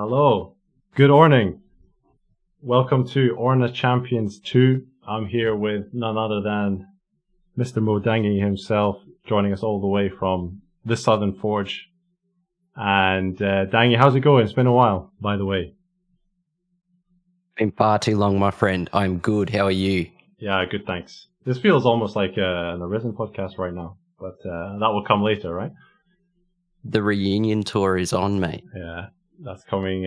Hello. Good morning. Welcome to Orna Champions 2. I'm here with none other than Mr. Modangi himself, joining us all the way from the Southern Forge. And Dangi, how's it going? It's been a while, by the way. Been far too long, my friend. I'm good. How are you? Yeah, good, thanks. This feels almost like an Arisen podcast right now, but that will come later, right? The reunion tour is on, mate. Yeah, that's coming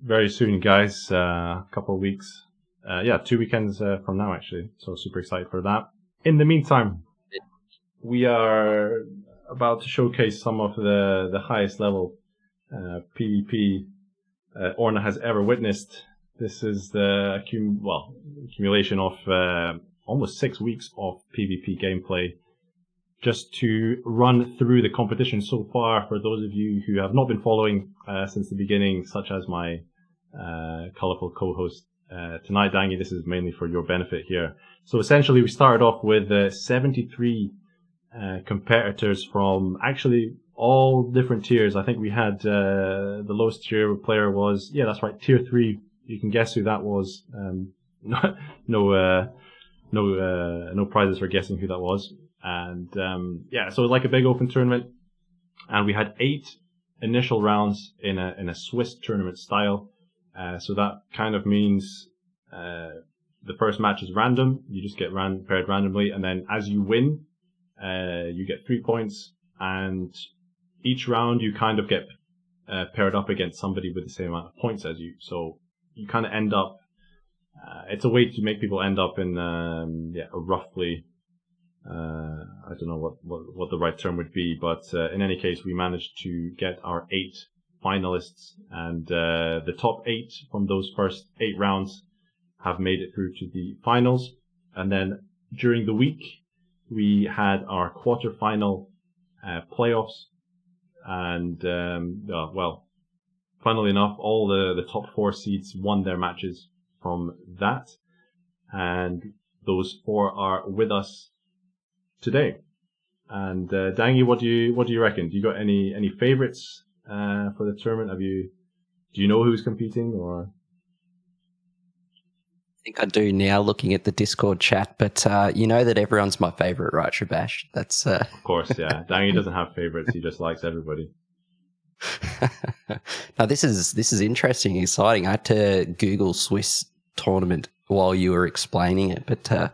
very soon, guys. A couple of weeks. 2 weekends from now, actually. So super excited for that. In the meantime, we are about to showcase some of the highest level PvP Orna has ever witnessed. This is the accumulation of almost 6 weeks of PvP gameplay. Just to run through the competition so far, for those of you who have not been following since the beginning, such as my colorful co-host tonight, Dangi, this is mainly for your benefit here. So essentially, we started off with 73 competitors from actually all different tiers. I think we had the lowest tier player was, yeah, that's right, tier 3. You can guess who that was. No prizes for guessing who that was. And so it was like a big open tournament, and we had 8 initial rounds in a Swiss tournament style. So that kind of means the first match is random. You just get paired randomly, and then as you win, you get 3 points, and each round you kind of get paired up against somebody with the same amount of points as you. So you kind of end up. It's a way to make people end up in a roughly. I don't know what the right term would be, but in any case, we managed to get our 8 finalists, and the top 8 from those first 8 rounds have made it through to the finals. And then during the week, we had our quarterfinal playoffs, and funnily enough, all the top 4 seeds won their matches from that, and those 4 are with us today. And Dangi, what do you reckon? Do you got any favorites for the tournament? Do you know who's competing, or? I think I do now, looking at the Discord chat. But you know that everyone's my favorite, right, Shabash? That's Of course, yeah. Dangi doesn't have favorites; he just likes everybody. Now this is interesting, exciting. I had to Google Swiss tournament while you were explaining it, but.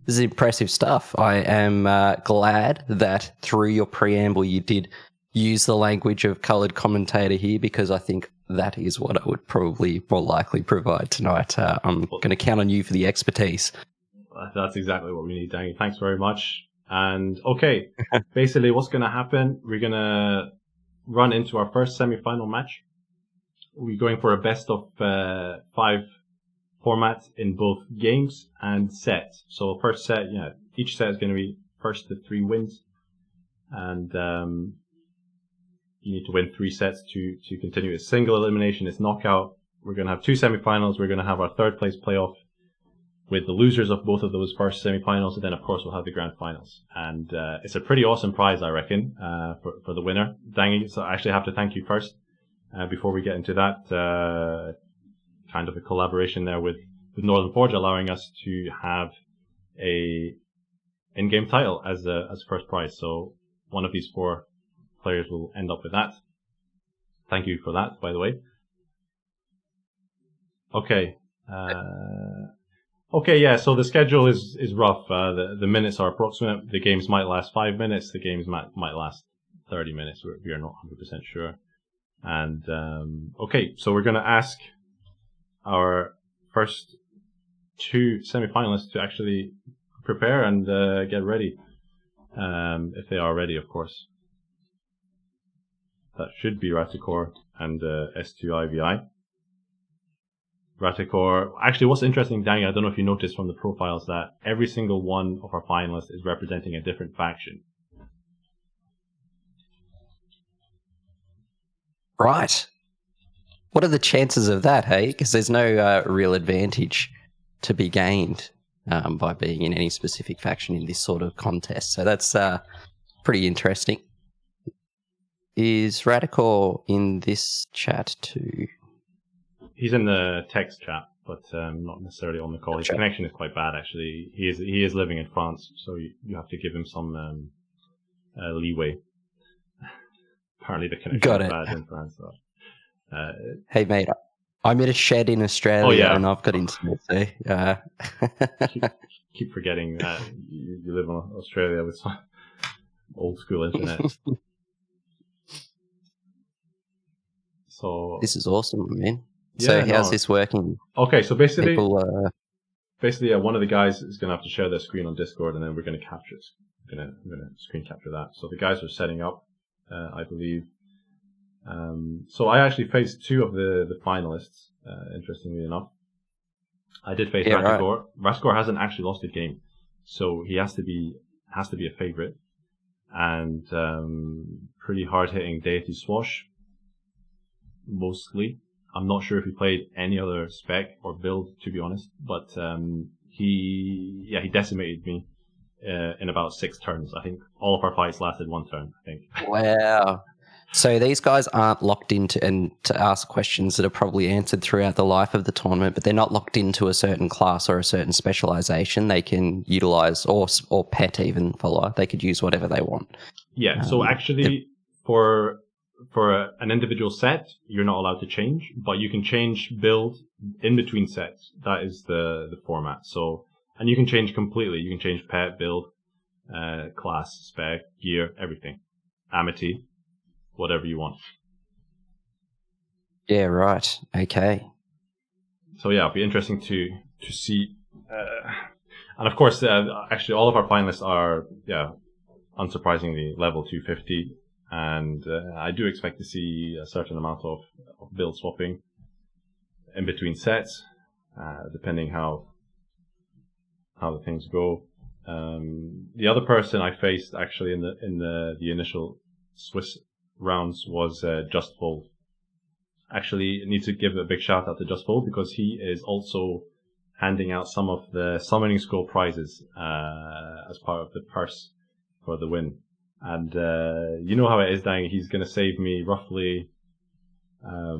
This is impressive stuff. I am glad that through your preamble you did use the language of coloured commentator here, because I think that is what I would probably more likely provide tonight. I'm going to count on you for the expertise. That's exactly what we need, Dangi. Thanks very much. And okay, basically what's going to happen, we're going to run into our first semi-final match. We're going for a best of 5 format in both games and sets. So first set, each set is going to be first to 3 wins, and you need to win 3 sets to continue. It's single elimination, it's knockout. We're going to have 2 semifinals. We're going to have our 3rd place playoff with the losers of both of those first semifinals, and then of course we'll have the grand finals. And it's a pretty awesome prize, I reckon, for the winner. Dangi, so I actually have to thank you first before we get into that. Kind of a collaboration there with Northern Forge, allowing us to have a in-game title as first prize. So one of these 4 players will end up with that. Thank you for that, by the way. Okay. So the schedule is rough. The minutes are approximate. The games might last 5 minutes. The games might last 30 minutes. We are not 100% sure. And so we're going to ask our first 2 semi-finalists to actually prepare and get ready, if they are ready, of course. That should be Ratakor and S2IVI. Ratakor. Actually, what's interesting, Dangi, I don't know if you noticed from the profiles that every single one of our finalists is representing a different faction. Right. What are the chances of that, hey? Because there's no real advantage to be gained by being in any specific faction in this sort of contest. So that's pretty interesting. Is Ratakor in this chat too? He's in the text chat, but not necessarily on the call. His connection is quite bad, actually. He is living in France, so you have to give him some leeway. Apparently, the connection is bad in France. So. Hey, mate, I'm in a shed in Australia, and I've got internet. So, keep forgetting that you live in Australia with some old school internet. So this is awesome, man. So how's this working? Okay, so basically, one of the guys is going to have to share their screen on Discord, and then we're going to capture it. I'm going to screen capture that. So the guys are setting up, I believe. So I actually faced 2 of the finalists, interestingly enough. I did face Ratakor. Right. Ratakor hasn't actually lost a game, so he has to be a favorite. And pretty hard-hitting Deity Swash, mostly. I'm not sure if he played any other spec or build, to be honest, but he decimated me in about 6 turns. I think all of our fights lasted 1 turn, I think. Wow. So these guys aren't locked into and to ask questions that are probably answered throughout the life of the tournament, but they're not locked into a certain class or a certain specialization. They can utilize or pet even follow. They could use whatever they want. Yeah. So actually, for an individual set, you're not allowed to change, but you can change build in between sets. That is the format. So, and you can change completely. You can change pet, build, class, spec, gear, everything. Amity. Whatever you want. Yeah, right. Okay. So yeah, it'll be interesting to see. And of course, actually, all of our finalists are, unsurprisingly, level 250. And I do expect to see a certain amount of build swapping in between sets, depending how the things go. The other person I faced actually in the initial Swiss rounds was JustFold. Actually, I need to give a big shout out to JustFold because he is also handing out some of the summoning scroll prizes as part of the purse for the win. And you know how it is, Dang. He's going to save me roughly, I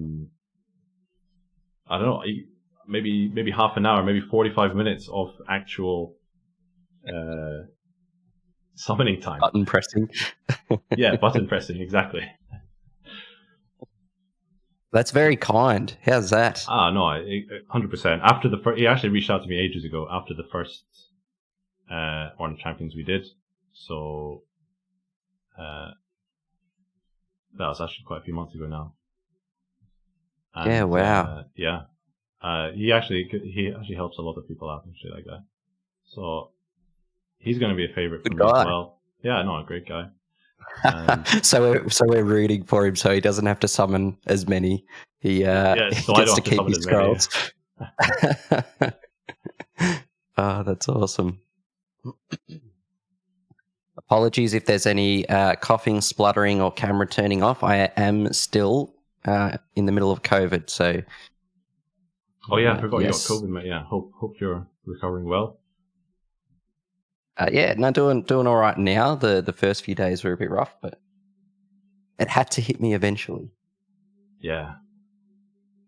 don't know, maybe half an hour, maybe 45 minutes of actual summoning time. Button pressing. Yeah, button pressing, exactly. That's very kind. How's that? No, 100%. After he actually reached out to me ages ago after the first Orna Champions we did. So that was actually quite a few months ago now. And, yeah, wow. He actually helps a lot of people out and shit like that. So he's going to be a favorite for me as well. Yeah, no, a great guy. So we're rooting for him, so he doesn't have to summon as many. He gets to keep his scrolls. Oh, that's awesome. Apologies if there's any coughing, spluttering, or camera turning off. I am still in the middle of COVID, so. Oh yeah, I forgot you got COVID, mate. Yeah, hope you're recovering well. Doing all right now. The first few days were a bit rough, but it had to hit me eventually. Yeah.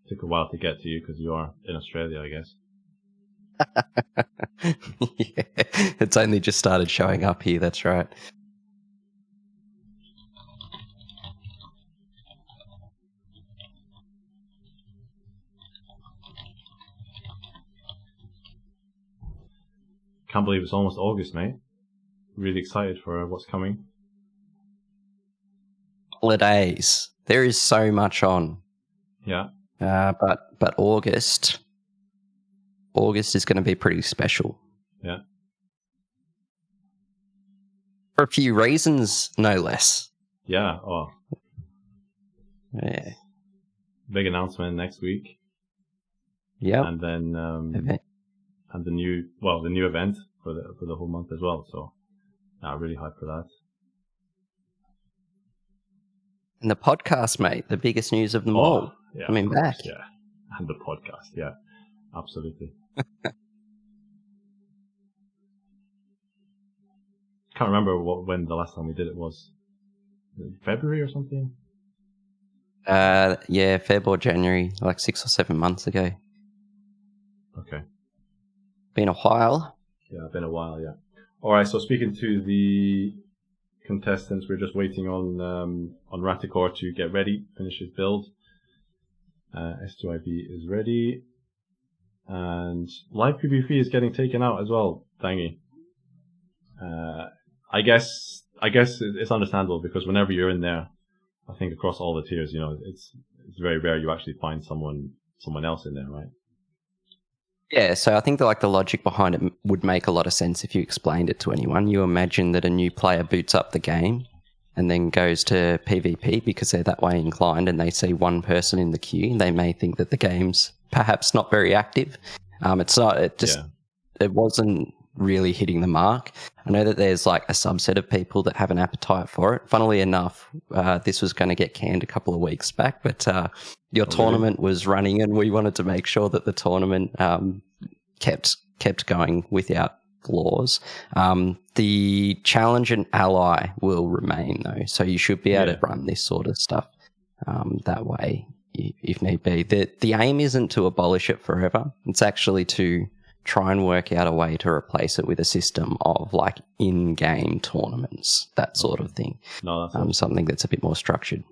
Took a while to get to you because you are in Australia, I guess. Yeah, it's only just started showing up here, that's right. Can't believe it's almost August, mate. Really excited for what's coming. Holidays. There is so much on. Yeah. But August is going to be pretty special. Yeah. For a few reasons, no less. Yeah. Oh. Yeah. Big announcement next week. Yeah. And then and the new event for the whole month as well. So, really hyped for that. And the podcast, mate, the biggest news of them all. Yeah, coming back. Yeah. And the podcast, yeah. Absolutely. Can't remember when the last time we did it was. February or something? Yeah, Feb or January, like 6 or 7 months ago. Okay. Been a while. Yeah, been a while, yeah. All right, so speaking to the contestants, we're just waiting on Ratakor to get ready, finish his build. S2IV is ready. And live PvP is getting taken out as well, Dangy. I guess it's understandable because whenever you're in there, I think across all the tiers, it's very rare you actually find someone else in there, right? Yeah, so I think the logic behind it would make a lot of sense if you explained it to anyone. You imagine that a new player boots up the game and then goes to PvP because they're that way inclined and they see one person in the queue. They may think that the game's perhaps not very active. It's not. It wasn't really hitting the mark. I know that there's like a subset of people that have an appetite for it. Funnily enough, this was going to get canned a couple of weeks back, but your tournament was running and we wanted to make sure that the tournament kept going without flaws. The challenge and ally will remain though, so you should be able to run this sort of stuff that way if need be. The aim isn't to abolish it forever. It's actually to try and work out a way to replace it with a system of like in-game tournaments, that sort of thing. No, that's something that's a bit more structured.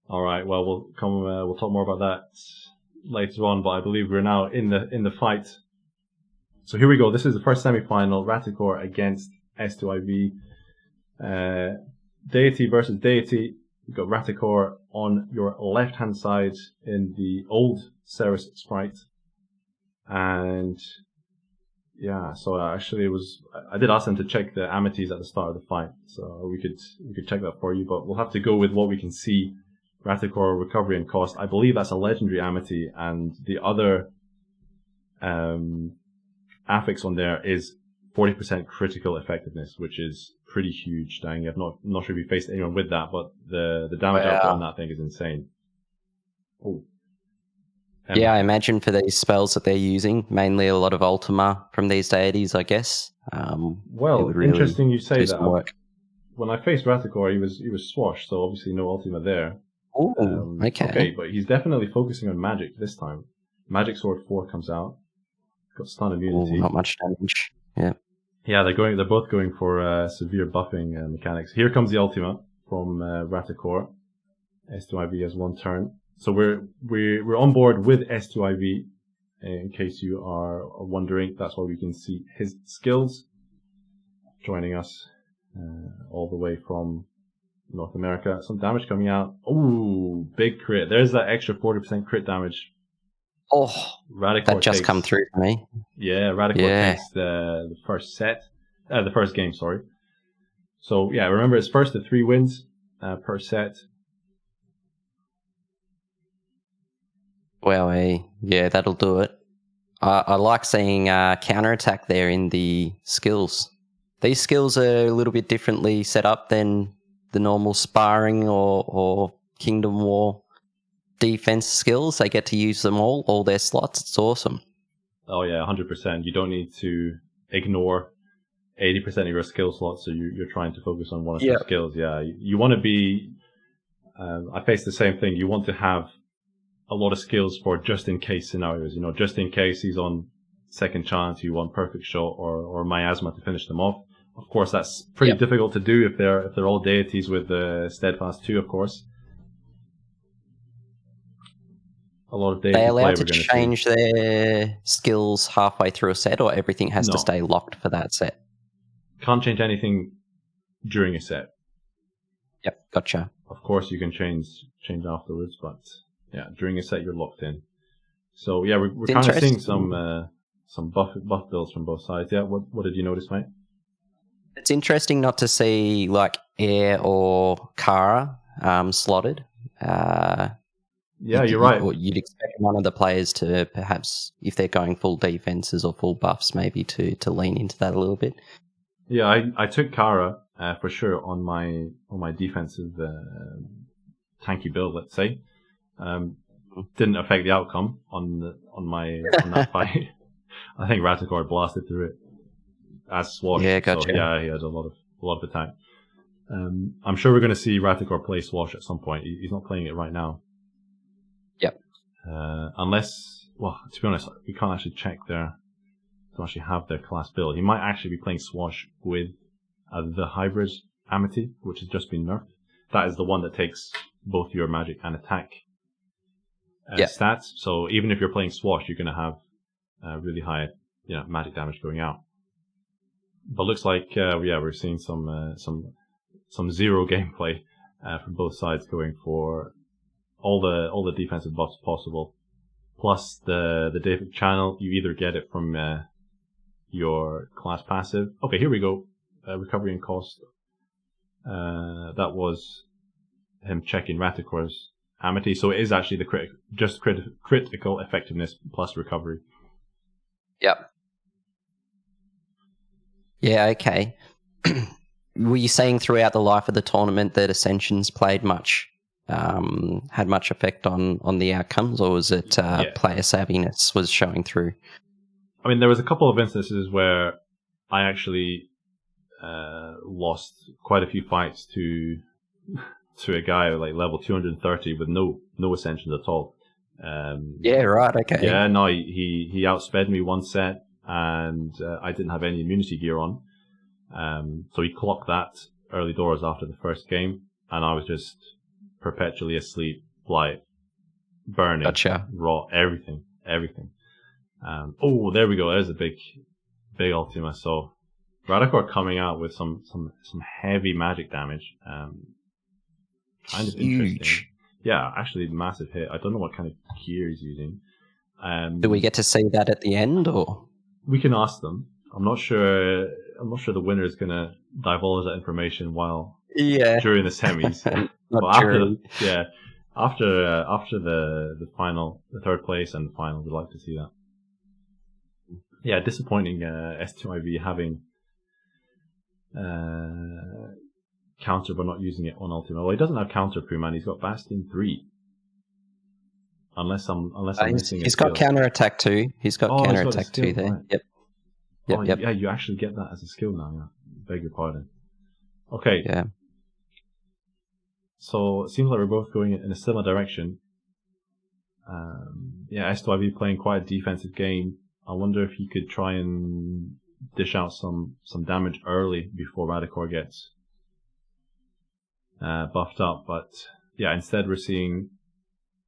All right. Well, we'll talk more about that later on, but I believe we're now in the fight. So here we go. This is the first semi-final. Ratakor against S2IV. Deity versus Deity. You've got Ratakor on your left-hand side in the old Ceres sprite. And yeah, so actually I did ask them to check the amities at the start of the fight, so we could check that for you, but we'll have to go with what we can see. Ratakor recovery and cost, I believe that's a legendary amity, and the other affix on there is 40% critical effectiveness, which is pretty huge. Dang, I'm not sure if you faced anyone with that, but the damage output on that thing is insane. Oh. Yeah, I imagine for these spells that they're using, mainly a lot of Ultima from these deities, I guess. Well, really interesting you say that. Work. When I faced Ratakor, he was swashed, so obviously no Ultima there. Ooh, okay, but he's definitely focusing on magic this time. Magic Sword 4 comes out. Got stun immunity. Ooh, not much damage. Yeah. Yeah, they're both going for severe buffing mechanics. Here comes the Ultima from Ratakor. S2IV has one turn. So we're on board with S2IV, in case you are wondering. That's why we can see his skills. Joining us all the way from North America. Some damage coming out. Ooh, big crit. There's that extra 40% crit damage. Oh, Ratakor that just come through for me. Yeah, Ratakor takes the first the first game, sorry. So yeah, remember it's first to 3 wins per set. Well, yeah, that'll do it. I like seeing counterattack there in the skills. These skills are a little bit differently set up than the normal sparring or Kingdom War defense skills. They get to use them all their slots. It's awesome. Oh yeah, 100%. You don't need to ignore 80% of your skill slots, so you're trying to focus on one of your skills. Yeah, you want to be... I face the same thing. You want to have a lot of skills for just in case scenarios. Just in case he's on second chance, you want perfect shot or miasma to finish them off. Of course, that's pretty difficult to do if they're all deities with steadfast 2, of course. A lot of deity. Are they allowed to change their skills halfway through a set, or everything has to stay locked for that set? Can't change anything during a set. Yep, gotcha. Of course, you can change afterwards, but yeah, during a set you're locked in. So yeah, we're kind of seeing some buff builds from both sides. Yeah, what did you notice, mate? It's interesting not to see like Air or Kara slotted. Yeah, you're right. You'd expect one of the players to perhaps, if they're going full defenses or full buffs, maybe to lean into that a little bit. Yeah, I took Kara for sure on my defensive tanky build, let's say. Didn't affect the outcome on that fight. I think Ratakor blasted through it as swashed. Yeah, gotcha. So, yeah, he has a lot of attack. I'm sure we're going to see Ratakor play Swash at some point. He's not playing it right now. Yep. Unless, well, to be honest, we can't actually check to actually have their class build. He might actually be playing Swash with the hybrid Amity, which has just been nerfed. That is the one that takes both your magic and attack stats. So even if you're playing Swash, you're going to have really high, magic damage going out. But looks like we're seeing some zero gameplay from both sides, going for all the defensive buffs possible. Plus the Deity channel, you either get it from your class passive. Okay, here we go. Recovery and cost. That was him checking Ratakor's Amity, so it is actually the critical effectiveness plus recovery. Yep. Yeah, okay. Were you saying throughout the life of the tournament that Ascensions played had much effect on the outcomes, or was it player savviness was showing through? I mean, there was a couple of instances where I actually lost quite a few fights to a guy like level 230 with no Ascensions at all. Yeah, right, okay. Yeah, no, he outsped me one set, and I didn't have any immunity gear on. So he clocked that early doors after the first game, and I was just perpetually asleep, blight, burning, gotcha. Raw, everything. Oh, there we go. There's a big Ultima. So Ratakor coming out with some heavy magic damage. Kind of huge. Interesting. Yeah, actually massive hit. I don't know what kind of gear he's using. Do we get to see that at the end, or we can ask them? I'm not sure the winner is going to divulge that information during the semis. After the final, the third place and the final, we'd like to see that. Yeah, disappointing S2IV having counter but not using it on Ultima. Well, he doesn't have counter Pooman. He's got Bastion 3. Unless I'm missing. He's got counter attack 2. He's got counter attack 2 there. Right. Yep. Yeah, you actually get that as a skill now. Yeah. Beg your pardon. Okay. Yeah. So it seems like we're both going in a similar direction. S2IV playing quite a defensive game. I wonder if he could try and dish out some damage early before Ratakor gets buffed up. But yeah, instead we're seeing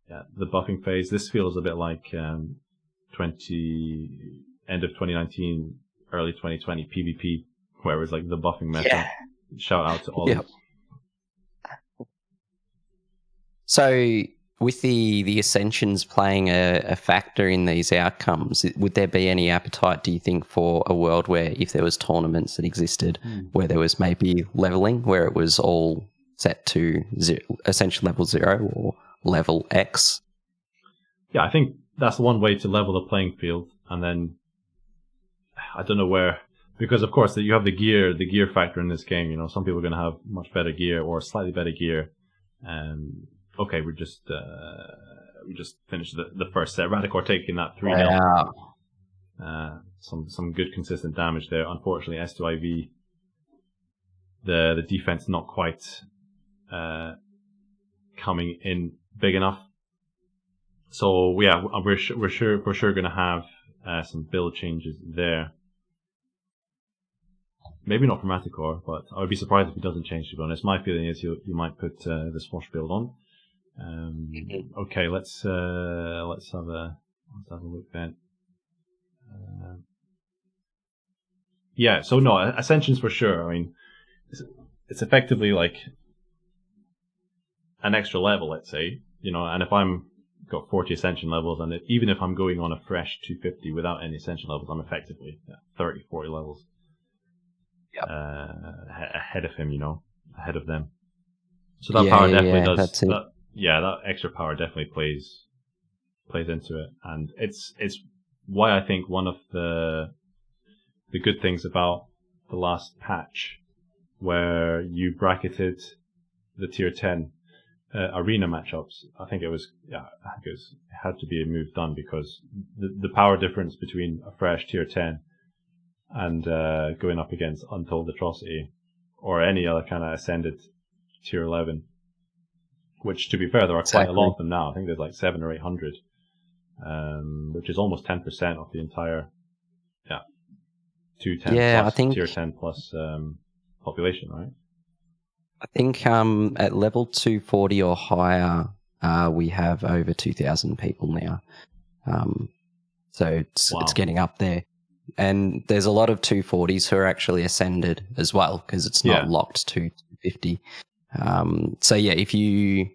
the buffing phase. This feels a bit like end of 2019, early 2020 PvP, where it was like the buffing meta. Yeah. Shout out to Ollie. Yep. So with the Ascensions playing a factor in these outcomes, would there be any appetite, do you think, for a world where if there was tournaments that existed where there was maybe leveling, where it was all set to Ascension level 0 or level X? Yeah, I think that's one way to level the playing field. And then I don't know where, because of course you have the gear factor in this game. Some people are going to have much better gear or slightly better gear. Okay, we just finished the first set. Ratakor taking that 3-0. Some good consistent damage there. Unfortunately, S2IV, the defense not quite coming in big enough. So yeah, we're sure going to have some build changes there. Maybe not from Ratakor, but I would be surprised if he doesn't change, to be honest. My feeling is you might put the Swash build on. Okay, let's have a look then. So no, Ascensions for sure. I mean, it's effectively like an extra level, let's say, and if I'm got 40 Ascension levels, and even if I'm going on a fresh 250 without any Ascension levels, I'm effectively 30, 40 levels ahead of him, ahead of them. So that power definitely does that. Yeah, that extra power definitely plays into it, and it's why I think one of the good things about the last patch, where you bracketed the tier 10 arena matchups, I think it had to be a move done, because the power difference between a fresh tier 10 and going up against Untold Atrocity or any other kind of ascended tier 11. Which, to be fair, there are quite a lot of them now. I think there's like 700 or 800, which is almost 10% of the entire, 210 plus, tier 10 plus population, right? I think at level 240 or higher, we have over 2,000 people now. So it's getting up there. And there's a lot of 240s who are actually ascended as well, because it's not locked to 250. So yeah, if you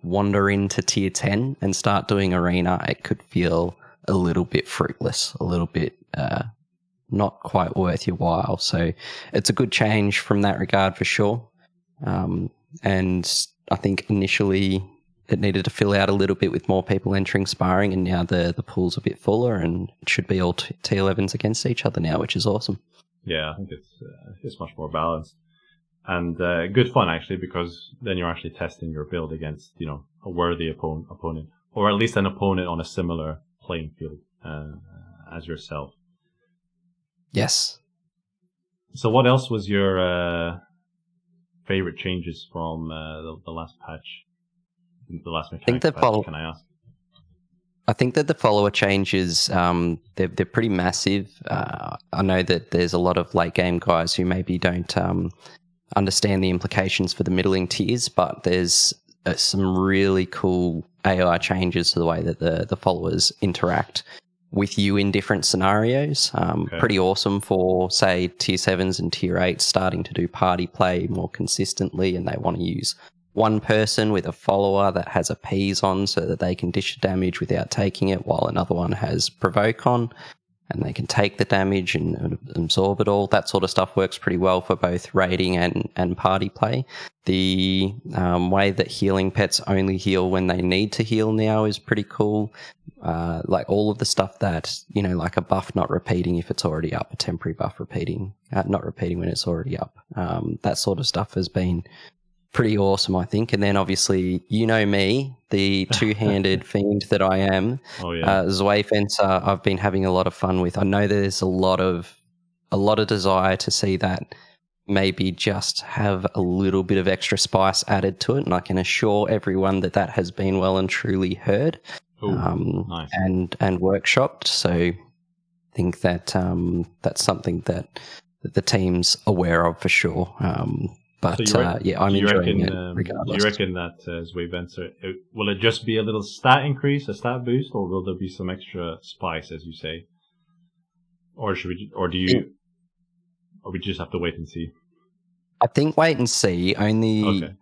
wander into tier 10 and start doing arena, it could feel a little bit fruitless, a little bit not quite worth your while. So it's a good change from that regard for sure. And I think initially it needed to fill out a little bit with more people entering sparring, and now the pool's a bit fuller, and it should be all T11s against each other now, which is awesome. Yeah, I think it's much more balanced. And good fun, actually, because then you're actually testing your build against, a worthy opponent, or at least an opponent on a similar playing field as yourself. Yes. So what else was your favorite changes from the last patch? The last mechanic patch, can I ask? I think that the follower changes, they're pretty massive. I know that there's a lot of late game guys who maybe don't understand the implications for the middling tiers, but there's some really cool AI changes to the way that the followers interact with you in different scenarios. Pretty awesome for, say, tier 7s and tier 8s starting to do party play more consistently, and they want to use one person with a follower that has appease on so that they can dish damage without taking it, while another one has provoke on, and they can take the damage and absorb it all. That sort of stuff works pretty well for both raiding and party play. The way that healing pets only heal when they need to heal now is pretty cool. Like all of the stuff that, like a buff not repeating if it's already up, a temporary buff not repeating when it's already up. That sort of stuff has been pretty awesome, I think. And then obviously, me, the two-handed fiend that I am, Zzzzwtf, I've been having a lot of fun with. I know there's a lot of desire to see that maybe just have a little bit of extra spice added to it, and I can assure everyone that has been well and truly heard. Nice. and workshopped. So I think that that's something that the team's aware of for sure. But so I'm enjoying it regardless. Do you reckon that Zzzzwtf, will it just be a little stat increase, a stat boost, or will there be some extra spice, as you say? Or we just have to wait and see? I think wait and see,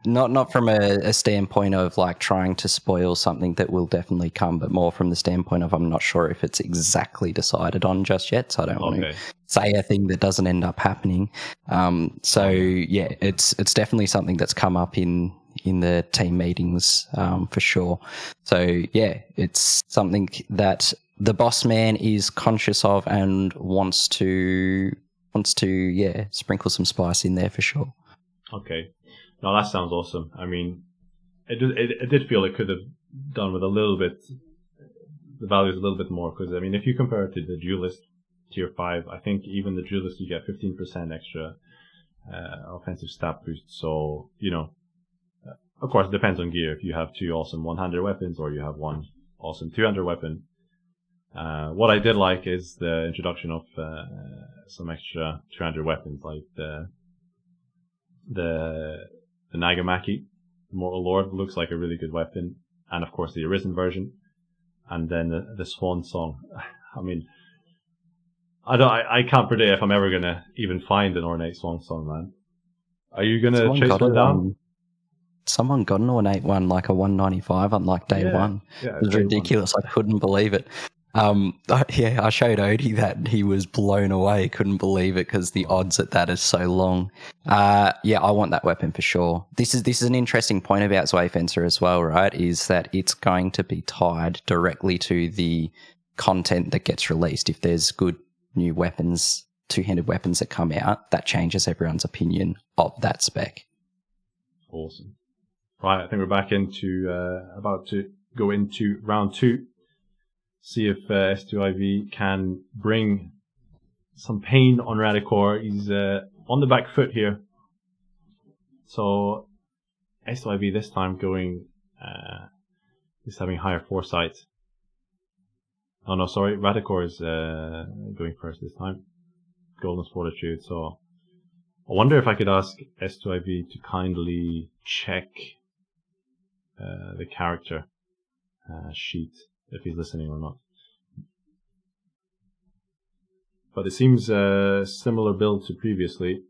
not from a standpoint of like trying to spoil something that will definitely come, but more from the standpoint of I'm not sure if it's exactly decided on just yet, so I don't want to say a thing that doesn't end up happening. It's definitely something that's come up in the team meetings for sure. So yeah, it's something that the boss man is conscious of and wants to sprinkle some spice in there for sure. Okay. No, that sounds awesome. I mean, it did feel it could have done with a little bit, the values a little bit more, because, I mean, if you compare it to the duelist tier 5, I think even the duelist you get 15% extra offensive stat boost. So, of course, it depends on gear. If you have 2 awesome one-handed weapons or you have 1 awesome two-handed weapon. What I did like is the introduction of some extra two-handed weapons, like the Nagamaki Mortal Lord looks like a really good weapon, and of course the Arisen version, and then the Swan Song. I mean, I can't predict if I'm ever gonna even find an ornate Swan Song, man. Are you gonna chase one down? Someone got an ornate one, like a 195 on like day one. Yeah, it was ridiculous. I couldn't believe it. I showed Odie that he was blown away. Couldn't believe it because the odds at that is so long. I want that weapon for sure. This is an interesting point about Zzzzwtf as well, right? Is that it's going to be tied directly to the content that gets released. If there's good new weapons, two-handed weapons that come out, that changes everyone's opinion of that spec. Awesome. Right, I think we're back into about to go into round 2. See if S2IV can bring some pain on Ratakor. He's on the back foot here. So S2IV this time going is having higher foresight. Oh no, sorry, Ratakor is going first this time. Golden Fortitude. So I wonder if I could ask S2IV to kindly check the character sheet if he's listening or not. But it seems a similar build to previously.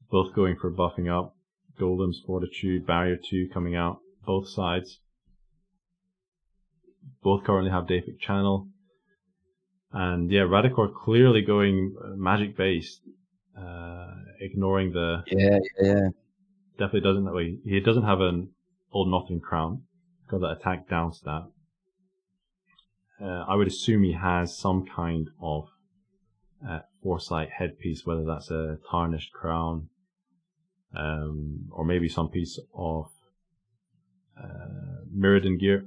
Both going for buffing up. Golden's Fortitude, Barrier 2 coming out. Both sides. Both currently have Deific Channel. And yeah, Ratakor clearly going magic based. Ignoring the... Yeah. Definitely doesn't that way. He doesn't have an Old Northern Crown. Got that attack down stat. I would assume he has some kind of foresight headpiece, whether that's a tarnished crown, or maybe some piece of Mirrodin gear.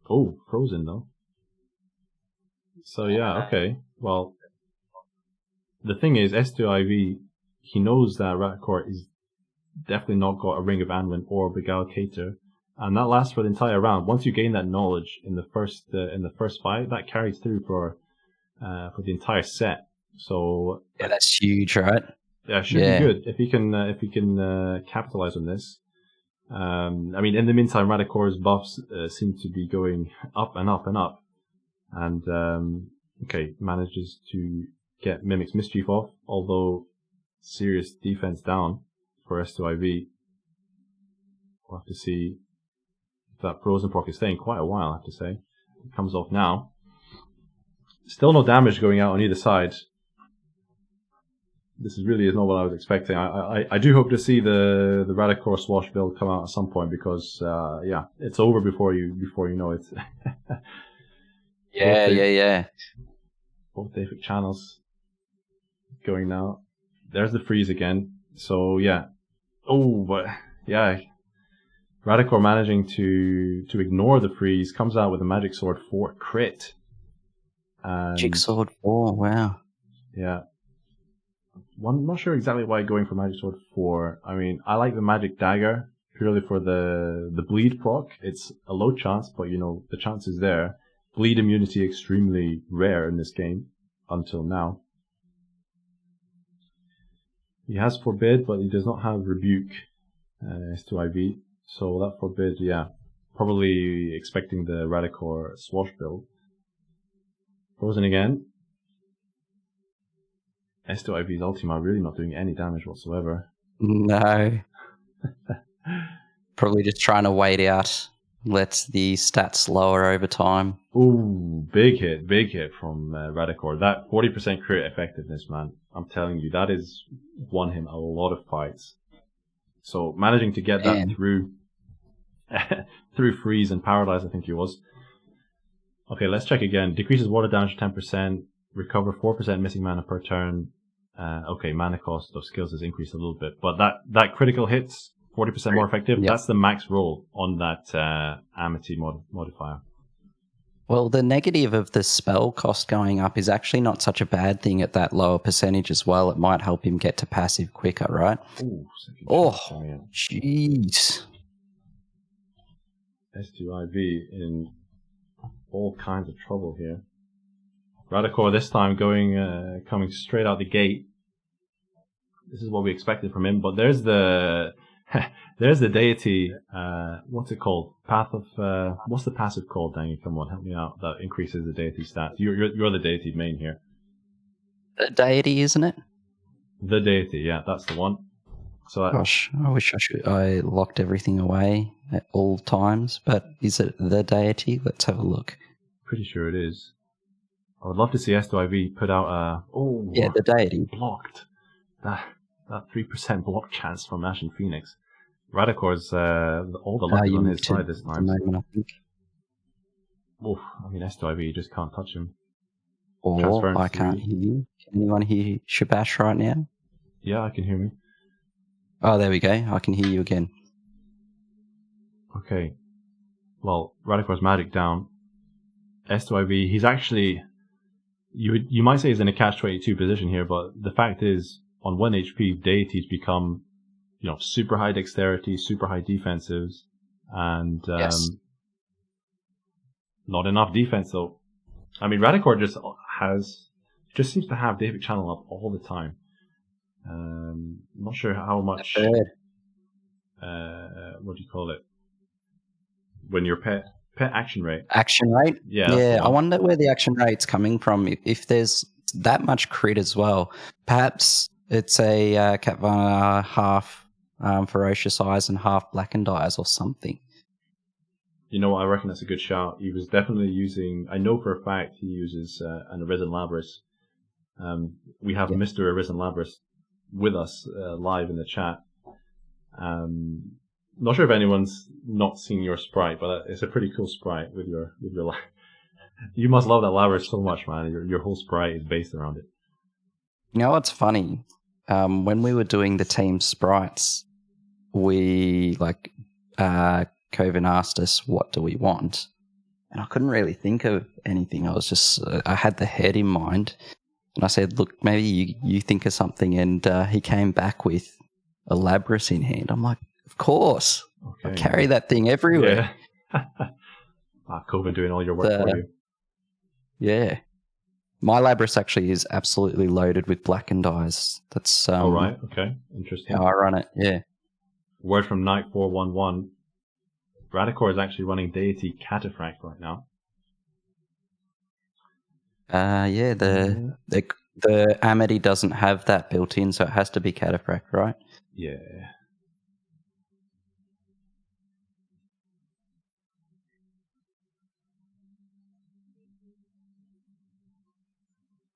Oh, frozen though. So yeah, okay. Well, the thing is, S2IV, he knows that Ratakor is definitely not got a Ring of Anwin or Beguile Cater. And that lasts for the entire round. Once you gain that knowledge in the first fight, that carries through for the entire set. So yeah, that's huge, right? Yeah, it should be good if he can capitalize on this. I mean, in the meantime, Ratakor's buffs seem to be going up and up and up, and okay, manages to get Mimic's Mischief off, although serious defense down for S2IV. We'll have to see. That Frozen proc is staying quite a while, I have to say. It comes off now. Still no damage going out on either side. This really is not what I was expecting. I do hope to see the Ratakor Swash build come out at some point because yeah, it's over before you know it. Yeah. Both Deific Channels going now. There's the freeze again. So yeah. Oh, but yeah. Ratakor managing to ignore the freeze, comes out with a Magic Sword 4 crit. And Magic Sword 4, wow. Yeah. I'm not sure exactly why going for Magic Sword 4. I mean, I like the Magic Dagger purely for the bleed proc. It's a low chance, but you know, the chance is there. Bleed immunity extremely rare in this game until now. He has Forbid, but he does not have Rebuke S2IV. So that Forbid, yeah, probably expecting the Ratakor Swash build. Frozen again. S2IV's Ultima really not doing any damage whatsoever. No. Probably just trying to wait out. Let the stats lower over time. Ooh, big hit from Ratakor. That 40% crit effectiveness, man. I'm telling you, that has won him a lot of fights. So managing to get that through freeze and paralyze, I think he was. Okay, let's check again. Decreases water damage 10%, recover 4% missing mana per turn. Okay, mana cost of skills has increased a little bit, but that critical hits 40% more effective. Yep. That's the max roll on that Amity modifier. Well, the negative of the spell cost going up is actually not such a bad thing at that lower percentage as well. It might help him get to passive quicker, right? Ooh, jeez. S2IV in all kinds of trouble here. Ratakor this time coming straight out the gate. This is what we expected from him, but there's the Deity, what's it called? Path of, what's the passive called, Danny? Come on, help me out. That increases the Deity stats. You're the Deity main here. The Deity, isn't it? The Deity, yeah, that's the one. So gosh, I wish I locked everything away at all times, but is it the Deity? Let's have a look. Pretty sure it is. I would love to see S2IV put out the Deity. Blocked. That 3% block chance from Ashen Phoenix. Ratakor's all the luck on his side this time. I think. Oof, I mean S2IV, you just can't touch him. Or I can't hear you. Can anyone hear Shabash right now? Yeah, I can hear me. Oh, there we go. I can hear you again. Okay. Well, Ratakor's magic down. S2IV, he's actually you might say he's in a catch-22 position here, but the fact is, on 1 HP, Deity's become, super high dexterity, super high defensives, and Yes. not enough defense though. I mean, Ratakor just seems to have David Channel up all the time. Not sure how much. What do you call it? When your pet action rate. Action rate? Yeah. I wonder where the action rate's coming from. If there's that much crit as well, perhaps it's a Catvana half ferocious eyes and half blackened eyes or something. You know what? I reckon that's a good shout. He was definitely using. I know for a fact he uses an Arisen Labrys. We have Mr. Arisen Labrys with us live in the chat. Not sure if anyone's not seen your sprite, but it's a pretty cool sprite with your. You must love that Labrys so much, man. Your whole sprite is based around it. You know what's funny? When we were doing the team sprites, we Coven asked us, what do we want? And I couldn't really think of anything. I was just, I had the head in mind. And I said, look, maybe you think of something. And he came back with a Labrys in hand. I'm like, of course. Okay. I carry that thing everywhere. Yeah. Coven doing all your work for you. Yeah. My Labrys actually is absolutely loaded with blackened eyes. That's all right. Okay. Interesting. How I run it. Yeah. Word from Knight 411. Ratakor is actually running Deity Cataphract right now. The Amity doesn't have that built in, so it has to be Cataphract, right? Yeah.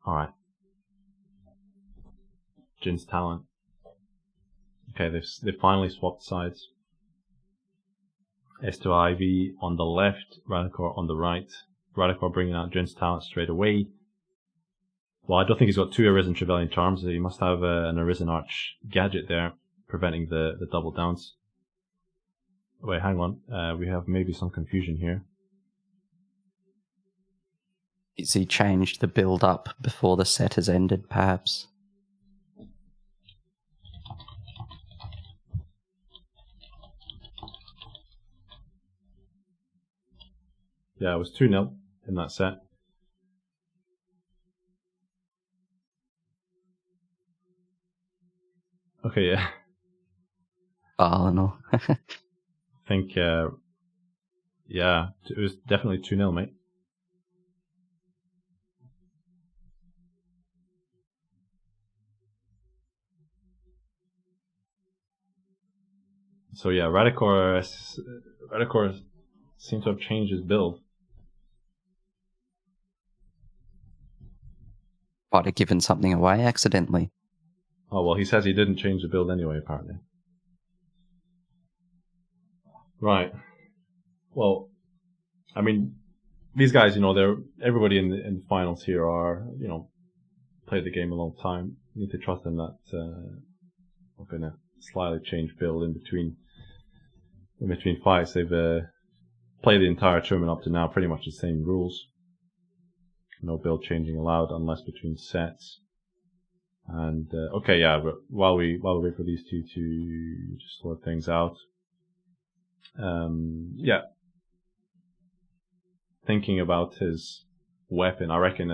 All right. Jin's talent. Okay, they've finally swapped sides. S2IV on the left, Ratakor on the right. Ratakor bringing out Jin's talent straight away. Well, I don't think he's got 2 Arisen Trevelyan Charms. He must have an Arisen Arch gadget there, preventing the double downs. Wait, hang on. We have maybe some confusion here. Is he changed the build up before the set has ended, perhaps? Yeah, it was 2-0 in that set. Okay, yeah. Baalinor. I think, yeah, it was definitely 2-0, mate. So yeah, Ratakor seems to have changed his build. Might have given something away accidentally. Oh, well, he says he didn't change the build anyway, apparently. Right. Well, I mean, these guys, everybody in the finals here are, played the game a long time. You need to trust them that we're going to slightly change build in between fights. They've played the entire tournament up to now, pretty much the same rules. No build changing allowed unless between sets. And okay, yeah. But while we wait for these two to just sort things out, yeah. Thinking about his weapon, I reckon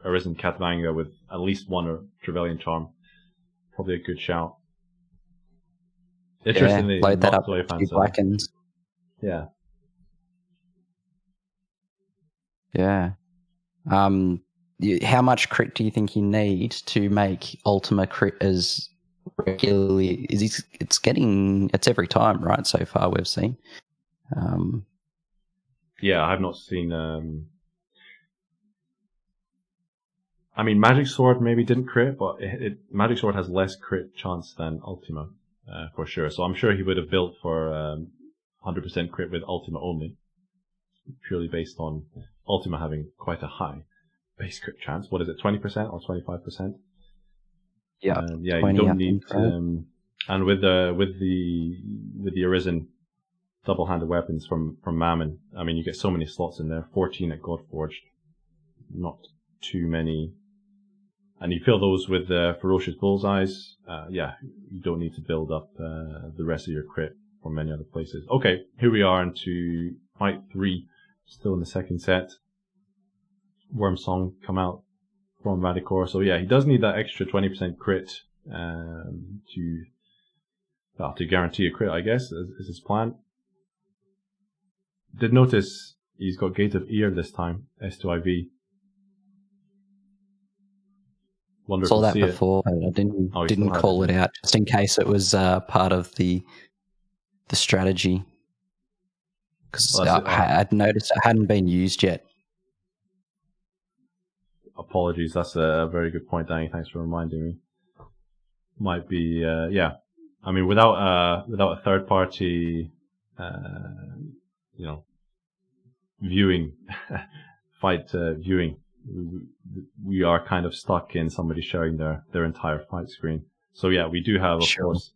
Arisen Catvanga with at least 1 Trevelyan Charm, probably a good shout. Interestingly, load that up play with blackens. Yeah. Yeah. How much crit do you think you need to make Ultima crit as regularly? It's every time, right? So far we've seen. Yeah, I have not seen. I mean, Magic Sword maybe didn't crit, but Magic Sword has less crit chance than Ultima, for sure. So I'm sure he would have built for 100% crit with Ultima only, purely based on Ultima having quite a high base crit chance. What is it, 20% or 25%? Yeah, yeah. You don't need. And with the Arisen double-handed weapons from Mammon, I mean, you get so many slots in there. 14 at Godforged, not too many. And you fill those with ferocious bullseyes. You don't need to build up the rest of your crit from many other places. Okay, here we are into fight 3, still in the second set. Wormsong come out from Ratakor. So yeah, he does need that extra 20% crit to guarantee a crit, I guess, is his plan. Did notice he's got Gate of Ear this time, S2IV. Wonder Saw if we'll that see before, but I didn't call it out, just in case it was part of the strategy. Because I'd noticed it hadn't been used yet. Apologies, that's a very good point, Danny. Thanks for reminding me. Might be, I mean, without a third party, viewing, viewing, we are kind of stuck in somebody sharing their entire fight screen. So yeah, we do have, of course.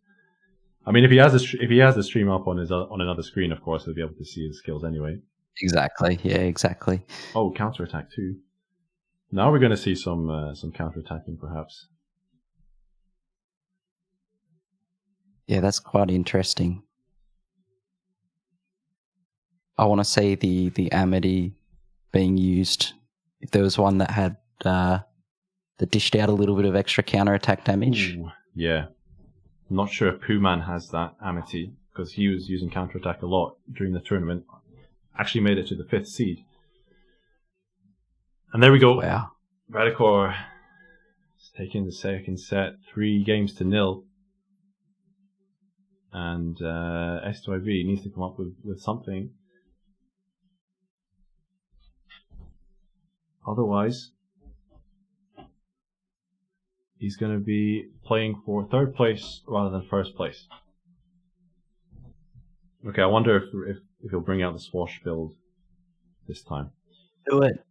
I mean, if he has the stream up on another screen, of course, he'll be able to see his skills anyway. Exactly. Yeah, exactly. Oh, counterattack too. Now we're going to see some counterattacking, perhaps. Yeah, that's quite interesting. I want to see the Amity being used. If there was one that had that dished out a little bit of extra counterattack damage. Ooh, yeah. I'm not sure if Pooman has that Amity, because he was using counterattack a lot during the tournament. Actually made it to the 5th seed. And there we go. Wow. Ratakor is taking the second set, 3-0. And S2IV needs to come up with something. Otherwise, he's going to be playing for 3rd place rather than 1st place. Okay, I wonder if he'll bring out the Swash build this time. Do it.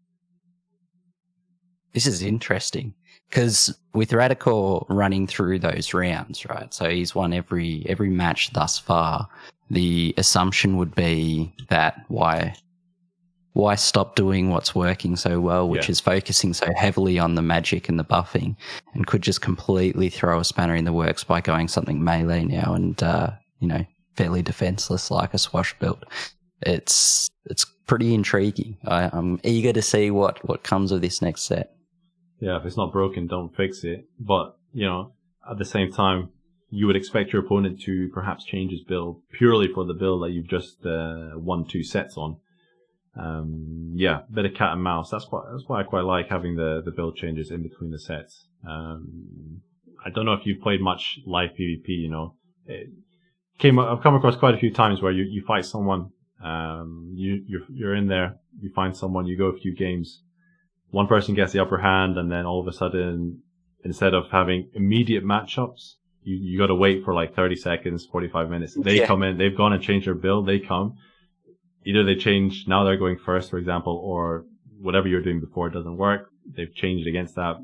This is interesting because with Ratakor running through those rounds, right? So he's won every match thus far. The assumption would be that why stop doing what's working so well, which is focusing so heavily on the magic and the buffing, and could just completely throw a spanner in the works by going something melee now and fairly defenseless like a Swash build. It's pretty intriguing. I'm eager to see what comes of this next set. Yeah, if it's not broken, don't fix it. But, at the same time, you would expect your opponent to perhaps change his build purely for the build that you've just won 2 sets on. Bit of cat and mouse. That's why I quite like having the build changes in between the sets. I don't know if you've played much live PvP, I've come across quite a few times where you fight someone, you're in there, you find someone, you go a few games, one person gets the upper hand, and then all of a sudden, instead of having immediate matchups, you got to wait for like 30 seconds, 45 minutes. They come in, they've gone and changed their build, they come. Either they change, now they're going first, for example, or whatever you're doing before doesn't work. They've changed against that.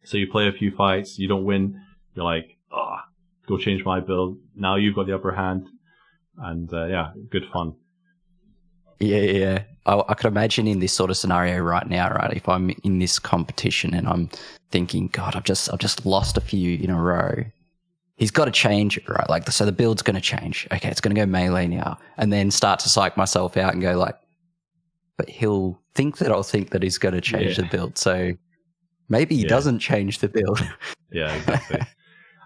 So you play a few fights, you don't win, you're like, go change my build. Now you've got the upper hand. And good fun. Yeah. I could imagine in this sort of scenario right now, right? If I'm in this competition and I'm thinking, God, I've just lost a few in a row. He's got to change it, right? So the build's going to change. Okay, it's going to go melee now. And then start to psych myself out and go but he'll think that I'll think that he's going to change the build. So maybe he doesn't change the build. Yeah, exactly.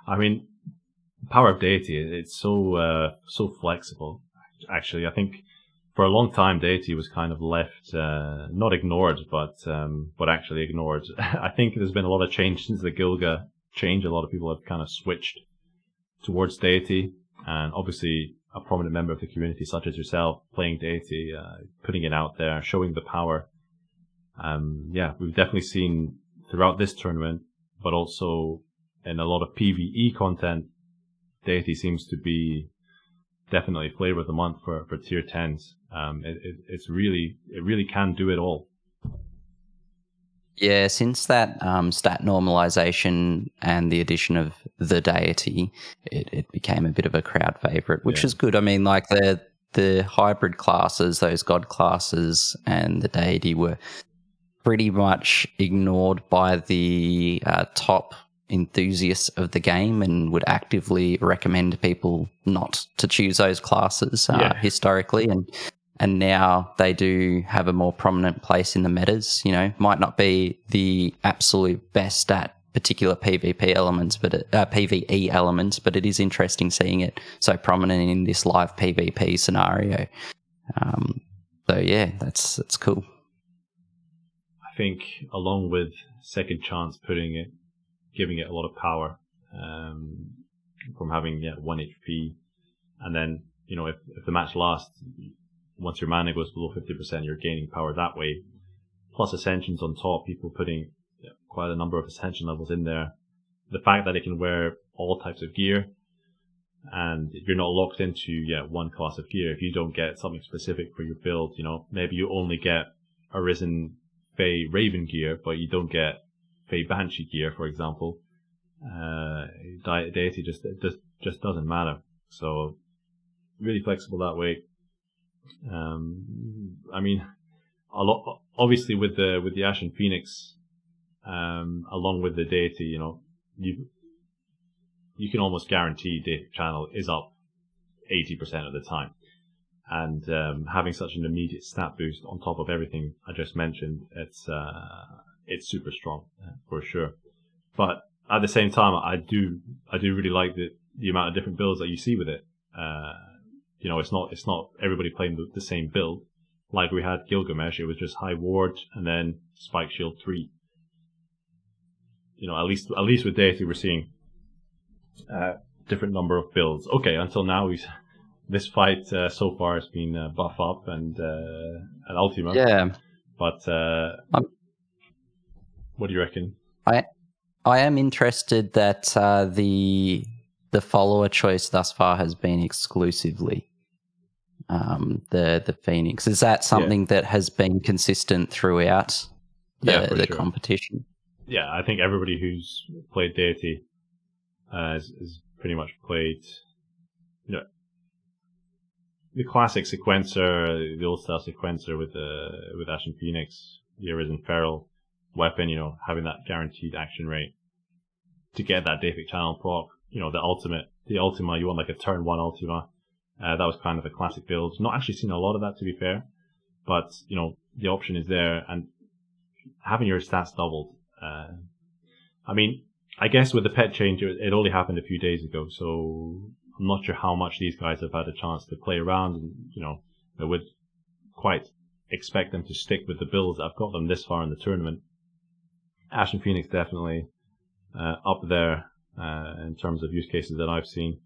I mean, power of Deity, it's so flexible. Actually, I think for a long time, Deity was kind of left, not ignored, but actually ignored. I think there's been a lot of change since the Gilga change. A lot of people have kind of switched towards Deity, and obviously a prominent member of the community such as yourself playing Deity, putting it out there, showing the power. We've definitely seen throughout this tournament, but also in a lot of PvE content, Deity seems to be definitely flavor of the month for tier 10s. It really can do it all. Yeah, since that stat normalization and the addition of the Deity, it became a bit of a crowd favorite, which is good. I mean, the hybrid classes, those god classes and the Deity were pretty much ignored by the top enthusiasts of the game and would actively recommend people not to choose those classes historically. And now they do have a more prominent place in the metas. You know, might not be the absolute best at particular PvP elements, but PvE elements, but it is interesting seeing it so prominent in this live PvP scenario. So yeah, that's cool. I think along with Second Chance giving it a lot of power, from having 1 HP, and then if the match lasts, once your mana goes below 50%, you're gaining power that way. Plus Ascensions on top, people putting quite a number of Ascension levels in there. The fact that it can wear all types of gear, and you're not locked into one class of gear. If you don't get something specific for your build, maybe you only get Arisen Fey Raven gear, but you don't get Fey Banshee gear, for example. Deity just doesn't matter. So really flexible that way. I mean, obviously with the Ashen Phoenix, along with the Deity, you can almost guarantee Deity channel is up 80% of the time. And having such an immediate stat boost on top of everything I just mentioned, it's super strong for sure. But at the same time, I do really like the amount of different builds that you see with it. It's not everybody playing the same build. Like we had Gilgamesh, it was just high ward and then spike shield 3. At least with Deity we're seeing different number of builds. Okay, until now this fight so far has been buff up and Ultima. Yeah. But what do you reckon? I am interested that the follower choice thus far has been exclusively the Phoenix. Is that something that has been consistent throughout the competition? Yeah, I think everybody who's played Deity has pretty much played the classic sequencer, the old style sequencer with Ashen Phoenix, the Arisen Feral weapon, having that guaranteed action rate to get that Deity channel proc, the Ultima, you want like a turn 1 Ultima. That was kind of a classic build. Not actually seen a lot of that, to be fair, but the option is there, and having your stats doubled. I mean, I guess with the pet change, it only happened a few days ago, so I'm not sure how much these guys have had a chance to play around, and I would quite expect them to stick with the builds that have got them this far in the tournament. Ashen Phoenix definitely up there in terms of use cases that I've seen.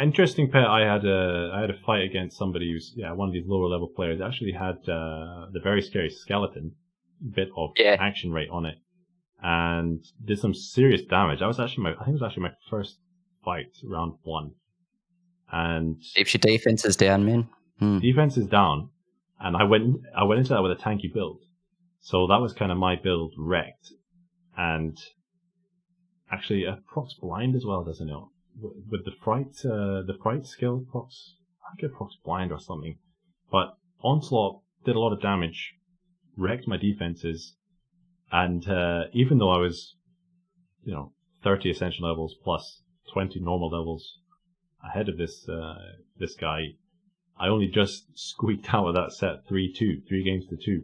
Interesting pet. I had a fight against somebody who's one of these lower level players. Actually had the very scary skeleton bit of action rate on it, and did some serious damage. I think it was actually my first fight, round 1. And if your defense is down, man. Defense is down, and I went into that with a tanky build, so that was kind of my build wrecked, and actually procs blind as well, doesn't it? With the fright skill, procs, I get procs blind or something. But Onslaught did a lot of damage, wrecked my defenses, and even though I was, 30 Ascension levels plus 20 normal levels ahead of this guy, I only just squeaked out of that set 3-2, 3 games to 2.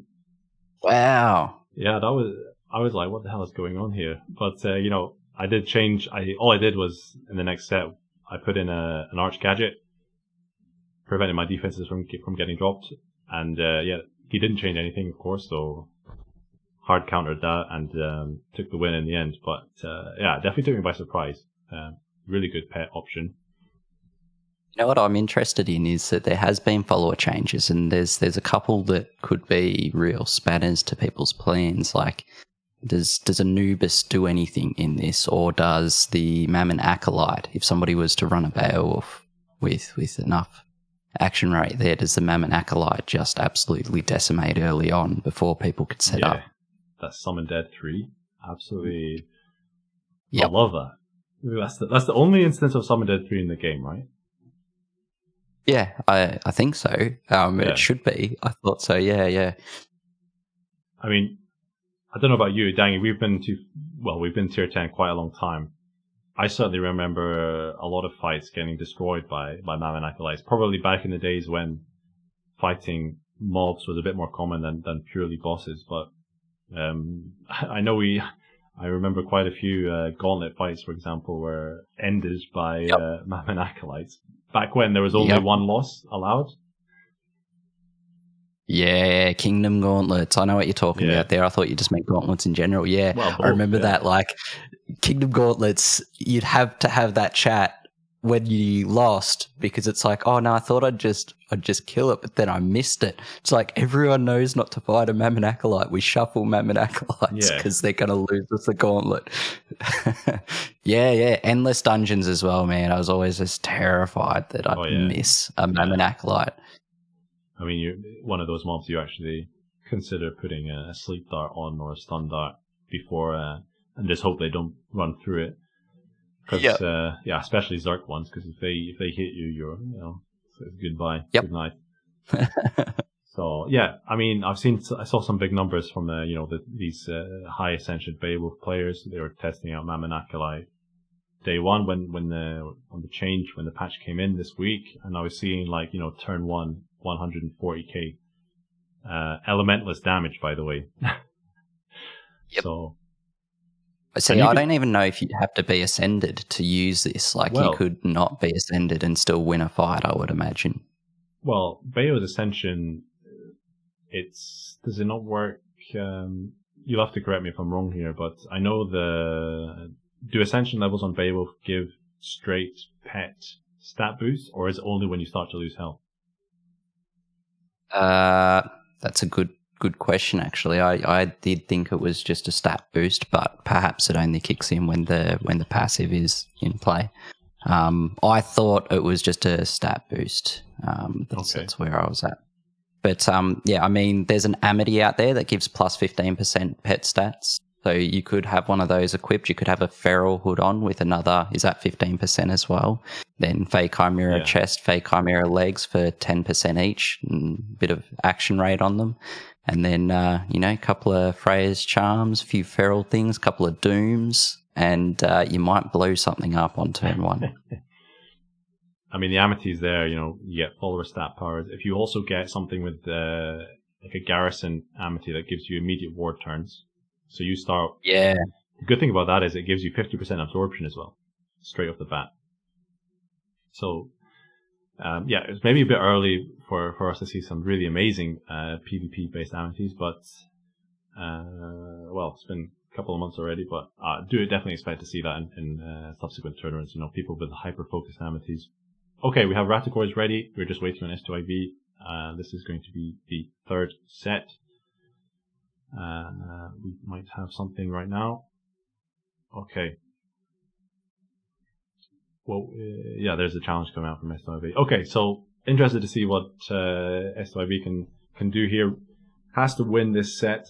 Wow. Yeah, I was like, what the hell is going on here? But I did change. All I did was in the next set, I put in an Arch Gadget, preventing my defenses from getting dropped, and he didn't change anything, of course, so hard countered that and took the win in the end. But definitely took me by surprise. Really good pet option. You know what I'm interested in is that there has been follower changes, and there's a couple that could be real spanners to people's plans. Like, does a Nujabes do anything in this, or does the Mammon Acolyte, if somebody was to run a Beowulf with enough action rate there, does the Mammon Acolyte just absolutely decimate early on before people could set up? That Summon Dead 3, absolutely. Yep. I love that. That's the only instance of Summon Dead 3 in the game, right? Yeah, I think so. It should be. I thought so. Yeah. I mean, I don't know about you, Dangy. We've been tier 10 quite a long time. I certainly remember a lot of fights getting destroyed by Mammon Acolytes. Probably back in the days when fighting mobs was a bit more common than purely bosses. But I remember quite a few gauntlet fights, for example, were ended by Mammon Acolytes. Back when there was only one loss allowed. Yeah, Kingdom Gauntlets. I know what you're talking about there. I thought you just meant gauntlets in general. Yeah, well, I remember that. Like, Kingdom Gauntlets, you'd have to have that chat when you lost because it's like, oh no, I thought I'd just kill it, but then I missed it. It's like everyone knows not to fight a Mammon Acolyte. We shuffle Mammon Acolytes because they're going to lose with the gauntlet. Yeah. Endless dungeons as well, man. I was always just terrified that I'd miss a Mammon Acolyte. I mean, you're one of those mobs you actually consider putting a sleep dart on or a stun dart before, and just hope they don't run through it. Because, especially Zerk ones, because if they hit you, you're, it's goodbye, good night. So, I mean, I saw some big numbers from, these high Ascension Beowulf players. They were testing out Mammon Acolyte day one when the patch came in this week, and I was seeing turn 1, 140k elementless damage, by the way. So see, I don't even know if you'd have to be ascended to use this. You could not be ascended and still win a fight, I would imagine. Well, Beo's Ascension, does it not work? You'll have to correct me if I'm wrong here, but I know do Ascension levels on Beowulf give straight pet stat boost, or is it only when you start to lose health? That's a good question, actually. I did think it was just a stat boost, but perhaps it only kicks in when the passive is in play. I thought it was just a stat boost. That's where I was at. But I mean, there's an Amity out there that gives plus 15% pet stats. So you could have one of those equipped. You could have a feral hood on with another. Is that 15% as well? Then Fey Chimera chest, Fey Chimera legs for 10% each, and a bit of action rate on them. And then, a couple of Freya's charms, a few feral things, a couple of dooms, and you might blow something up on turn 1. I mean, the Amity's there, you get follower stat powers. If you also get something with a Garrison Amity that gives you immediate ward turns, so you start... Yeah. The good thing about that is it gives you 50% absorption as well, straight off the bat. So, it's maybe a bit early for us to see some really amazing PvP-based Amities, but, it's been a couple of months already, but do definitely expect to see that in subsequent tournaments, people with hyper-focused Amities. Okay, we have Ratakors ready. We're just waiting on S2IV. This is going to be the third set. We might have something right now. Okay. Well, there's a challenge coming out from S2IV. Okay, so interested to see what S2IV can do here. Has to win this set,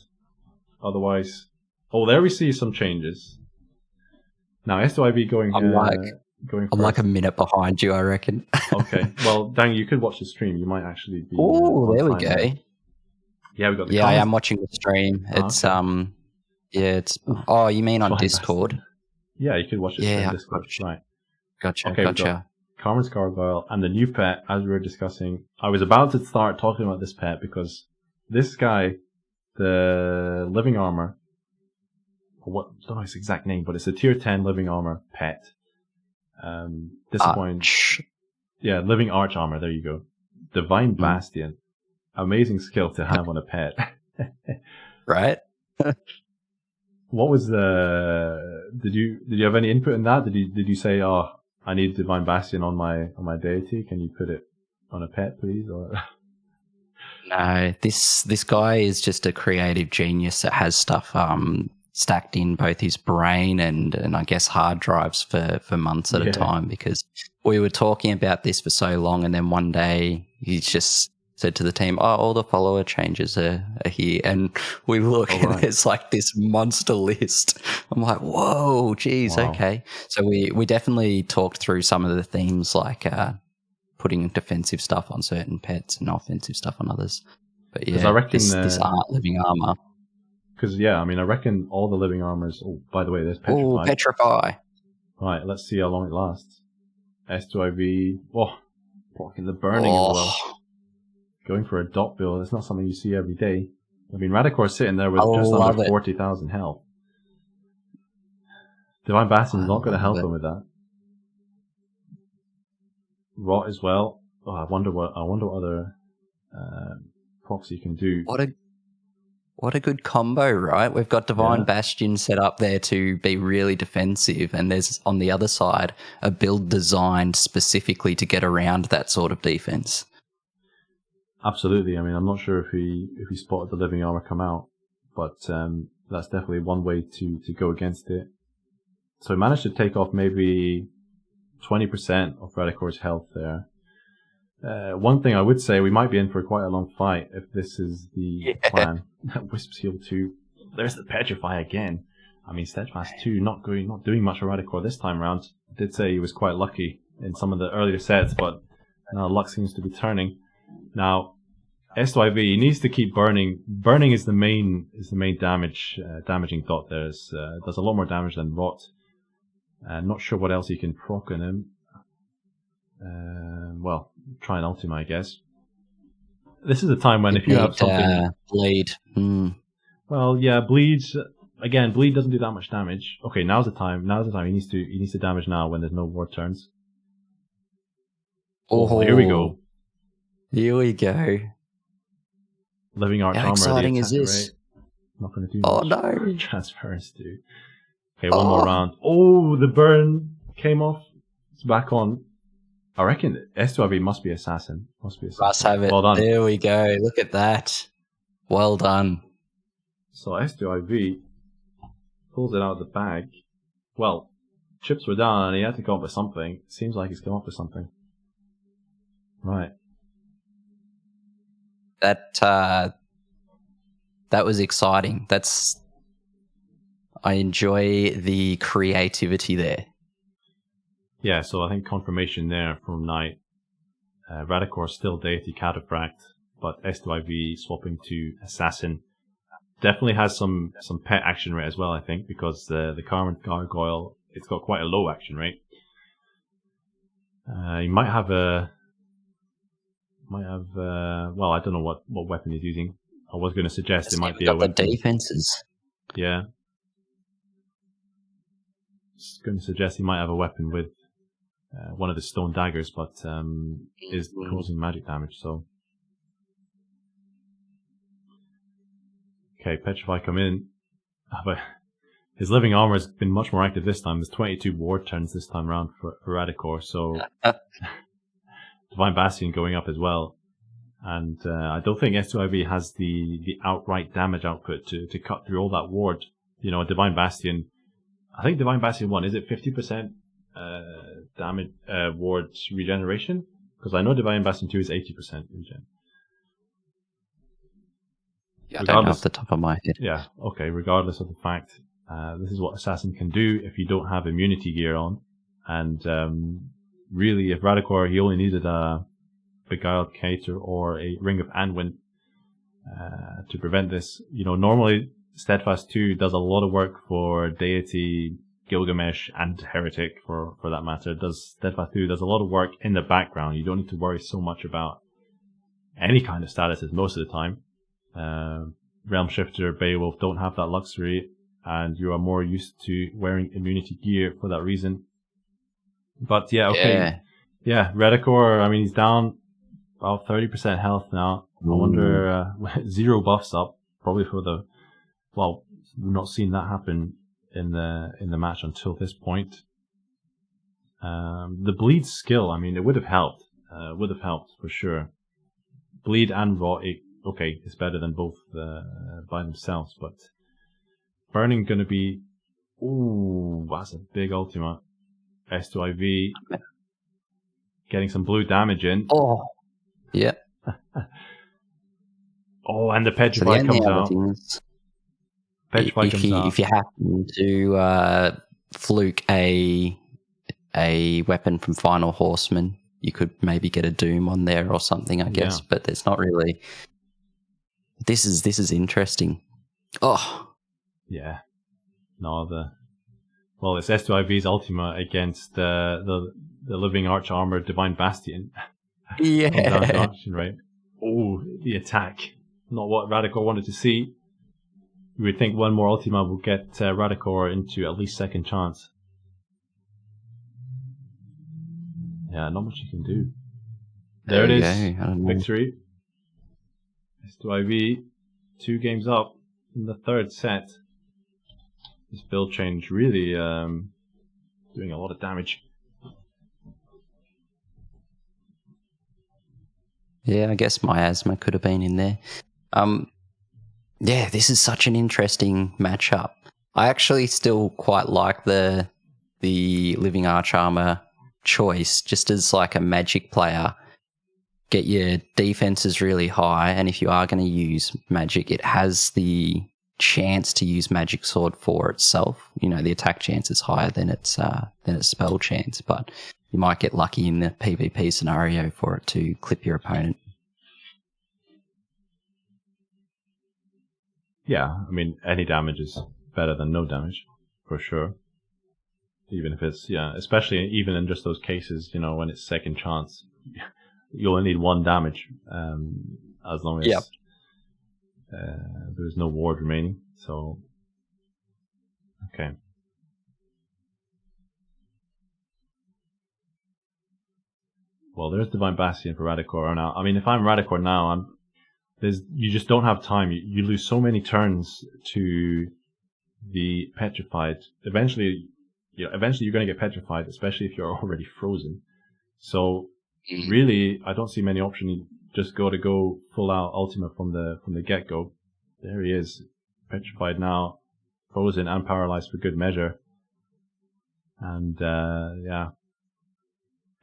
otherwise. Oh, there we see some changes. Now S2IV going first. I'm like a minute behind you, I reckon. Okay, well, Dang, you could watch the stream. You might actually be. Oh, there we go. There. Yeah, we got the. Yeah, I am watching the stream. It's it's. Oh, you mean on Discord? Yeah, you could watch it on Discord. Right. Gotcha. Okay, gotcha. Carmen's Gargoyle and the new pet, as we were discussing. I was about to start talking about this pet because this guy, the Living Armor, I don't know his exact name, but it's a tier 10 Living Armor pet. Disappointing. Yeah, Living Arch Armor, there you go. Divine Bastion. Amazing skill to have on a pet. Right? What was did you have any input in that? Did you say, oh, I need Divine Bastion on my deity? Can you put it on a pet, please? Or no, this guy is just a creative genius that has stuff stacked in both his brain and I guess hard drives for months at a time, because we were talking about this for so long, and then one day he just said to the team, oh, all the follower changes are here, and we look and there's like this monster list. I'm like, whoa, geez, okay. So we definitely talked through some of the themes, like putting defensive stuff on certain pets and offensive stuff on others. But yeah, I reckon, this art Living Armor. Because, I reckon all the living armors... Oh, by the way, there's Petrify. Oh, Petrify. Right, let's see how long it lasts. S2IV... Oh, blocking the burning as well. Going for a dot bill, that's not something you see every day. Ratakor's sitting there with just under 40,000 health. Divine Bastion's not going to help him with that. Rot as well. Oh, I wonder what other procs you can do. What a good combo, right? We've got Divine Bastion set up there to be really defensive, and there's on the other side a build designed specifically to get around that sort of defense. Absolutely. I'm not sure if he spotted the living armor come out, but that's definitely one way to go against it. So he managed to take off maybe 20% of Ratakor's health there. One thing I would say, we might be in for quite a long fight if this is the plan. Wisps heal 2. There's the Petrify again. Steadfast 2 not doing much for Ratakor this time around. I did say he was quite lucky in some of the earlier sets, but now luck seems to be turning. Now, S2IV, he needs to keep burning. Burning is the main damaging dot there. Does a lot more damage than Rot. Not sure what else he can proc on him. Try an Ultima, I guess. This is a time when if you have something... Bleed. Well, yeah, Bleed... Again, Bleed doesn't do that much damage. Okay, now's the time. He needs to damage now when there's no war turns. Oh, here we go. Here we go. Living Arch Armor. How exciting is this? Not going to do much. Oh, no. Transference, dude. Okay, one more round. Oh, the burn came off. It's back on. I reckon S2IV must be Assassin. Must have it. Well done. There we go. Look at that. Well done. So S2IV pulls it out of the bag. Well, chips were down and he had to come up with something. Seems like he's come up with something. Right. That was exciting. I enjoy the creativity there. Yeah, so I think confirmation there from Knight. Ratakor still Deity Cataphract, but S2IV swapping to Assassin. Definitely has some pet action rate as well, I think, because the Carmen Gargoyle, it's got quite a low action rate. He might have well, I don't know what weapon he's using. I was going to suggest it might be a weapon. The defenses. Yeah. Just going to suggest he might have a weapon with one of the stone daggers, but is causing magic damage, so. Okay, Petrify come in. But his living armor has been much more active this time. There's 22 ward turns this time around for Ratakor, so Divine Bastion going up as well. And I don't think S2IV has the outright damage output to cut through all that ward. A Divine Bastion, I think Divine Bastion 1, is it 50% damage ward regeneration? Because I know Divine Bastion 2 is 80% regen. Yeah, I don't know off the top of my head. Yeah, okay, regardless of the fact, this is what Assassin can do if you don't have immunity gear on. And really, if Ratakor, he only needed a Beguiled Cater or a Ring of Anwin to prevent this. Normally Steadfast 2 does a lot of work for Deity, Gilgamesh, and Heretic for that matter. Steadfast 2 does a lot of work in the background. You don't need to worry so much about any kind of statuses most of the time. Realm Shifter, Beowulf don't have that luxury, and you are more used to wearing immunity gear for that reason. But yeah, okay. Yeah, Ratakor, he's down about 30% health now. I wonder, 0 buffs up, probably for we've not seen that happen in the match until this point. The bleed skill, it would have helped. For sure. Bleed and Rot, it's better than both by themselves, but burning gonna be, that's a big ultimate. S2IV getting some blue damage in. Oh, yeah. And the Petrify comes out. Petrify comes out. If you happen to fluke a weapon from Final Horseman, you could maybe get a Doom on there or something, I guess. Yeah. But there's not really. This is interesting. Oh, Yeah. No, it's S2IV's Ultima against the Living Arch Armor Divine Bastion. Yeah. Comes down to action, right? Oh, the attack. Not what Ratakor wanted to see. You would think one more Ultima will get Ratakor into at least second chance. Yeah, not much you can do. There it is. Victory. S2IV, 2 games up in the third set. This build change really doing a lot of damage. Yeah, I guess miasma could have been in there. Yeah, this is such an interesting matchup. I actually still quite like the Living Arch Armor choice, just as like a magic player. Get your defenses really high, and if you are going to use magic, it has the chance to use magic sword for itself. You know, the attack chance is higher than its spell chance, but you might get lucky in the PvP scenario for it to clip your opponent. Yeah, I mean, any damage is better than no damage, for sure. Even if it's, especially even in just those cases, when it's second chance, you only need 1 damage, as long as there's no ward remaining. So, okay. Well, there's Divine Bastion for Ratakor now. I mean, if I'm Ratakor now, you just don't have time. You lose so many turns to the petrified. Eventually you're going to get petrified, especially if you're already frozen. So really, I don't see many options. You just go full out Ultima from the get go. There he is, petrified now, frozen and paralyzed for good measure. And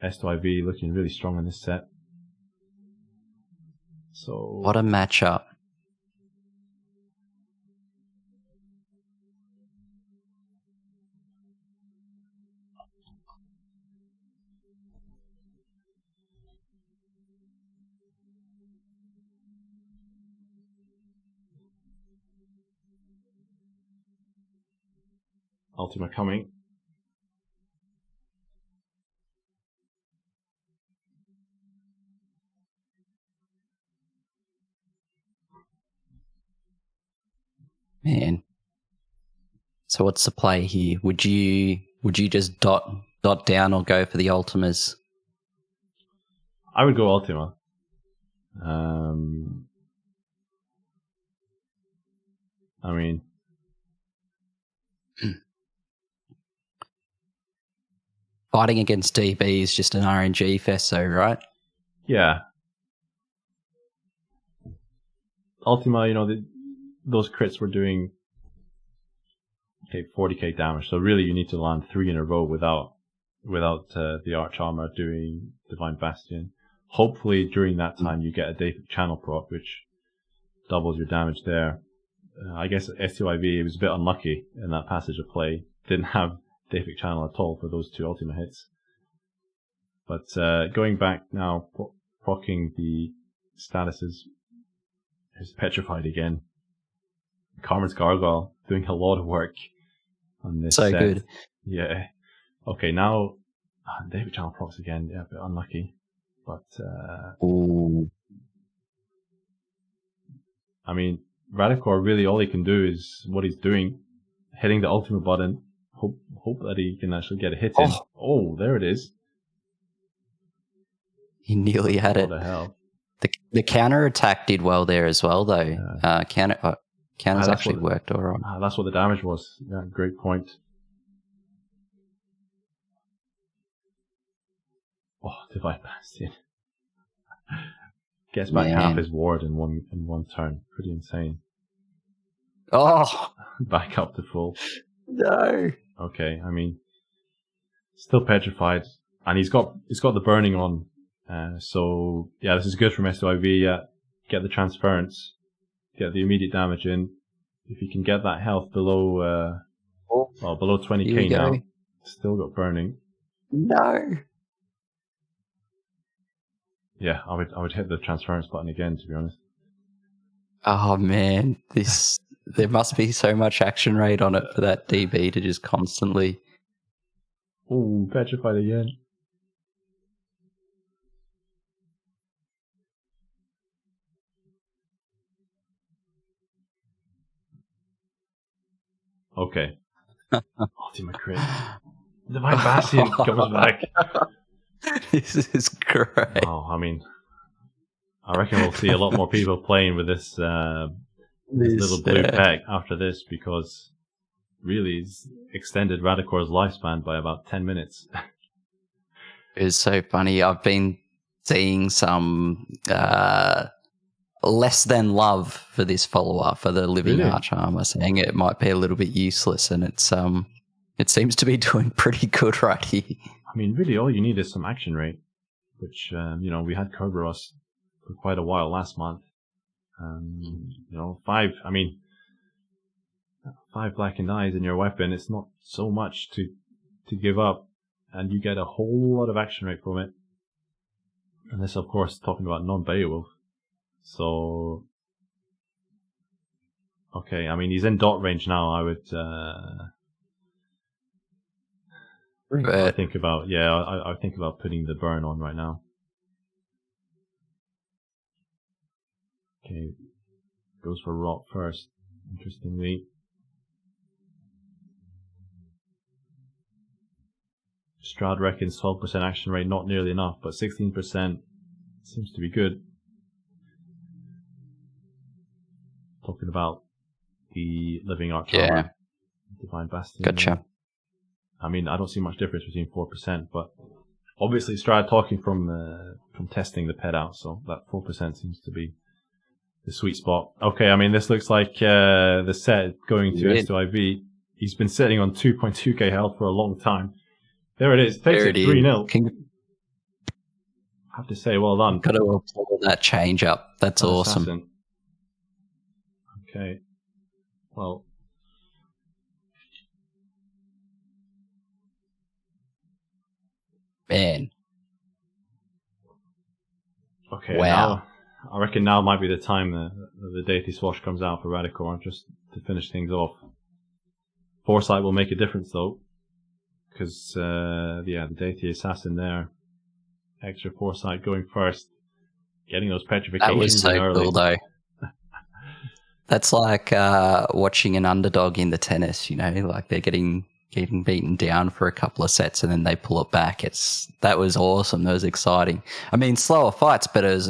S2IV looking really strong in this set. So what a matchup. Ultima coming. Man. So what's the play here? Would you just dot down or go for the Ultimas? I would go Ultima. I mean, fighting against DB is just an RNG fest, though, right? Yeah. Ultima, those crits were doing 40k damage, so really you need to land 3 in a row without the Arch Armor doing Divine Bastion. Hopefully during that time you get a Deity channel proc, which doubles your damage there. I guess S2IV was a bit unlucky in that passage of play. Didn't have Deity channel at all for those 2 Ultima hits. But going back now, procking the statuses, is petrified again. Carmen's Gargoyle doing a lot of work on this so set. Good. Yeah. Okay, now David Channel procs again. Yeah, a bit unlucky. But ooh. I mean, Ratakor really all he can do is what he's doing, hitting the ultimate button. Hope that he can actually get a hit in. Oh, there it is. He nearly had it. What the hell? The counter attack did well there as well, though. Counters actually worked all right. That's what the damage was. Yeah, great point. Oh, Divine Bastion. Gets back half his ward in one turn. Pretty insane. Oh, back up to full. No. Okay, I mean, still petrified, and he's got the burning on. So yeah, this is good from S2IV. Get the transference, get the immediate damage in. If you can get that health below below 20k now, still got burning. No. Yeah, I would hit the transference button again, to be honest. Oh man, this there must be so much action rate on it for that DB to just constantly. Ooh, petrified again. Okay. Ultimate crit. Divine Bastion comes back. This is great. Oh, I mean, I reckon we'll see a lot more people playing with this little blue peg after this, because really it's extended Ratakor's lifespan by about 10 minutes. It's so funny. I've been seeing some less than love for this follow-up for the Living Really? Arch Armor, saying it might be a little bit useless, and it seems to be doing pretty good right here. I mean, really all you need is some action rate, which, we had Kerberos for quite a while last month. 5 blackened eyes in your weapon, it's not so much to give up, and you get a whole lot of action rate from it. And this, of course, talking about non-Beowulf. So, okay, I mean, he's in dot range now. I would I think about putting the burn on right now. Okay, goes for rot first, interestingly. Strahd reckons 12% action rate, not nearly enough, but 16% seems to be good. Talking about the Living Arch Armor, Divine Bastion. Gotcha. I mean, I don't see much difference between 4%, but obviously Strahd talking from testing the pet out, so that 4% seems to be the sweet spot. Okay, I mean, this looks like the set going to S2IV. He's been sitting on 2.2k health for a long time. There it is. Takes it 3-0. I have to say, well done. Got to applaud that change up. That's awesome. Assassin. Okay. Well. Man. Okay. Wow. Now, I reckon now might be the time the Deity Swash comes out for Ratakor, just to finish things off. Foresight will make a difference though, because the Deity Assassin there, extra Foresight going first, getting those petrifications. That was so early. cool though. That's like watching an underdog in the tennis, like they're getting beaten down for a couple of sets and then they pull it back. That was awesome. That was exciting. I mean, slower fights, but it was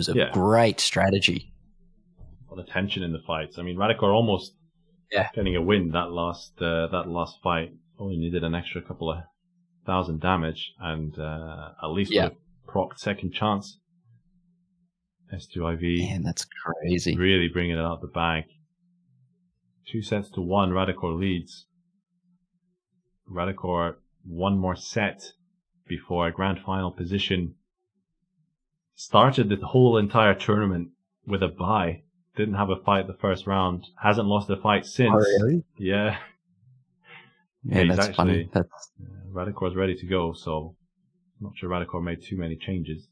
a great strategy. A lot of tension in the fights. I mean, Ratakor almost getting a win that last fight. Only needed an extra couple of thousand damage, and at least would have procced second chance. S2IV. Man, that's crazy. Really bringing it out the bag. 2-1, Ratakor leads. Ratakor, one more set before a grand final position. Started the whole entire tournament with a bye. Didn't have a fight the first round. Hasn't lost a fight since. Oh, really? Yeah. Yeah, that's funny. Ratakor's ready to go, so I'm not sure Ratakor made too many changes.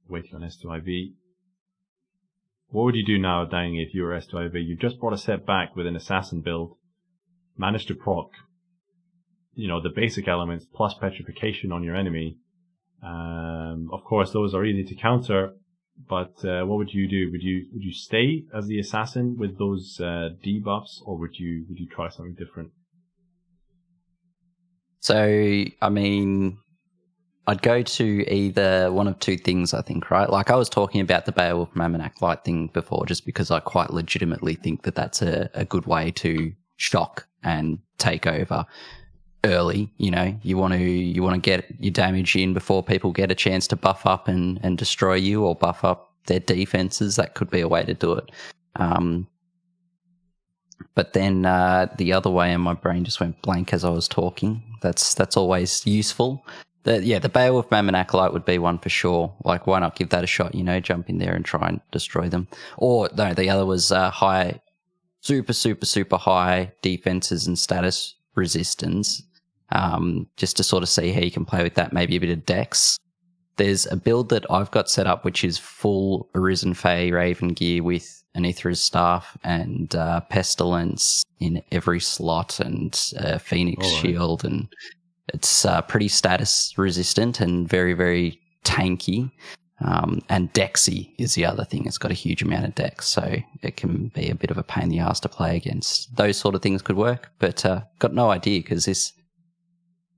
Waiting on S2IV. What would you do now, Dang, if you were S2IV? You just brought a set back with an assassin build. Managed to proc, the basic elements plus petrification on your enemy. Of course, those are easy to counter, but what would you do? Would you stay as the assassin with those debuffs, or would you try something different? So, I mean, I'd go to either one of two things, I think, right? Like I was talking about the Beowulf Mammon Acolyte thing before, just because I quite legitimately think that that's a good way to shock and take over early. You want to get your damage in before people get a chance to buff up and destroy you, or buff up their defenses. That could be a way to do it. But then the other way, and my brain just went blank as I was talking. That's always useful. The Beowulf Mammon Acolyte would be one for sure. Like, why not give that a shot? Jump in there and try and destroy them. Or no, the other was high, super high defenses and status resistance. Just to sort of see how you can play with that. Maybe a bit of dex. There's a build that I've got set up which is full Arisen Fae Raven gear with Anithra's Staff and Pestilence in every slot and Phoenix Shield, and it's pretty status resistant and very, very tanky. And Dexy is the other thing. It's got a huge amount of dex, so it can be a bit of a pain in the ass to play against. Those sort of things could work, but got no idea because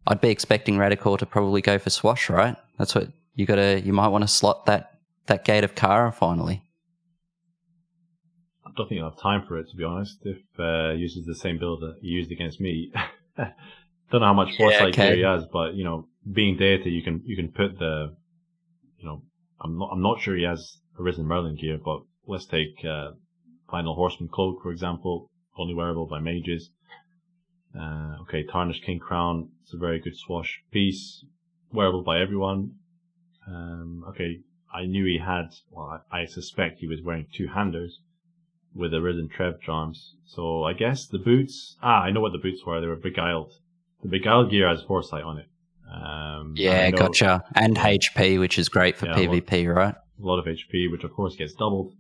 I'd be expecting Ratakor to probably go for Swash, right? That's what you might want to slot that Gate of Kara finally. I don't think I'll have time for it, to be honest, if uses the same build that he used against me. Don't know how much foresight gear he has, but being Deity, you can put the I'm not sure he has Arisen Merlin gear, but let's take Final Horseman Cloak, for example, only wearable by mages. Tarnished King Crown, it's a very good Swash piece, wearable by everyone. I knew he had, I suspect he was wearing two-handers with Arisen Trev charms. So I guess the boots, I know what the boots were, they were beguiled. The beguiled gear has foresight on it. Gotcha. And HP, which is great for PvP, right? A lot of HP, which of course gets doubled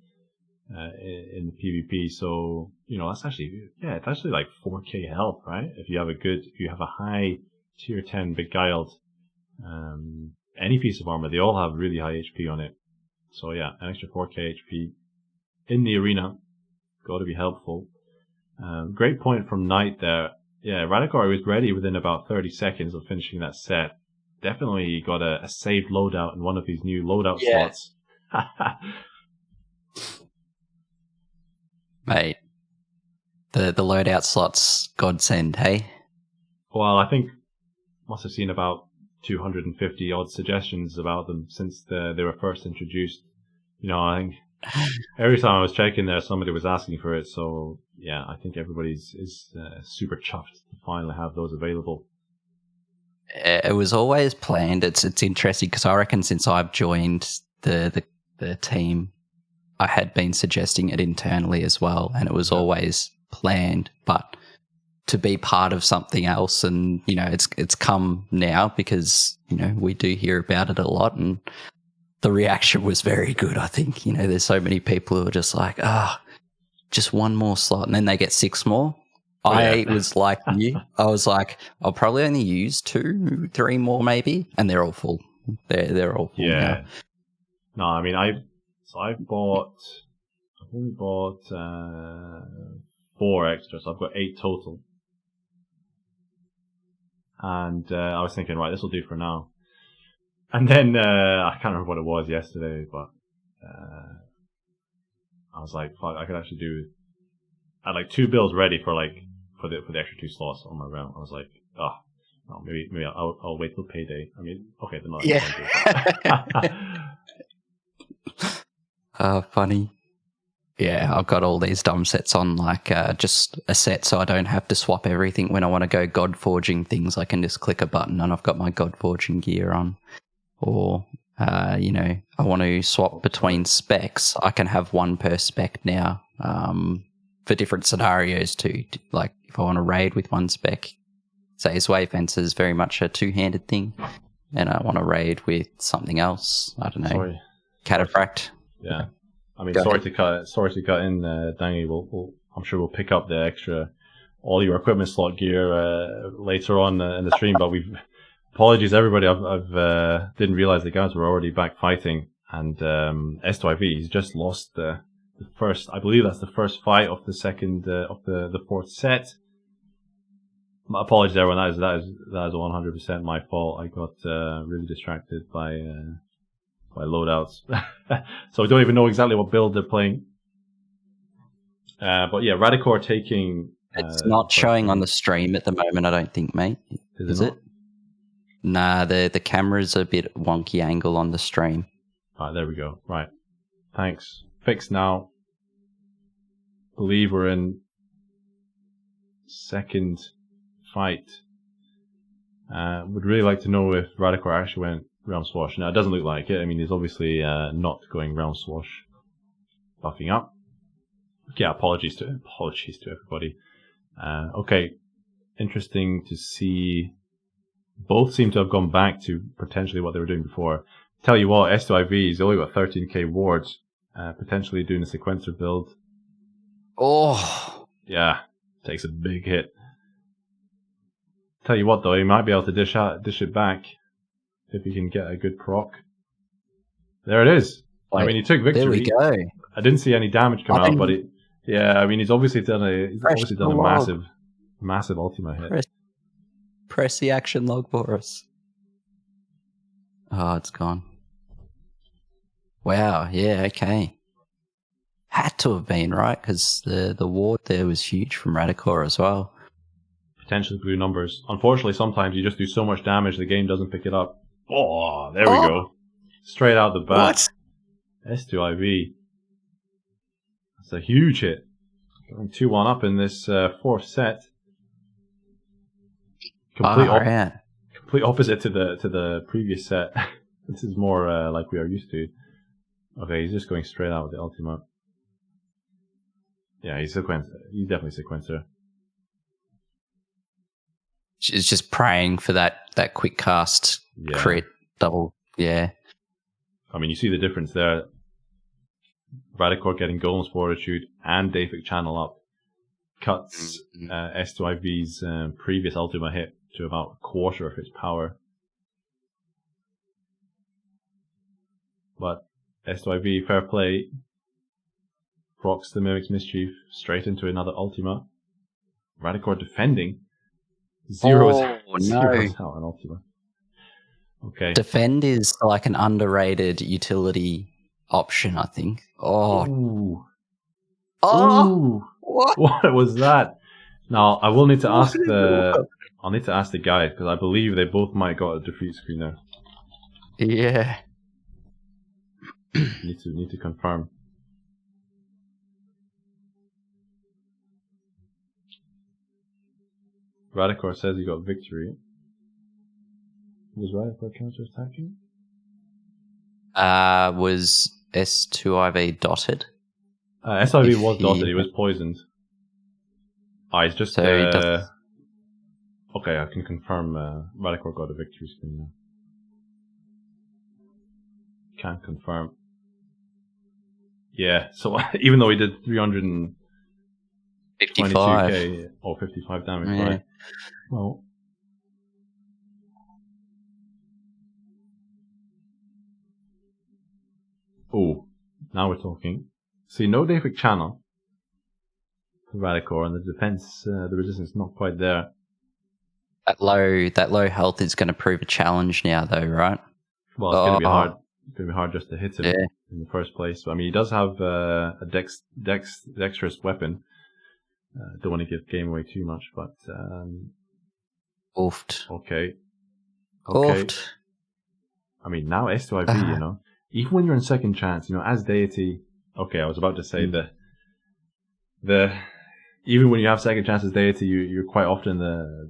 in PvP. So that's it's actually like 4k health, right? If you have a high tier 10 beguiled, any piece of armor, they all have really high HP on it. So an extra 4k HP in the arena, got to be helpful. Great point from Knight there. Yeah, Ratakor was ready within about 30 seconds of finishing that set. Definitely got a saved loadout in one of these new loadout slots. Mate, the loadout slots godsend, hey? Well, I think must have seen about 250 odd suggestions about them since they were first introduced. I think every time I was checking there, somebody was asking for it. So yeah, I think everybody's is super chuffed to finally have those available. It was always planned. It's interesting because I reckon since I've joined the team, I had been suggesting it internally as well, and it was always planned. But to be part of something else, and it's come now because we do hear about it a lot, and the reaction was very good. I think there's so many people who are just like, just one more slot, and then they get 6 more. I was like you. I was like, I'll probably only use 2, 3 more maybe, and they're all full. They're all full now. No, I mean I've only bought 4 extra, so I've got 8 total. And I was thinking, right, this will do for now. And then I can't remember what it was yesterday, but I was like, fuck, I could actually I had like 2 builds ready for the extra 2 slots on my round. I was like, no, maybe I'll wait till payday. I mean, okay, they're not. Funny. Yeah, I've got all these dumb sets on, like just a set so I don't have to swap everything. When I want to go God Forging things, I can just click a button and I've got my God Forging gear on. Or, I want to swap between specs. I can have 1 per spec now for different scenarios too. Like if I want to raid with 1 spec, say Sway Fence is very much a 2-handed thing, and I want to raid with something else. I don't know. Cataphract. Yeah. I mean, sorry to cut in, Dangy. I'm sure we'll pick up the extra, all your equipment slot gear later on in the stream. But apologies everybody. I've didn't realize the guys were already back fighting, and S2IV he's just lost the first. I believe that's the first fight of the second of the 4th set. My apologies, everyone. That is 100% my fault. I got really distracted by loadouts, so I don't even know exactly what build they're playing. But yeah, Ratakor taking. It's not showing on the stream at the moment, I don't think, mate. Is it? Nah, the camera's a bit wonky angle on the stream. Alright, there we go. Right, thanks. Fixed now. Believe we're in second fight. Would really like to know if Ratakor actually went Realm Swash. Now, it doesn't look like it. I mean, he's obviously not going Realm Swash. Buffing up. Yeah, apologies to everybody. Okay, interesting to see. Both seem to have gone back to potentially what they were doing before. Tell you what, S2IV, he's only got 13k wards. Potentially doing a sequencer build. Oh, Yeah, takes a big hit. Tell you what, though, he might be able to dish it back if he can get a good proc. There it is. wait, I mean, he took victory. there we go. I didn't see any damage come out, but he's obviously done a massive ultima hit. Press the action log for us. Oh, it's gone. Wow. Yeah. Okay. Had to have been right because the ward there was huge from Ratakor as well. Potentially blue numbers. Unfortunately, sometimes you just do so much damage the game doesn't pick it up. Oh, there we go. Straight out the bat. What? S2IV. That's a huge hit. Going 2-1 up in this fourth set. Complete opposite to the previous set. This is more like we are used to. Okay, he's just going straight out with the ultimate. Yeah, he's definitely sequencer. She's just praying for that quick cast crit double. Yeah. I mean, you see the difference there. Ratakor getting Golem's Fortitude and Deific Channel up cuts S2IV's previous ultima hit to about a quarter of its power. But S2IV, fair play, procs the Mimic's Mischief straight into another ultima. Ratakor defending. Zeroes out an ultima. Okay. Defend is like an underrated utility option, I think. Ooh. What was that? Now I will need to ask I'll need to ask the guy because I believe they both might got a defeat screen there. Yeah. need to confirm. Ratakor says he got victory. Was Ratakor counter-attacking? Was S2IV dotted? SIV was dotted, he was poisoned. He's just... So okay, I can confirm Ratakor got a victory screen now. Can't confirm. Yeah, so even though he did 322k or 55 damage, right? Well... Oh, now we're talking. See, no Deific Channel for Ratakor, and the defense, the resistance is not quite there. That low health is going to prove a challenge now, though, right? Well, it's going to be hard. It's going to be hard just to hit him in the first place. But, I mean, he does have a dexterous weapon. Don't want to give game away too much, but oofed. Okay. Oofed. I mean, now S2IV, you know. Even when you're in second chance, you know, as Deity... Okay, I was about to say even when you have second chance as Deity, you're quite often the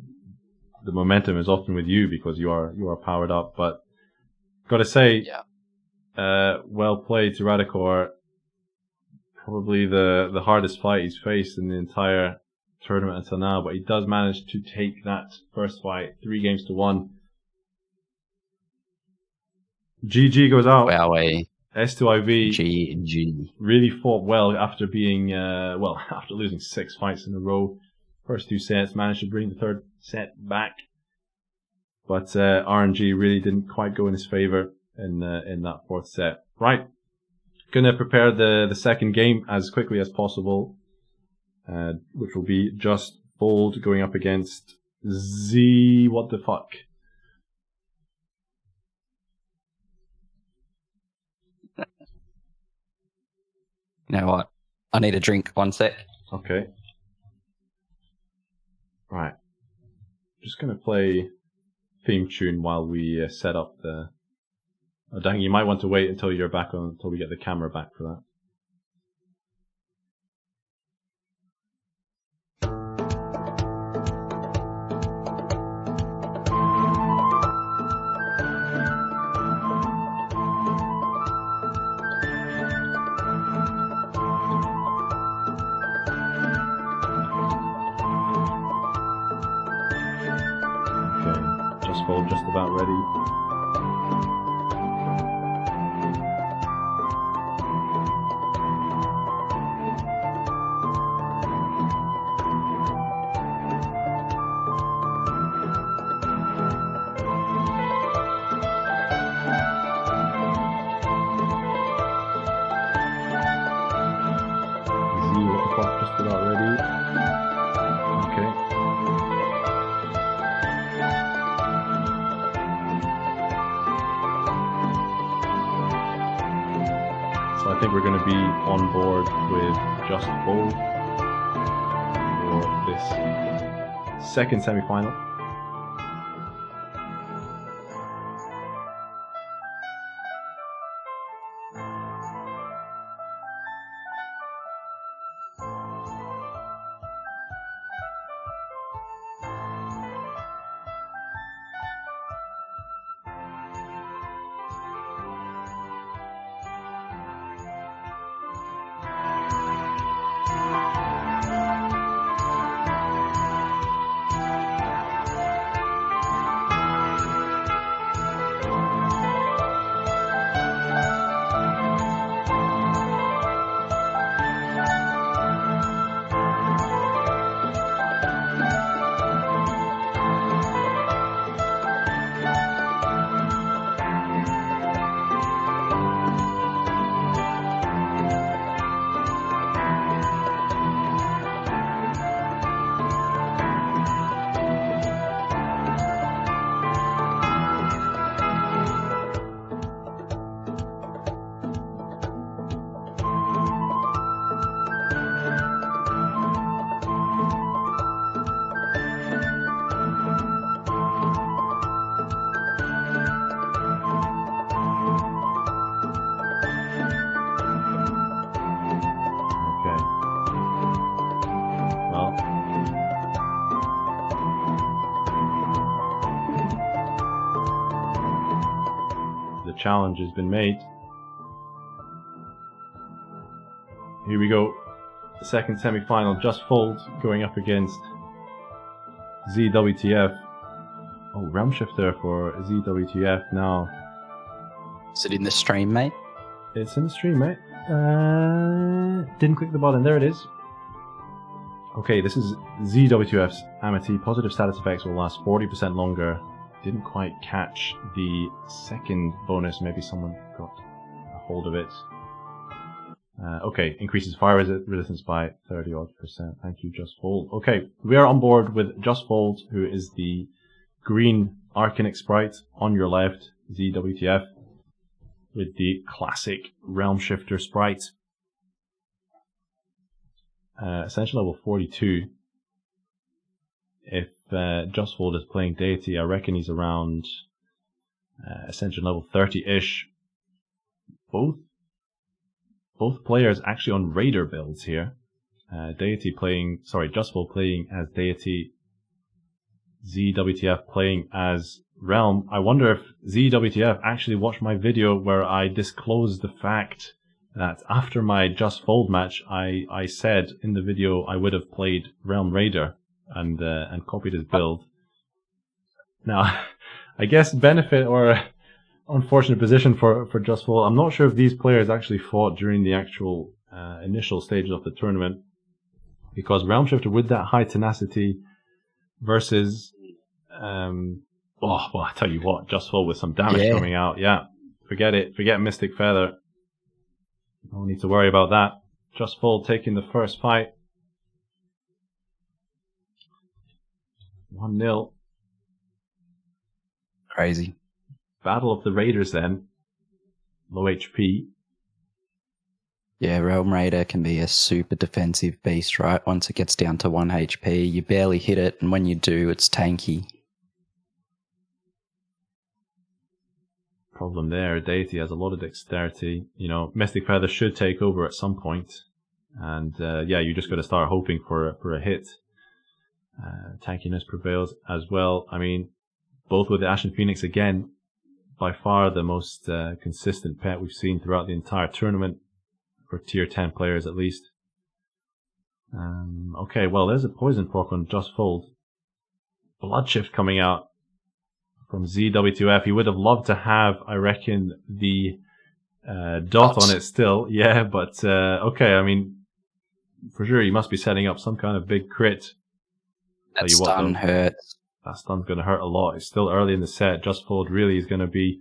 momentum is often with you because you are powered up. But gotta say, well played to Ratakor. Probably the hardest fight he's faced in the entire tournament until now, but he does manage to take that first fight 3-1. GG goes out. Wowee. S2IV GG. really fought well after being after losing 6 fights in a row. First 2 sets, managed to bring the third set back, but RNG really didn't quite go in his favor in that fourth set. Right, gonna prepare the second game as quickly as possible, which will be JustFold going up against Zzzzzzwtf. You know what? I need a drink. 1 sec. Okay. Right. Just going to play theme tune while we set up the... Oh, dang, you might want to wait until you're back on, until we get the camera back for that. JustFold just about ready. I think we're going to be on board with JustFold for this second semi-final. Challenge has been made. Here we go. The second semi-final. JustFold going up against Zzzzwtf. Oh, Realm Shifter for Zzzzwtf now. Is it in the stream, mate? It's in the stream, mate. Didn't click the button. There it is. Okay, this is Zzzzwtf's Amity. Positive status effects will last 40% longer. Didn't quite catch the second bonus. Maybe someone got a hold of it. Okay, increases fire resistance by 30-odd%. Thank you, JustFold. Okay, we are on board with JustFold, who is the green Arcanic sprite on your left, Zzzzwtf, with the classic Realm Shifter sprite. Essential level 42. If JustFold is playing Deity, I reckon he's around Ascension level 30-ish. Both players actually on Raider builds here. JustFold playing as Deity, Zzzzwtf playing as Realm. I wonder if Zzzzwtf actually watched my video where I disclosed the fact that after my JustFold match, I said in the video I would have played Realm Raider and copied his build. Now, I guess benefit or unfortunate position for JustFold. I'm not sure if these players actually fought during the actual initial stages of the tournament, because Realm Shifter with that high tenacity versus I tell you what, JustFold with some damage coming out. Yeah, forget it. Forget Mystic Feather. No need to worry about that. JustFold taking the first fight. 1-0. Crazy. Battle of the Raiders then. Low HP. Yeah, Realm Raider can be a super defensive beast, right? Once it gets down to 1 HP, you barely hit it, and when you do, it's tanky. Problem there, Deity has a lot of dexterity. You know, Mystic Feather should take over at some point. And yeah, you just got to start hoping for a hit. Tankiness prevails as well. I mean, both with the Ashen Phoenix again, by far the most consistent pet we've seen throughout the entire tournament, for tier 10 players at least. Okay, well, there's a poison proc on JustFold. Bloodshift coming out from Zzzzwtf. He would have loved to have, I reckon, the dot on it still. Yeah, but okay, I mean, for sure he must be setting up some kind of big crit. That stun hurts. That stun's going to hurt a lot. It's still early in the set. JustFold really is going to be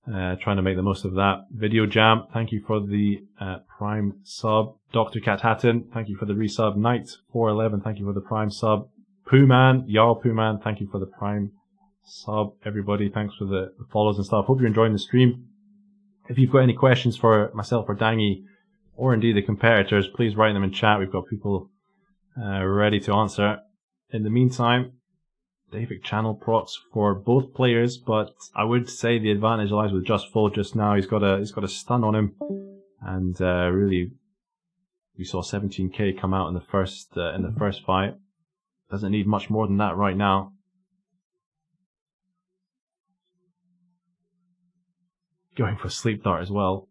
trying to make the most of that. Video Jam, thank you for the Prime sub. drcathattan, thank you for the resub. Knight411, thank you for the Prime sub. Pooman, jarlpooman, thank you for the Prime sub. Everybody, thanks for the follows and stuff. Hope you're enjoying the stream. If you've got any questions for myself or Dangy, or indeed the competitors, please write them in chat. We've got people ready to answer. In the meantime, David channel procs for both players, but I would say the advantage lies with JustFold just now. He's got a stun on him, and really, we saw 17k come out in the first fight. Doesn't need much more than that right now. Going for Sleep Dart as well.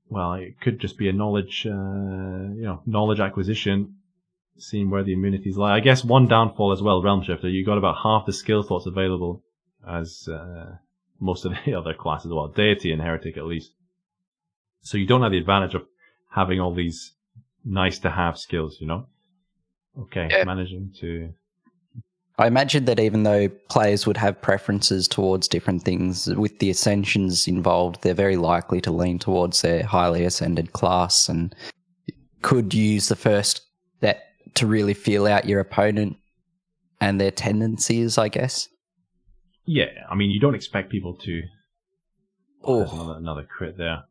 Well, it could just be a knowledge acquisition, seeing where the immunities lie. I guess one downfall as well, Realm Shifter. You got about half the skill slots available as most of the other classes, well, Deity and Heretic at least. So you don't have the advantage of having all these nice to have skills, you know? Okay, yeah. Managing to... I imagine that even though players would have preferences towards different things, with the ascensions involved, they're very likely to lean towards their highly ascended class and could use the first step to really feel out your opponent and their tendencies, I guess. Yeah, I mean, you don't expect people to... Oh, another crit there.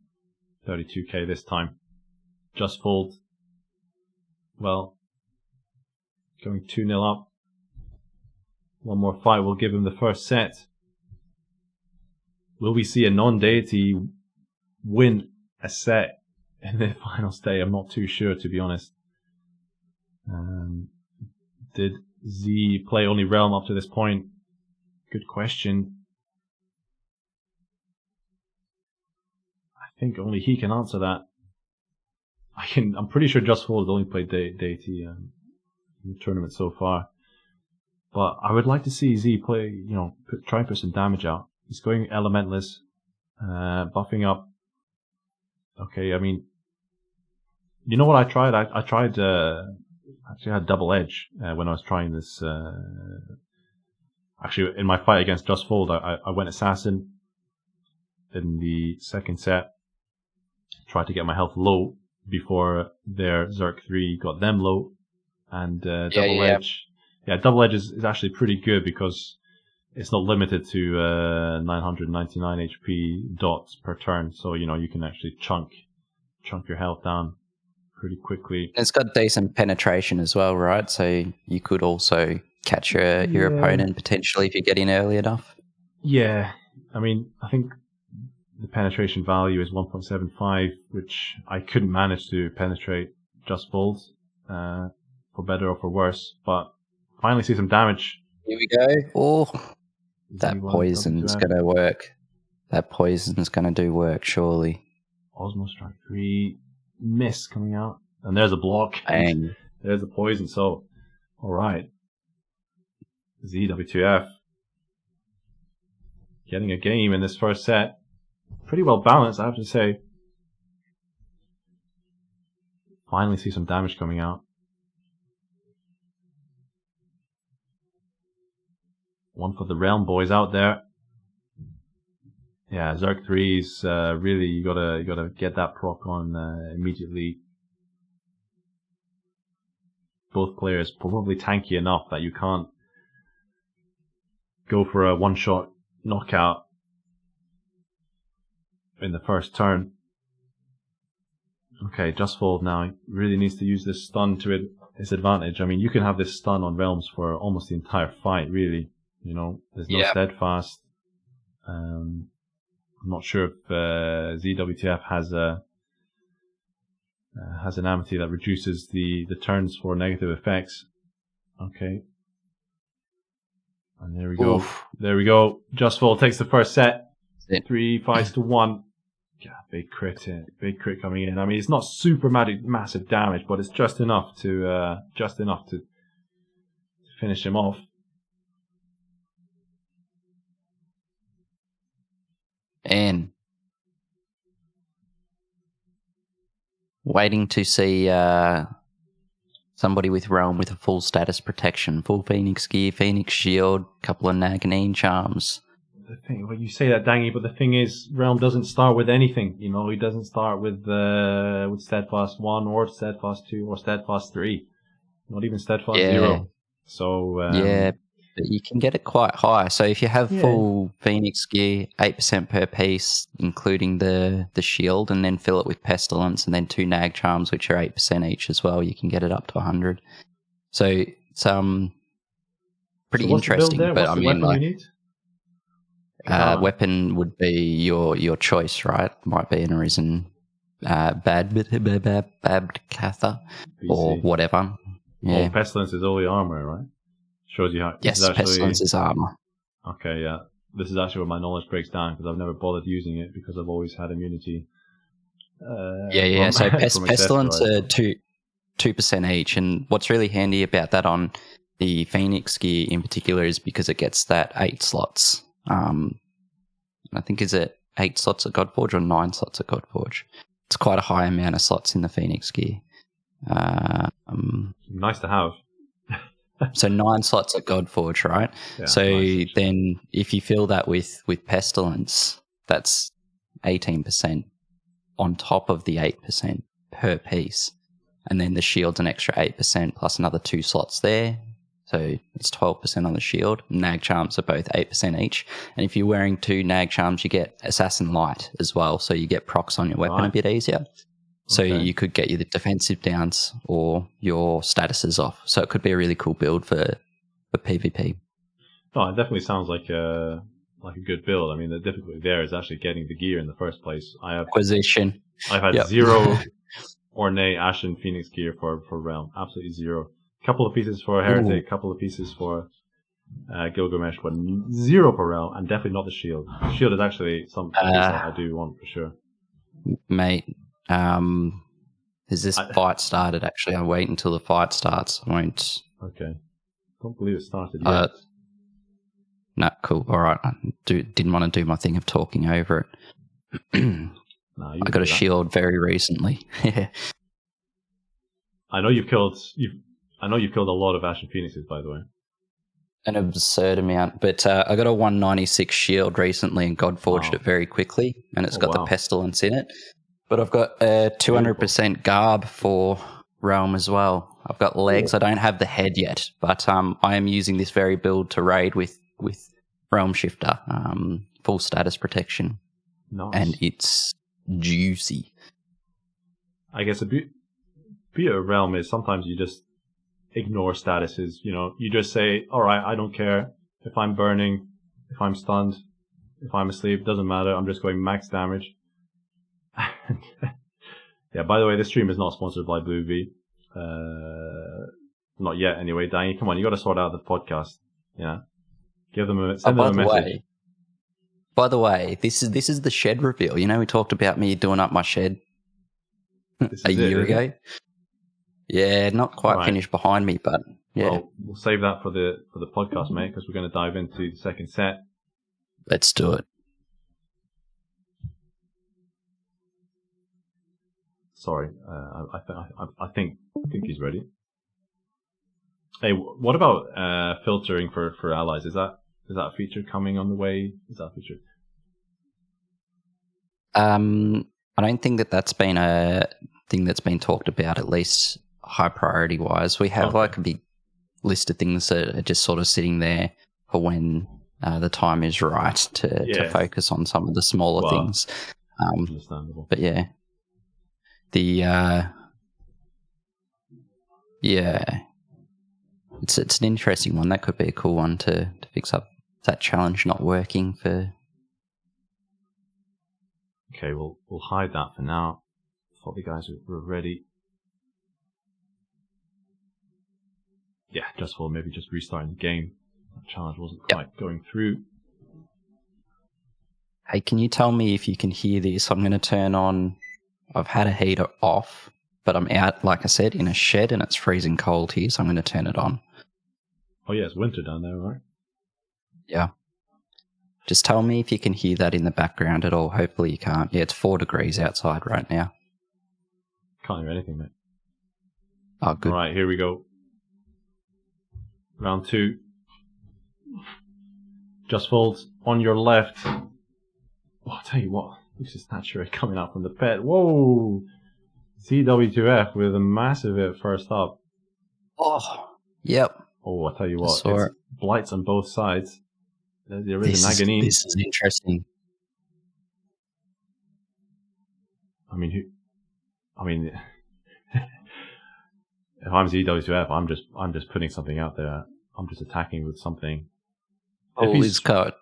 32k this time. JustFold. Well, going 2-0 up. One more fight will give him the first set. Will we see a non-deity win a set in the final stage? I'm not too sure, to be honest. Did Z play only Realm up to this point? Good question. I think only he can answer that. I'm pretty sure JustFold has only played Deity in the tournament so far. But I would like to see Z play, try and put some damage out. He's going Elementless, buffing up. Okay, I mean, you know what I tried? I tried, actually I had double edge when I was trying this. Actually, in my fight against JustFold, I went Assassin in the second set. Tried to get my health low before their Zerk 3 got them low. And double edge. Yeah, double edge is actually pretty good because it's not limited to 999 HP dots per turn. So, you can actually chunk your health down pretty quickly. It's got decent penetration as well, right? So you could also catch your opponent potentially if you get in early enough. Yeah, I mean, I think the penetration value is 1.75, which I couldn't manage to penetrate JustFold, for better or for worse, but finally see some damage. Here we go. Oh, that poison's going to work. That poison's going to do work, surely. Osmo Strike 3. Miss coming out. And there's a block. Bang. There's a poison. So, alright. ZWTF. Getting a game in this first set. Pretty well balanced, I have to say. Finally see some damage coming out. One for the Realm boys out there. Yeah, Zerk 3's really you gotta get that proc on immediately. Both players probably tanky enough that you can't go for a one-shot knockout in the first turn. Okay, JustFold now really needs to use this stun to his advantage. I mean, you can have this stun on Realms for almost the entire fight, really. There's no steadfast. I'm not sure if ZWTF has an amity that reduces the turns for negative effects. Okay. And there we go. Oof. There we go. JustFold takes the first set. 3 fights to 1. Yeah, big crit here. Big crit coming in. I mean, it's not super massive damage, but it's just enough to finish him off. And waiting to see somebody with Realm with a full status protection, full Phoenix gear, Phoenix shield, couple of Naganine charms. The thing, well, you say that, Dangy, but the thing is, Realm doesn't start with anything. He doesn't start with Steadfast 1 or Steadfast 2 or Steadfast 3. Not even Steadfast 0. So yeah, but you can get it quite high. So if you have full Phoenix gear, 8% per piece, including the shield, and then fill it with Pestilence, and then 2 Nag Charms, which are 8% each as well, you can get it up to 100. So it's pretty interesting. But what's I the mean, weapon you need? Weapon would be your choice, right? Might be an Arisen Babkatha or whatever. Yeah. Oh, Pestilence is only armor, right? Shows you how. Yes, Pestilence is armor. Okay, yeah. This is actually where my knowledge breaks down because I've never bothered using it because I've always had immunity. So Pestilence are 2% each, and what's really handy about that on the Phoenix gear in particular is because it gets that 8 slots. I think is it 8 slots at Godforge or 9 slots at Godforge? It's quite a high amount of slots in the Phoenix gear. Nice to have. So 9 slots at Godforge, right? Yeah, so nice. Then if you fill that with Pestilence, that's 18% on top of the 8% per piece. And then the shield's an extra 8% plus another 2 slots there. So it's 12% on the shield. Nag Charms are both 8% each. And if you're wearing 2 Nag Charms, you get Assassin Light as well. So you get procs on your weapon a bit easier. So you could get your defensive downs or your statuses off. So it could be a really cool build for PvP. Oh, it definitely sounds like a good build. I mean, the difficulty there is actually getting the gear in the first place. Acquisition. I've had 0 Ornate Ashen Phoenix gear for Realm. Absolutely 0. A couple of pieces for Heretic, a couple of pieces for Gilgamesh, but 0 for Realm, and definitely not the shield. The shield is actually something I do want for sure. Mate, has this fight started? Actually, I'll wait until the fight starts. I won't. Okay. Don't believe it started yet. No, cool. All right. I didn't want to do my thing of talking over it. I got a shield very recently. I know you've killed a lot of Ashen Phoenixes, by the way. An absurd amount, but I got a 196 shield recently and God forged it very quickly, and it's got the Pestilence in it. But I've got 200% Garb for Realm as well. I've got legs. I don't have the head yet, but I am using this very build to raid with Realm Shifter, full status protection. Nice. And it's juicy. I guess a beauty of Realm is sometimes you just ignore statuses. You know, you just say, all right, I don't care if I'm burning, if I'm stunned, if I'm asleep, doesn't matter. I'm just going max damage. Yeah, by the way, this stream is not sponsored by Blue V. Not yet, anyway. Danny, come on, you got to sort out the podcast. Yeah, send them a message. By the way, this is the shed reveal. You know, we talked about me doing up my shed a year ago. Yeah, not quite finished behind me, but yeah. Well, we'll save that for the podcast, mate, because we're going to dive into the second set. Let's do it. Sorry, I think he's ready. Hey, what about filtering for allies? Is that a feature coming on the way? Is that a feature? I don't think that's been a thing that's been talked about, at least high priority wise. We have like a big list of things that are just sort of sitting there for when the time is right to focus on some of the smaller things. Understandable. But yeah. It's an interesting one. That could be a cool one to fix up that challenge not working for. Okay, we'll hide that for now. Thought the guys were ready. Yeah, JustFold maybe just restarting the game. That challenge wasn't quite going through. Hey, can you tell me if you can hear this? I'm going to turn on. I've had a heater off, but I'm out, like I said, in a shed and it's freezing cold here, so I'm going to turn it on. Oh yeah, it's winter down there, right? Yeah. Just tell me if you can hear that in the background at all. Hopefully you can't. Yeah, it's 4 degrees outside right now. Can't hear anything, mate. Oh, good. All right, here we go. Round 2. JustFold on your left. Oh, I'll tell you what. This is naturally coming out from the pet. Whoa! CW2F with a massive hit first up. Oh, yep. Oh, I'll tell you what, saw it's blights on both sides. There's the Arisen Naganin. This is interesting. I mean, if I'm ZWF, I'm just putting something out there. I'm just attacking with something. Oh, he's got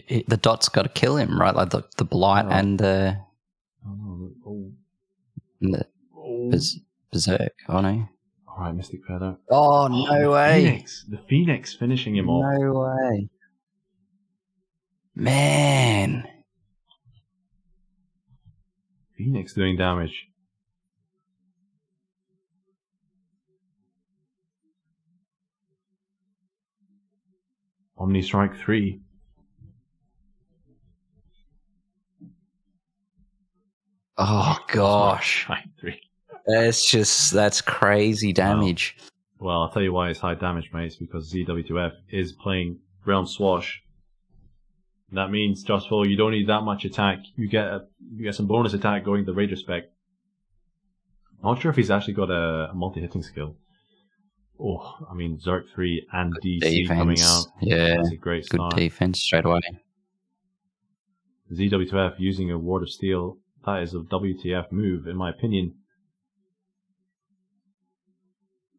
the dot's got to kill him, right? Like the blight and the berserk. Oh no! All right, Mystic Feather. Oh no way! The Phoenix finishing him off. No way, man! Phoenix doing damage. Omni Strike 3. Oh gosh. Strike 3. That's crazy damage. Well, I'll tell you why it's high damage, mate. It's because ZWF is playing Realm Swash. That means, JustFold, you don't need that much attack. You get some bonus attack going the Raider spec. Not sure if he's actually got a multi-hitting skill. Oh, I mean, Zerk 3 and DC defense coming out. Yeah, that's a great start. Good defense straight away. ZWF using a Ward of Steel. That is a WTF move, in my opinion.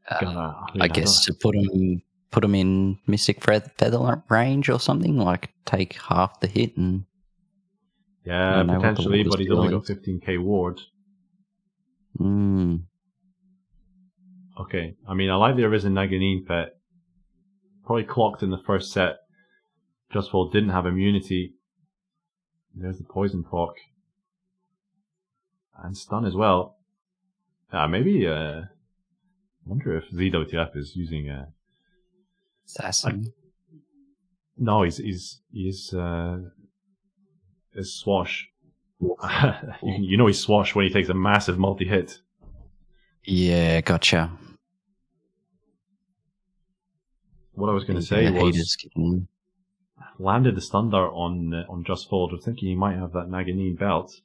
I guess to put him in Mystic Feather range or something, like take half the hit and... Yeah, potentially, but he's only got 15k ward. Okay, I mean, I like the Arisen Naganin pet. Probably clocked in the first set. JustFold didn't have immunity. There's the poison proc. And stun as well. Maybe, I wonder if ZWTF is using a... Assassin? No, he's Swash. You know he's Swash when he takes a massive multi-hit. Yeah, gotcha. What I was going to say was... landed the stun dart on JustFold. I was thinking he might have that Naganin belt.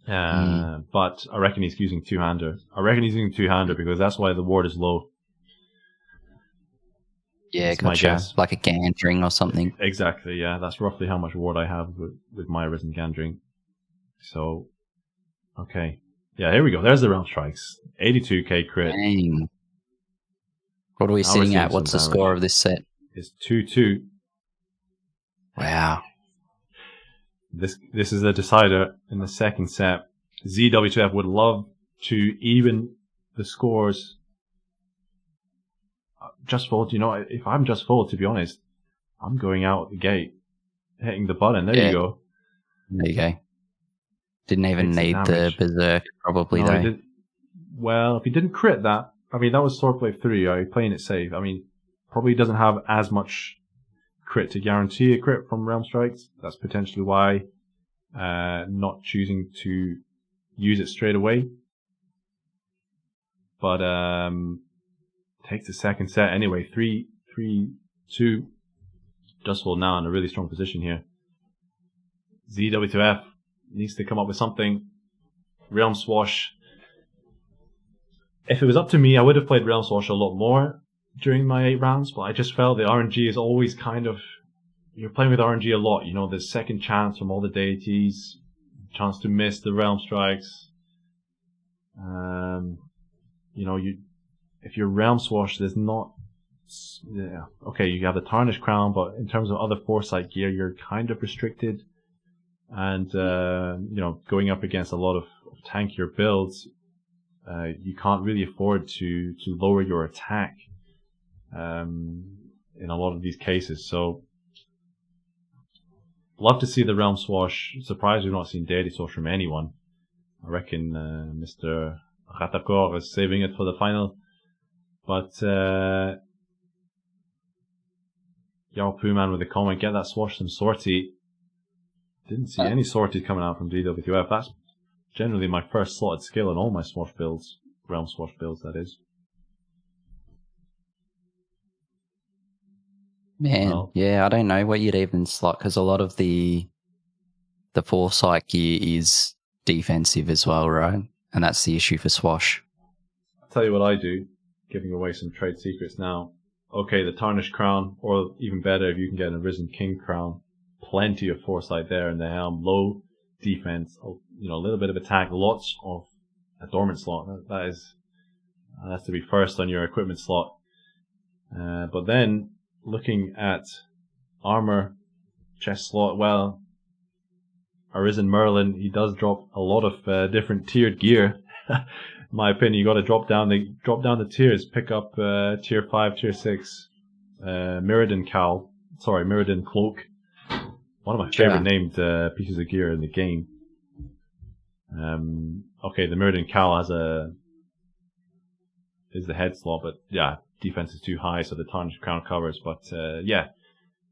But I reckon he's using two-hander. Because that's why the ward is low. Yeah, gotcha. Like a Gandring or something. Exactly, yeah. That's roughly how much ward I have with my Arisen Gandring. So, okay. Yeah, here we go. There's the Realm Strikes. 82k crit. Dang. What are we sitting at? What's the score of this set? It's 2-2. Wow. This is a decider in the second set. ZWF would love to even the scores. JustFold, if I'm JustFold, to be honest, I'm going out the gate, hitting the button. There you go. There you go. Didn't even need the Berserk, probably, though. Well, if he didn't crit that, I mean, that was Swordplay 3, are you playing it safe? I mean, probably doesn't have as much crit to guarantee a crit from Realm Strikes. That's potentially why not choosing to use it straight away. But takes the second set anyway. 3-2. JustFold now in a really strong position here. ZWF needs to come up with something. Realm Swash. If it was up to me, I would have played Realm Swash a lot more during my 8 rounds, but I just felt the RNG is always kind of... You're playing with RNG a lot, there's second chance from all the deities, chance to miss the Realm Strikes. If you're Realm Swash, there's not... Yeah, okay, you have the Tarnished Crown, but in terms of other Foresight gear, you're kind of restricted. And, going up against a lot of tankier builds, you can't really afford to lower your attack in a lot of these cases. So, love to see the Realm Swash. Surprised we've not seen Deity Swash from anyone. I reckon Mr. Ratakor is saving it for the final. But jarlpooman with a comment, get that Swash some sortie. Didn't see any sorties coming out from DWF. That's generally my first slotted skill in all my Swash builds. Realm Swash builds, that is. Man, yeah, I don't know what you'd even slot, because a lot of the Foresight gear is defensive as well, right? And that's the issue for Swash. I'll tell you what I do. giving away some trade secrets now. Okay, the Tarnished Crown, or even better if you can get an Arisen King Crown. Plenty of foresight there in the helm. Low defense, a little bit of attack, lots of adornment slot. That has to be first on your equipment slot. But then, looking at armor chest slot, well, Arisen Merlin, he does drop a lot of different tiered gear. In my opinion, you got to drop down the tiers. Pick up tier 5, tier 6, Mirrodin Cloak. One of my favorite named pieces of gear in the game. Okay, the Mirrodin Cowl is the head slot, but yeah, defense is too high, so the Tarnished Crown covers. But yeah,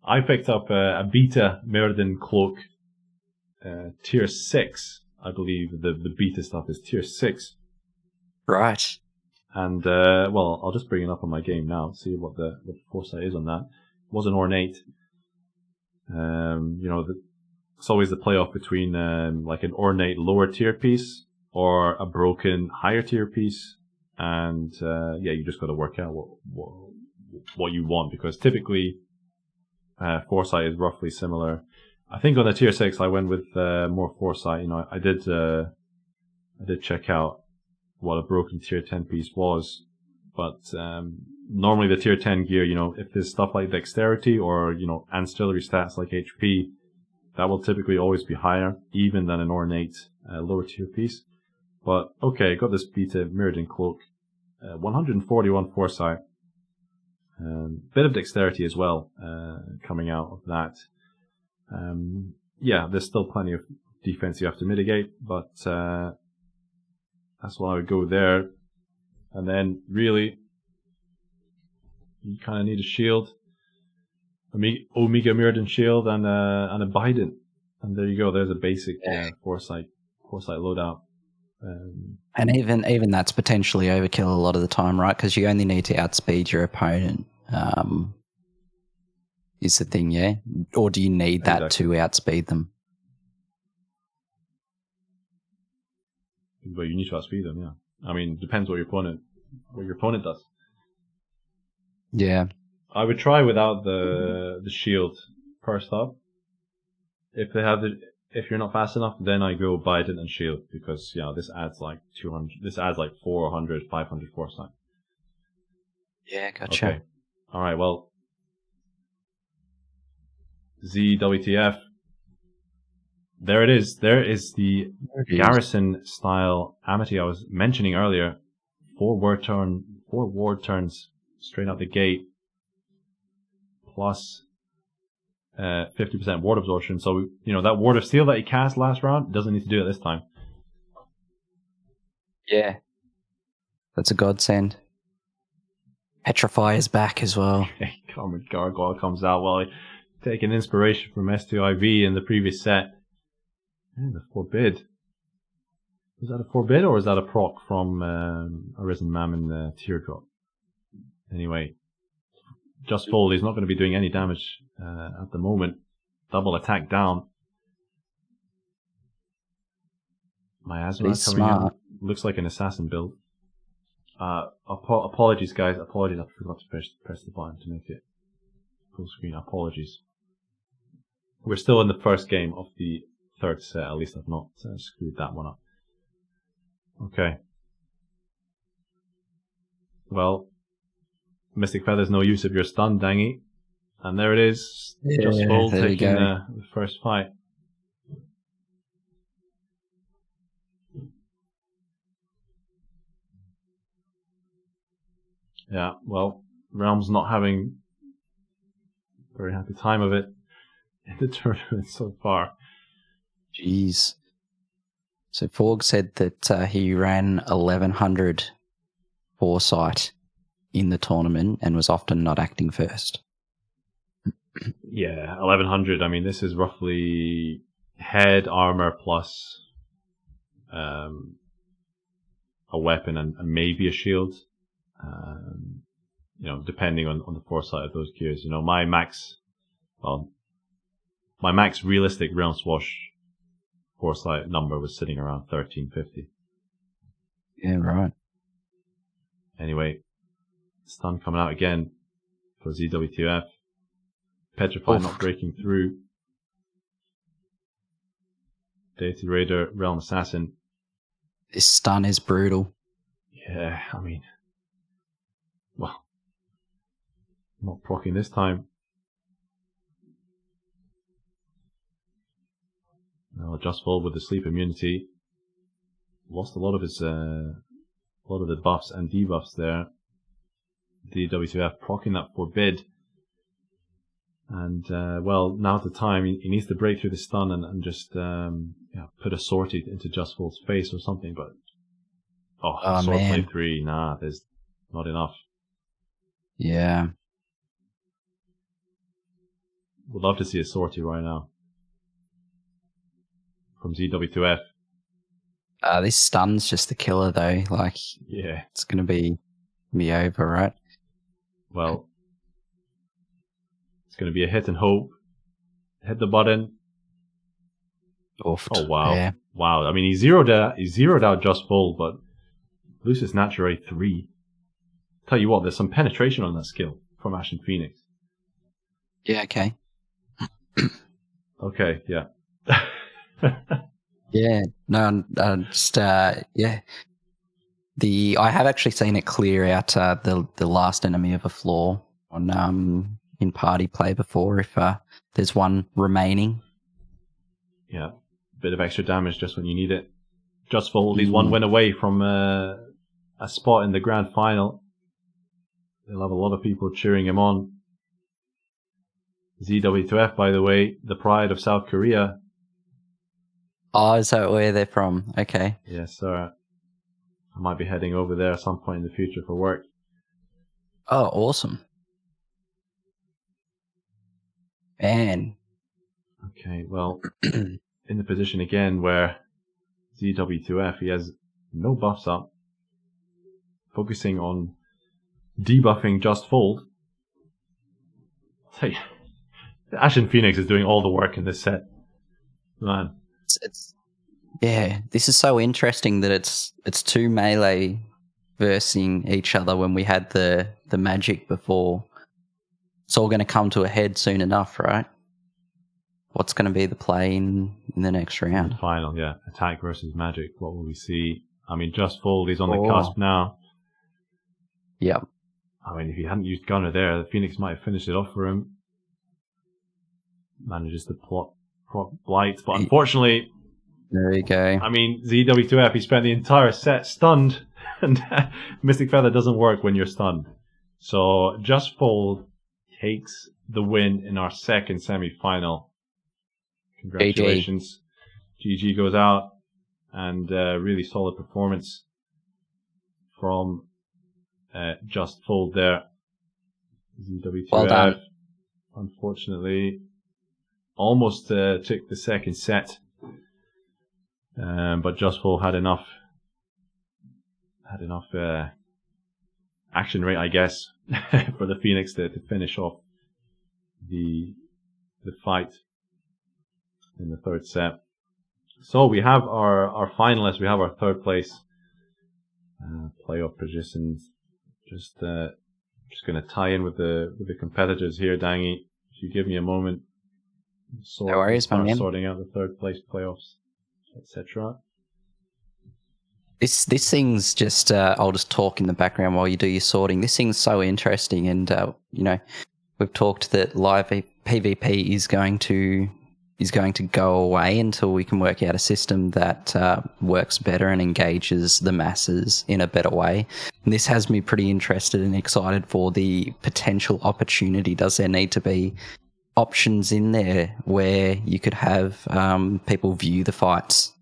I picked up a beta Mirrodin Cloak, tier 6. I believe the beta stuff is tier 6. Right. And well, I'll just bring it up on my game now. See what the foresight is on that. It was an ornate. It's always the playoff between like an ornate lower tier piece or a broken higher tier piece, and yeah, you just got to work out what you want, because typically foresight is roughly similar. I think on the tier 6 I went with more foresight. I did check out what a broken tier 10 piece was, but normally the tier 10 gear, if there's stuff like dexterity or ancillary stats like HP, that will typically always be higher even than an ornate lower tier piece. But okay, got this beta Mirrodin Cloak, 141 foresight, bit of dexterity as well coming out of that. Yeah, there's still plenty of defense you have to mitigate, but that's why I would go there. And then really, you kind of need a shield, Omega Mirrodin shield, and a Biden, and there you go. There's a basic foresight loadout. And even that's potentially overkill a lot of the time, right? Because you only need to outspeed your opponent. Is the thing, yeah? Or do you need that to outspeed them? But you need to outspeed them, yeah. I mean, it depends what your opponent does. Yeah. I would try without the shield first up. If you're not fast enough, then I go Biden and shield, because this adds like 200. This adds like 400, 500 foresight. Yeah, gotcha. Okay. All right. Well, Zzzzwtf. There it is. There is the garrison style Amity I was mentioning earlier. 4 ward turns straight out the gate, plus 50% ward absorption. So that ward of steel that he cast last round doesn't need to do it this time. Yeah, that's a godsend. Petrify is back as well. Armored Gargoyle comes out while taking inspiration from S2IV in the previous set. And the Forbid. Was that a Forbid or was that a proc from Arisen Mammon Teardrop? Anyway, JustFold is not going to be doing any damage at the moment. Double attack down. Miasma coming out. Looks like an assassin build. Apologies, guys. Apologies, I forgot to press the button to make it full screen. Apologies. We're still in the first game of the third set. At least I've not screwed that one up. Okay. Well, Mystic Feather's no use if you're stunned, Dangy. And there it is. JustFold taking the first fight. Yeah, well, Realm's not having a very happy time of it in the tournament so far. Jeez. So Forg said that he ran 1100 foresight in the tournament and was often not acting first. Yeah, 1100. I mean, this is roughly head armor plus a weapon and maybe a shield. Depending on the foresight of those gears. My max realistic Realm Swash foresight number was sitting around 1350. Yeah, right. Anyway, Stun coming out again for ZWTF. Petrify not breaking through. Deity Raider, Realm Assassin. This stun is brutal. Yeah, I mean, well, not proccing this time. No, JustFold with the sleep immunity. Lost a lot of his, a lot of the buffs and debuffs there. DWTF proccing that Forbid. And, well, now's the time. He needs to break through the stun and just, put a sortie into JustFold's face or something, but, Swordplay 3, nah, there's not enough. Yeah. Would love to see a sortie right now. From ZW2F. This stun's just the killer though, like, yeah, it's gonna be over, right? Well, it's gonna be a hit and hope. Hit the button. Oofed. Oh wow. Yeah. Wow. I mean, he zeroed out JustFold, but Lucis Nature 3. Tell you what, there's some penetration on that skill from Ashen Phoenix. Yeah, okay. Okay, yeah. Yeah, no, yeah. I have actually seen it clear out the last enemy of a floor on in party play before if there's one remaining. Yeah, bit of extra damage just when you need it. JustFold, he's one win away from a spot in the grand final. They'll have a lot of people cheering him on. ZW2F, by the way, the pride of South Korea. Oh, is that where they're from? Okay. Yes, sir. I might be heading over there at some point in the future for work. Oh, awesome. Man. Okay, well, in the position again where ZW2F, he has no buffs up. Focusing on debuffing JustFold. Hey, Ashen Phoenix is doing all the work in this set. Man. Yeah, this is so interesting that it's two melee versing each other when we had the magic before. It's all going to come to a head soon enough, right? What's going to be the play in the next round? The final, yeah. Attack versus magic. What will we see? I mean, JustFold is on the cusp now. Yep. I mean, if he hadn't used Gunner there, the Phoenix might have finished it off for him. Manages to proc Blight, but unfortunately... There you go. I mean, ZW2F, he spent the entire set stunned, and Mystic Feather doesn't work when you're stunned. So, JustFold takes the win in our second semi-final. Congratulations. GG goes out, and really solid performance from JustFold there. ZW2F, well done. Unfortunately, almost took the second set. But JustFold had enough action rate, I guess, for the Phoenix to finish off the fight in the third set. So we have our finalists. We have our third place playoff positions. Just going to tie in with the competitors here, Dangy. If you give me a moment, no worries, man. Sorting out the third place playoffs, etc. This thing's just I'll just talk in the background while you do your sorting. This thing's so interesting, and we've talked that live PvP is going to go away until we can work out a system that works better and engages the masses in a better way. And this has me pretty interested and excited for the potential opportunity. Does there need to be options in there where you could have people view the fights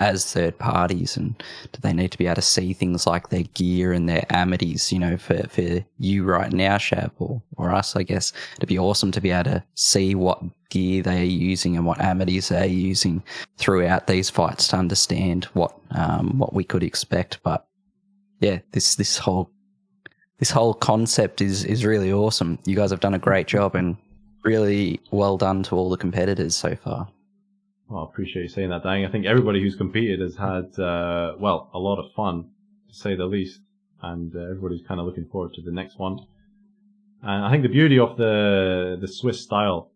as third parties, and do they need to be able to see things like their gear and their amities, for you right now, Shab, or us, I guess? It'd be awesome to be able to see what gear they are using and what amities they're using throughout these fights to understand what we could expect. But yeah, this whole concept is really awesome. You guys have done a great job, and really well done to all the competitors so far. Well, I appreciate you saying that, Dang. I think everybody who's competed has had, a lot of fun, to say the least. and everybody's kind of looking forward to the next one. And I think the beauty of the Swiss style,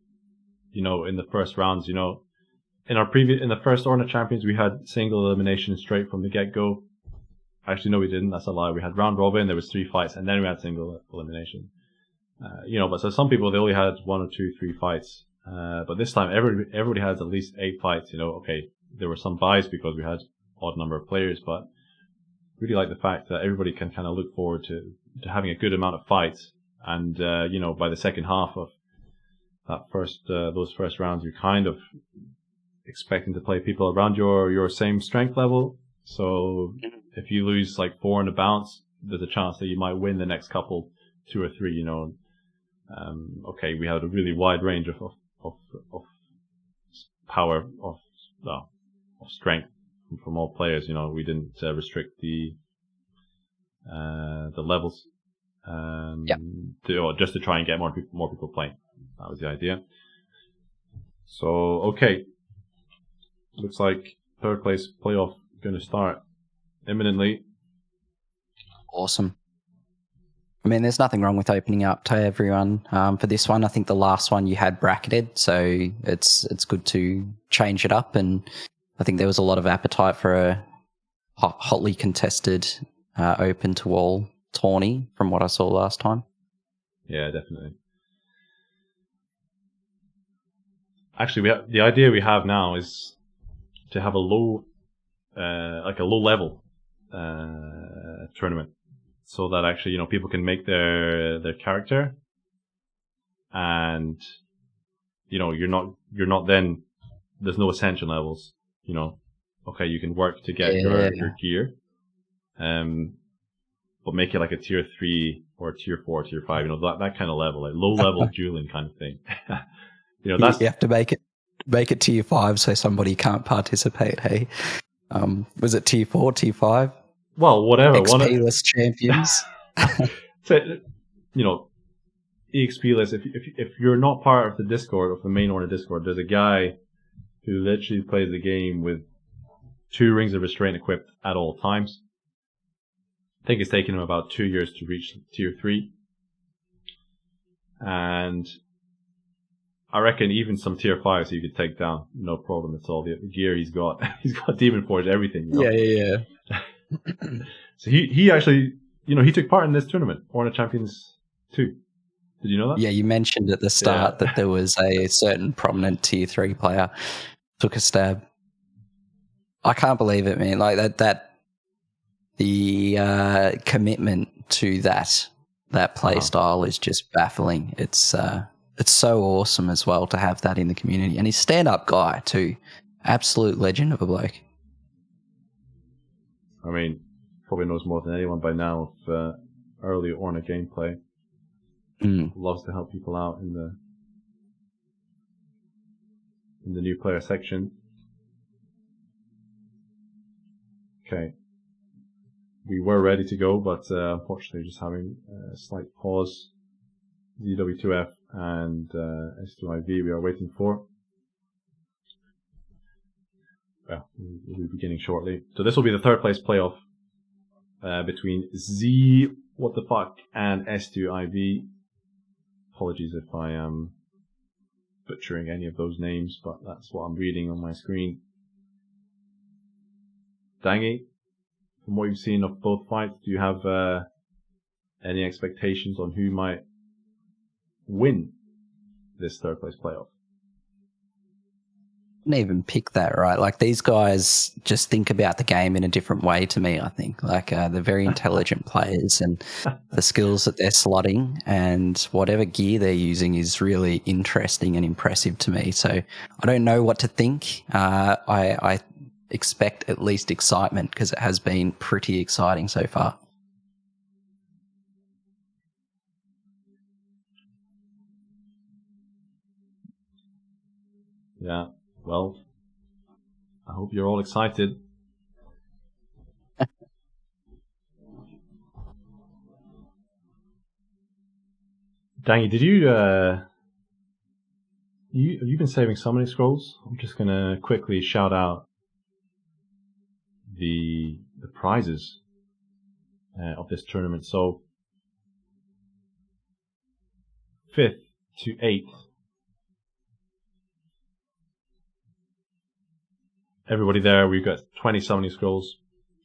in the first rounds, in the first Orna Champions, we had single elimination straight from the get-go. Actually, no, we didn't. That's a lie. We had round robin, there was 3 fights, and then we had single elimination. But so some people, they only had 1 or 2, 3 fights. But this time, everybody has at least 8 fights. Okay, there were some buys because we had odd number of players, but really like the fact that everybody can kind of look forward to having a good amount of fights. And, by the second half of that those first rounds, you're kind of expecting to play people around your same strength level. So if you lose like 4 in the bounce, there's a chance that you might win the next couple, 2 or 3, Okay, we had a really wide range of power, of strength from all players. We didn't restrict the levels. Just to try and get more people playing. That was the idea. So, okay. Looks like third place playoff going to start imminently. Awesome. I mean, there's nothing wrong with opening up to everyone. For this one, I think the last one you had bracketed, so it's good to change it up. And I think there was a lot of appetite for a hotly contested open to all tourney from what I saw last time. Yeah, definitely. Actually, the idea we have now is to have a low level tournament, so that actually people can make their character, and you're not then, there's no ascension levels. Okay, you can work to get your gear, but make it like a tier 3 or tier 4, tier 5, that kind of level, like low level dueling kind of thing. That's, you have to make it tier 5 so somebody can't participate. Hey, was it tier 4, tier 5? Well, whatever. XP-less champions. So, EXP-less. If you're not part of the Discord, of the main Orna Discord, there's a guy who literally plays the game with 2 rings of restraint equipped at all times. I think it's taken him about 2 years to reach tier 3. And I reckon even some tier 5s you could take down, no problem at all. The gear he's got, he's got Demon Forge, everything. Yeah. So he actually, he took part in this tournament, Orna Champions 2. Did you know that? Yeah, you mentioned at the start that there was a certain prominent tier 3 player took a stab. I can't believe it, man. Like the commitment to that play style is just baffling. It's so awesome as well to have that in the community. And he's stand-up guy too. Absolute legend of a bloke. I mean, probably knows more than anyone by now of early Orna gameplay. Loves to help people out in the new player section. Okay. We were ready to go, but unfortunately just having a slight pause. ZW2F and S2IV we are waiting for. Well, we'll be beginning shortly. So this will be the third place playoff between Zzzzzzwtf and S2IV. Apologies if I am butchering any of those names, but that's what I'm reading on my screen. Dangy, from what you've seen of both fights, do you have any expectations on who might win this third place playoff? I didn't even pick that, right? Like, these guys just think about the game in a different way to me, I think. Like, they're very intelligent players, and the skills that they're slotting and whatever gear they're using is really interesting and impressive to me. So I don't know what to think. I expect at least excitement, because it has been pretty exciting so far. Yeah, well, I hope you're all excited. Dangy, did you have you been saving summoning scrolls? I'm just gonna quickly shout out the prizes. of this tournament. So 5th to 8th. Everybody there, we've got 20 summoning scrolls.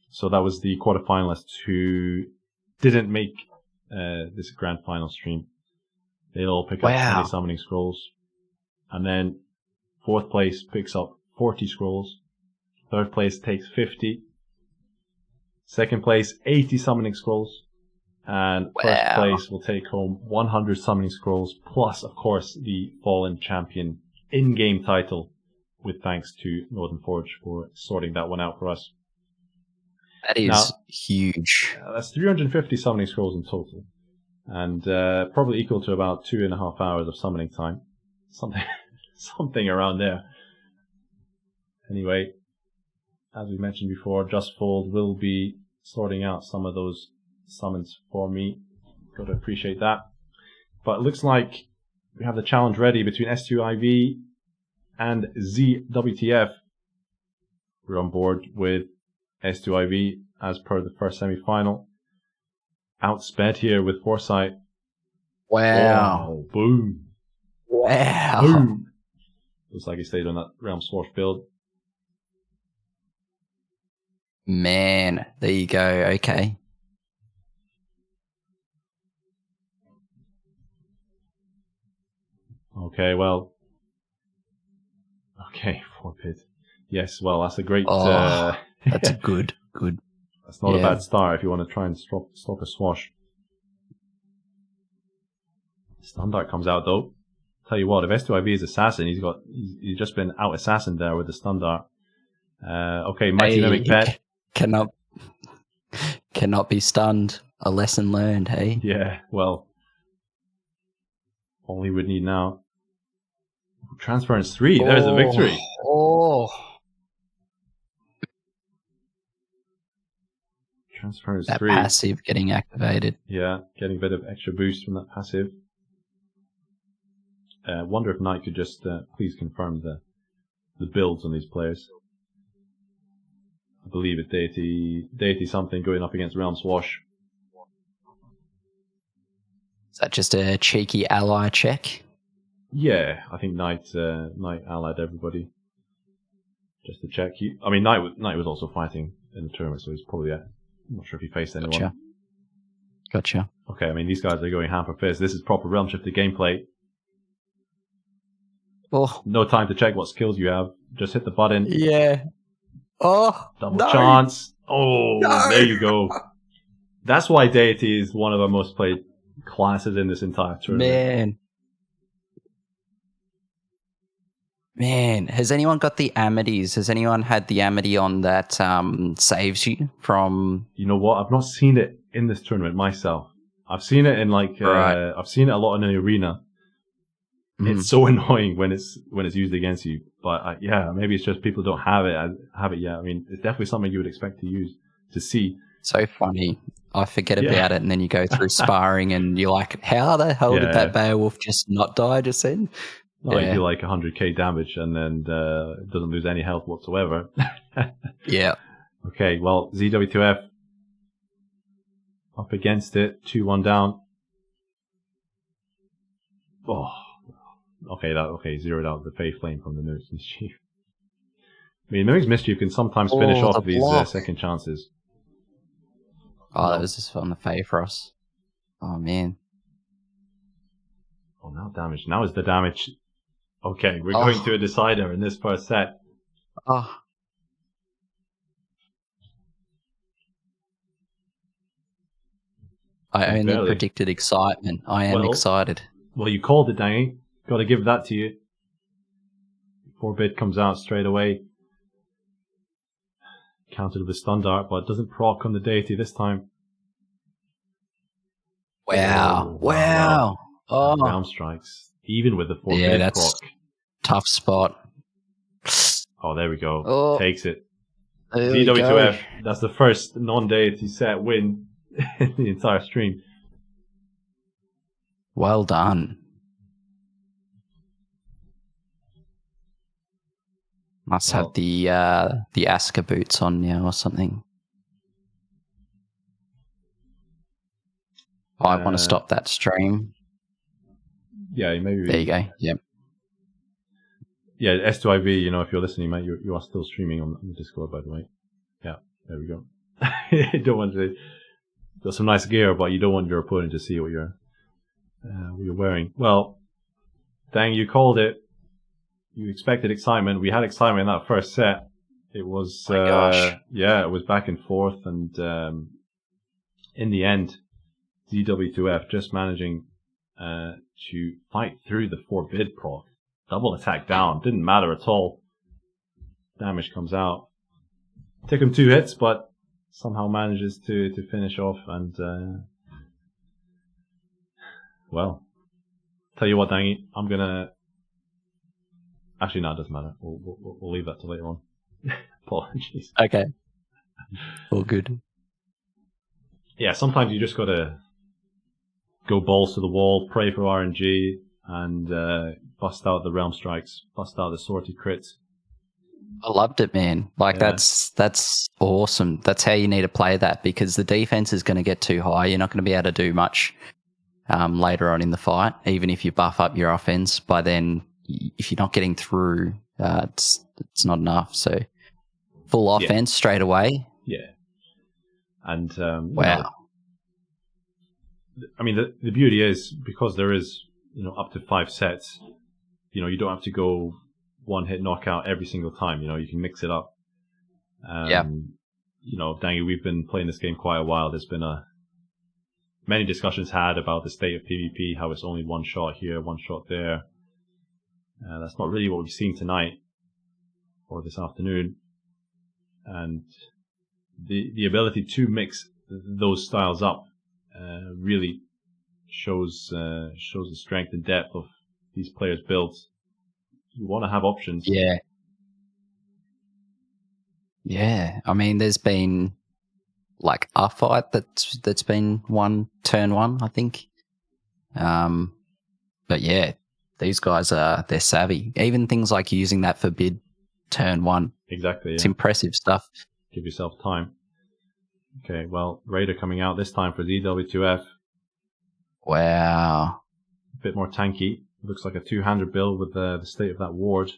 So that was the quarterfinalists who didn't make this grand final stream. They'll all pick up 20 summoning scrolls. And then 4th place picks up 40 scrolls. 3rd place takes 50. 2nd place, 80 summoning scrolls. And 1st place will take home 100 summoning scrolls, plus, of course, the Fallen Champion in-game title, with thanks to Northern Forge for sorting that one out for us. That is huge. That's 350 summoning scrolls in total. And probably equal to about 2.5 hours of summoning time. Something around there. Anyway, as we mentioned before, JustFold will be sorting out some of those summons for me. Got to appreciate that. But it looks like we have the challenge ready between S2IV and ZWTF. We're on board with S2IV as per the first semi-final. Outsped here with Foresight. Wow. Oh, boom. Wow. Boom. Looks like he stayed on that Realm Swash build. Man, there you go. Okay. Okay, well. Okay, 4-pit. Yes, well, that's a great... that's good. That's not a bad start if you want to try and stop a swash. Standard comes out, though. Tell you what, if S2IV is assassin, he's just been out assassin there with the standard. Okay, Mighty Mimic Pet. Cannot be stunned. A lesson learned, hey? Yeah, well, all he would need now. Transference 3, there's a victory. Transference that 3. Passive getting activated. Yeah, getting a bit of extra boost from that passive. Wonder if Knight could just please confirm the builds on these players. I believe it's Deity something going up against Realm Swash. Is that just a cheeky ally check? Yeah, I think Knight allied everybody. Just to check. Knight was also fighting in the tournament, so he's probably... I'm not sure if he faced anyone. Gotcha. Okay, these guys are going hand for fist. This is proper Realm Shifter gameplay. Oh. No time to check what skills you have. Just hit the button. Yeah. Oh, double chance. Oh, no. There you go. That's why Deity is one of our most played classes in this entire tournament. Man, has anyone got the Amities? Has anyone had the Amity on that saves you from... You know what? I've not seen it in this tournament myself. I've seen it in I've seen it a lot in the arena. It's so annoying when it's used against you. But maybe it's just people don't have it yet. It's definitely something you would expect to see. So funny. I forget about it, and then you go through sparring, and you're like, "How the hell did that Beowulf just not die just then?" You do 100k damage, and then it doesn't lose any health whatsoever. Yeah. Okay. Well, ZWTF up against it, 2-1 down. Oh. Okay, zeroed out the Fey Flame from the Mimic's Mischief. Mimic's Mischief can sometimes finish off these second chances. Oh, that was just on the Fey for us. Oh, man. Oh, now damage. Now is the damage. Okay, we're going to a decider in this first set. Oh. I only predicted excitement. I am excited. Well, you called it, Danny. Got to give that to you. 4-bit comes out straight away. Countered with a stun dart, but it doesn't proc on the Deity this time. Wow. Oh. Realm strikes. Even with the 4-bit that's proc. Tough spot. Oh, there we go. Takes it. ZWTF. That's the first non-Deity set win in the entire stream. Well done. Must have the Asker boots on now or something. I want to stop that stream. Yeah, maybe. There you go. Yep. Yeah, S2IV, you know, if you're listening, mate, you are still streaming on the Discord, by the way. Yeah, there we go. You don't want to... Got some nice gear, but you don't want your opponent to see what you're wearing. Well, dang, you called it. You expected excitement. We had excitement in that first set. It was, yeah, it was back and forth, and in the end, ZW2F just managing to fight through the forbid proc. Double attack down, didn't matter at all. Damage comes out. Took him 2 hits, but somehow manages to finish off, and well, tell you what, Dangy, I'm gonna. Actually, no, it doesn't matter. We'll leave that till later on. Apologies. Okay. All good. Yeah, sometimes you just gotta go balls to the wall, pray for RNG, and bust out the realm strikes, bust out the sorted crits. I loved it, man. Like, yeah. That's awesome. That's how you need to play that, because the defense is going to get too high. You're not going to be able to do much later on in the fight, even if you buff up your offense. By then, if you're not getting through, it's not enough. So full offense straight away. Yeah. And wow. I mean, the beauty is, because there is, you know, up to 5 sets, you know, you don't have to go one hit knockout every single time. You know, you can mix it up. You know, Dangy, we've been playing this game quite a while. There's been many discussions had about the state of PvP, how it's only one shot here, one shot there. That's not really what we've seen tonight or this afternoon. And the ability to mix those styles up really shows the strength and depth of these players' builds. You want to have options. Yeah. Yeah. I mean, there's been like a fight that's been won turn 1, I think. But yeah, these guys they're savvy. Even things like using that forbid turn 1. Exactly. Yeah. It's impressive stuff. Give yourself time. Okay, well, Raider coming out this time for ZW2F. Wow. A bit more tanky. Looks like a 2-handed build with the state of that ward.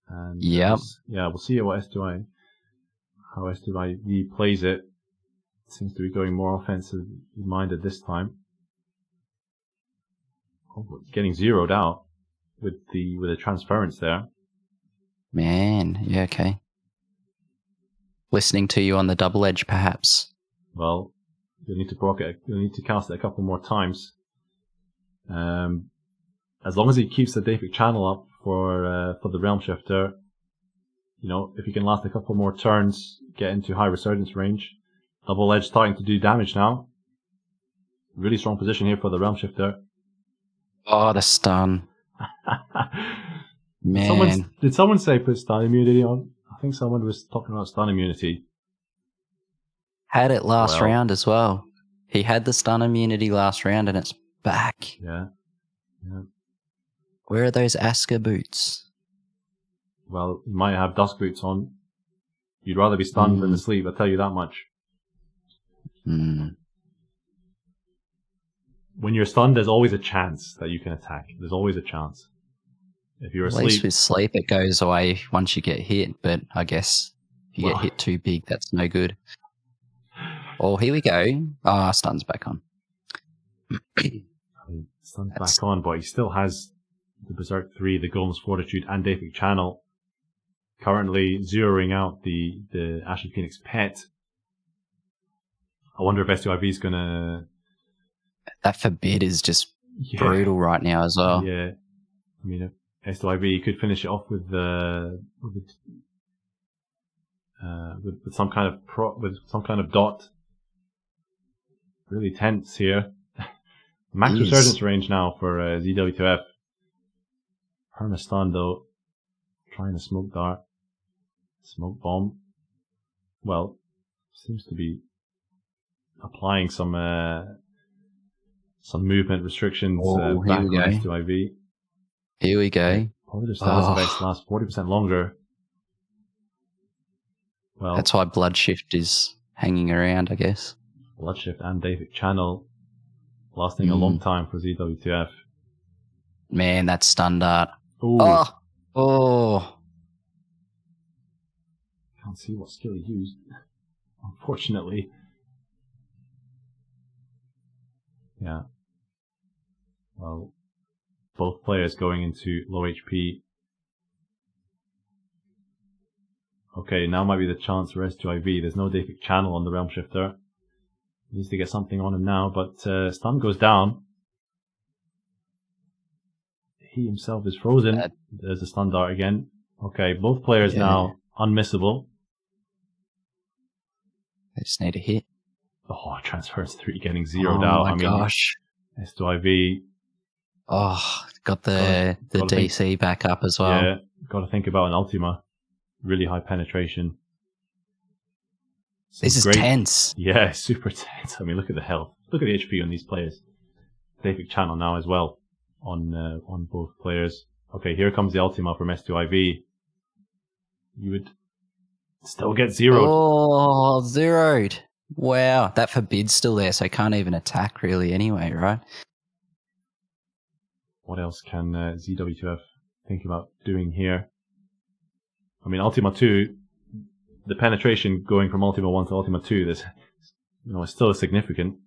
And yep. We'll see how S2IV plays it. Seems to be going more offensive minded this time. Oh, getting zeroed out with the transference there. Man, yeah, okay. Listening to you on the double edge, perhaps. Well, you'll need to proc it. You'll need to cast it a couple more times. As long as he keeps the Deity channel up for the Realm Shifter, you know, if he can last a couple more turns, get into high resurgence range. Double edge starting to do damage now. Really strong position here for the Realm Shifter. Oh, the stun. Man. Did someone say put stun immunity on? I think someone was talking about stun immunity. Had it last round as well. He had the stun immunity last round, and it's back. Yeah. Yeah. Where are those Asker boots? Well, you might have dusk boots on. You'd rather be stunned than asleep, I'll tell you that much. When you're stunned, there's always a chance that you can attack. There's always a chance. If you're asleep... At least with sleep, it goes away once you get hit, but I guess if you get hit too big, that's no good. Oh, here we go. Ah, stun's back on. Stun's back on, but he still has the Berserk 3, the Golem's Fortitude, and Deity Channel. Currently zeroing out the Ashen Phoenix pet. I wonder if S2IV is going to... That forbid is just brutal right now as well. Yeah. I mean, if S2IV could finish it off with some kind of dot. Really tense here. Max resurgence range now for ZW2F. Perma stun though. Trying to smoke dart. Smoke bomb. Well, seems to be applying some movement restrictions back on S2IV. Here we go. Positive status effects last 40% longer. Well, that's why Bloodshift is hanging around, I guess. Bloodshift and Deity Channel lasting a long time for ZWTF. Man, that stun dart. Ooh. Oh. Can't see what skill he used, unfortunately. Yeah. Well, both players going into low HP. Okay, now might be the chance for S2IV. There's no Deity channel on the Realm Shifter. Needs to get something on him now, but stun goes down. He himself is frozen. There's a stun dart again. Okay, both players now unmissable. They just need a hit. Oh, transfers 3 getting zeroed out. Oh my gosh. S2IV. Oh, got the DC back up as well. Yeah, got to think about an Ultima. Really high penetration. This is tense. Yeah, super tense. I mean, look at the health. Look at the HP on these players. Deity channel now as well on both players. Okay, here comes the Ultima from S2IV. You would still get zeroed. Oh, zeroed. Wow, that forbid's still there, so I can't even attack really anyway, right? What else can ZWTF think about doing here? I mean, Ultima 2, the penetration going from Ultima 1 to Ultima 2, this, it's still significant.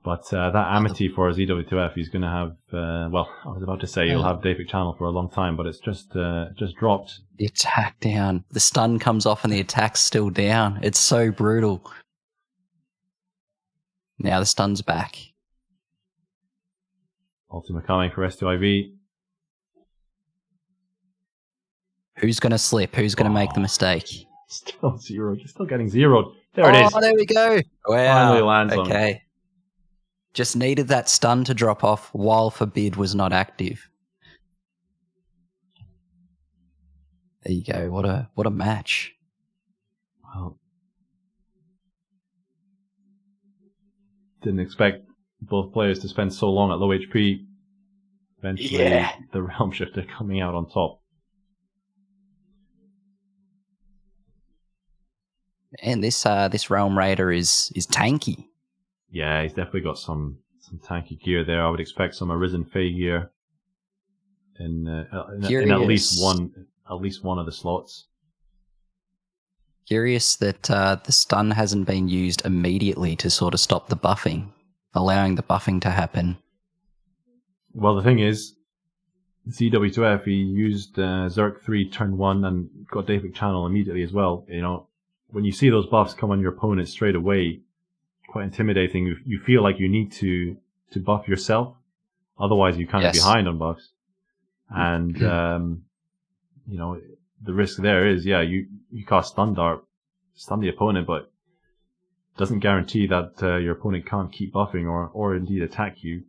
But that Amity for ZWTF, he's going to have, I was about to say he'll have Deity channel for a long time, but it's just dropped. The attack down. The stun comes off and the attack's still down. It's so brutal. Now the stun's back. Ultima coming for S2IV. Who's going to slip? Who's going to make the mistake? Still zeroed. He's still getting zeroed. There it is. Oh, there we go. Wow. Finally lands on him. Okay. Just needed that stun to drop off while Forbid was not active. There you go. What a match. Well, didn't expect both players to spend so long at low HP. Eventually, the Realm Shifter coming out on top. And this Realm Raider is tanky. Yeah, he's definitely got some tanky gear there. I would expect some Arisen Fey gear in at least one of the slots. Curious that the stun hasn't been used immediately to sort of stop the buffing, allowing the buffing to happen. Well, the thing is, ZW2F, he used Zerk 3 turn 1 and got Deity channel immediately as well. When you see those buffs come on your opponent straight away, quite intimidating. You feel like you need to buff yourself, otherwise you're kind of behind on buffs. And the risk there is, you cast stun dart, stun the opponent, but it doesn't guarantee that your opponent can't keep buffing or indeed attack you.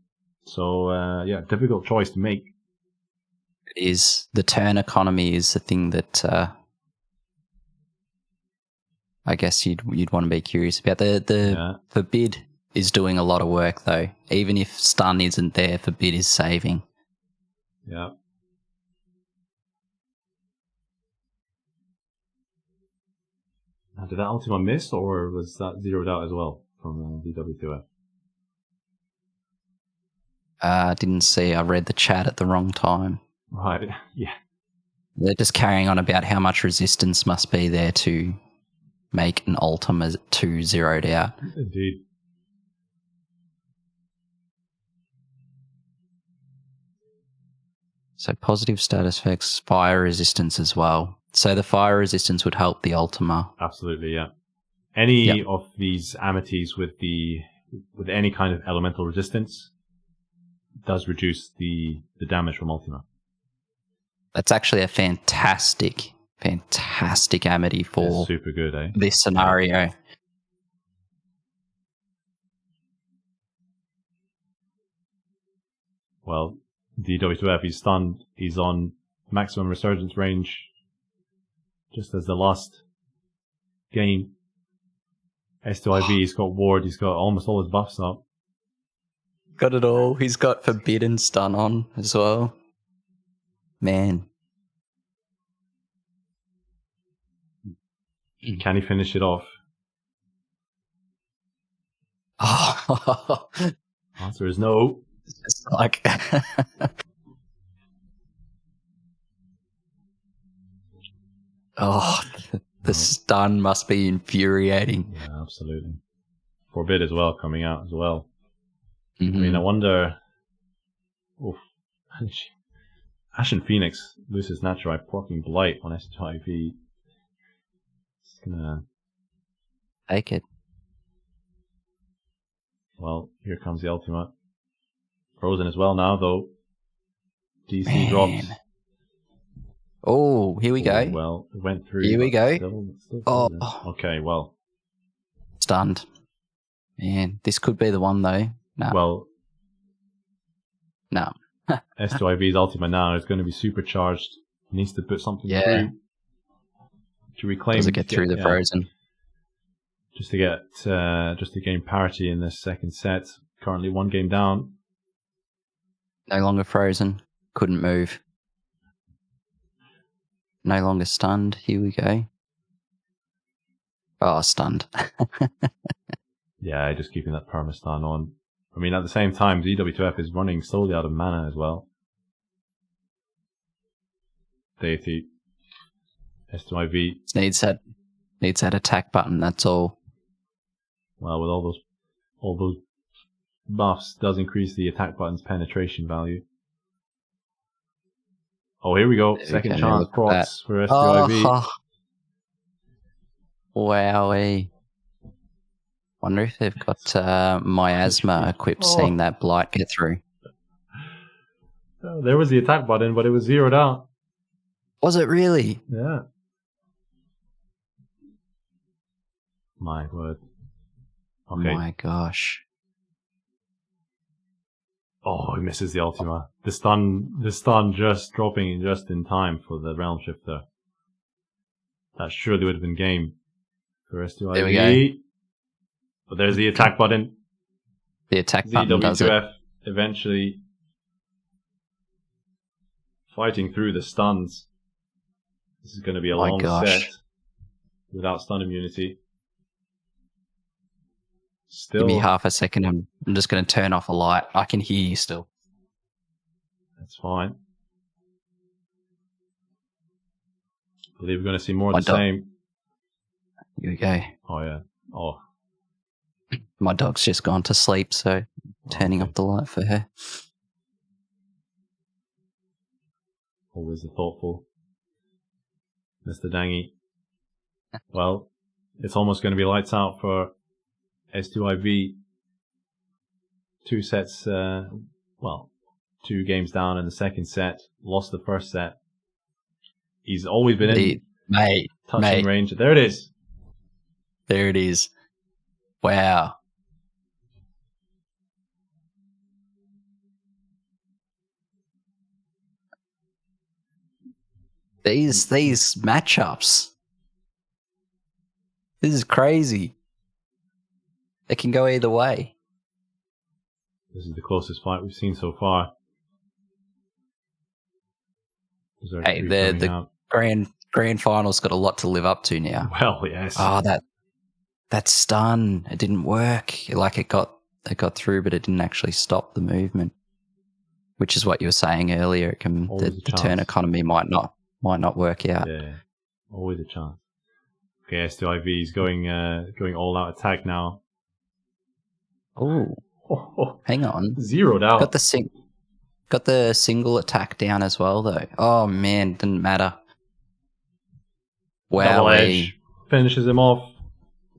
So difficult choice to make. It is. The turn economy is the thing that I guess you'd want to be curious about. The Forbid is doing a lot of work though. Even if stun isn't there, Forbid is saving. Yeah. Now, did that Ultima miss, or was that zeroed out as well from DW2F? Didn't see. I read the chat at the wrong time. Right, yeah. They're just carrying on about how much resistance must be there to make an Ultima 2 zeroed out. Indeed. So positive status effects, fire resistance as well. So the fire resistance would help the Ultima. Absolutely, yeah. Any of these amities with any kind of elemental resistance does reduce the damage from Ultima. That's actually a fantastic amity for super good, this scenario. Well, DW2F, he's stunned. He's on maximum resurgence range. Just as the last game. S2IV, he's got ward. He's got almost all his buffs up. Got it all. He's got forbidden stun on as well. Man. Can he finish it off? Oh, Answer is no. It's like the stun must be infuriating. Yeah, absolutely. Forbid as well coming out as well. Mm-hmm. I mean, I wonder. Oof. Ashen Phoenix loses natural by proccing Blight on S2IV. It's gonna take it. Well, here comes the ultimate. Frozen as well now, though. DC drops. Oh, here we go. Well, it went through. Here we go. Still frozen. Okay, well. Stunned. Man, this could be the one, though. No. Well. No. S2IV's ultimate now is going to be supercharged. He needs to put something through to reclaim. Does it get through the Frozen? Just to gain parity in this second set. Currently 1 game down. No longer frozen. Couldn't move. No longer stunned. Here we go. Oh, stunned. Yeah, just keeping that perma-stun on. I mean, at the same time, ZWTF is running slowly out of mana as well. Deity. S2IV. Needs that attack button, that's all. Well, with all those buffs, does increase the attack button's penetration value. Oh, here we go. Second chance procs for S2IV. Oh. Wowee. Wonder if they've got miasma equipped, seeing that blight get through. There was the attack button, but it was zeroed out. Was it really? Yeah. My word. Okay. My gosh. Oh, he misses the Ultima. The stun just dropping just in time for the Realm Shifter. That surely would have been game for S2IV. There we go. But there's the attack button. The attack button does it. ZWTF eventually fighting through the stuns. This is going to be a long set without stun immunity. Still, give me half a second. I'm just going to turn off a light. I can hear you still. That's fine. I believe we're going to see more of the same. Here we go. Oh, yeah. Oh. My dog's just gone to sleep, so turning off the light for her. Always the thoughtful Mr. Dangy. Well, it's almost going to be lights out for S2IV. 2 sets, 2 games down in the second set. Lost the first set. He's always been in touching range. There it is. There it is. Wow. These matchups. This is crazy. It can go either way. This is the closest fight we've seen so far. Hey, the grand final's got a lot to live up to now. Well, yes. Oh, that stun, it didn't work. Like it got through, but it didn't actually stop the movement. Which is what you were saying earlier. The turn economy might not work out. Yeah, always a chance. Okay, S2IV is going all out attack now. Oh, hang on. Zeroed out. Got the single attack down as well, though. Oh man, didn't matter. Wow. Double edge finishes him off.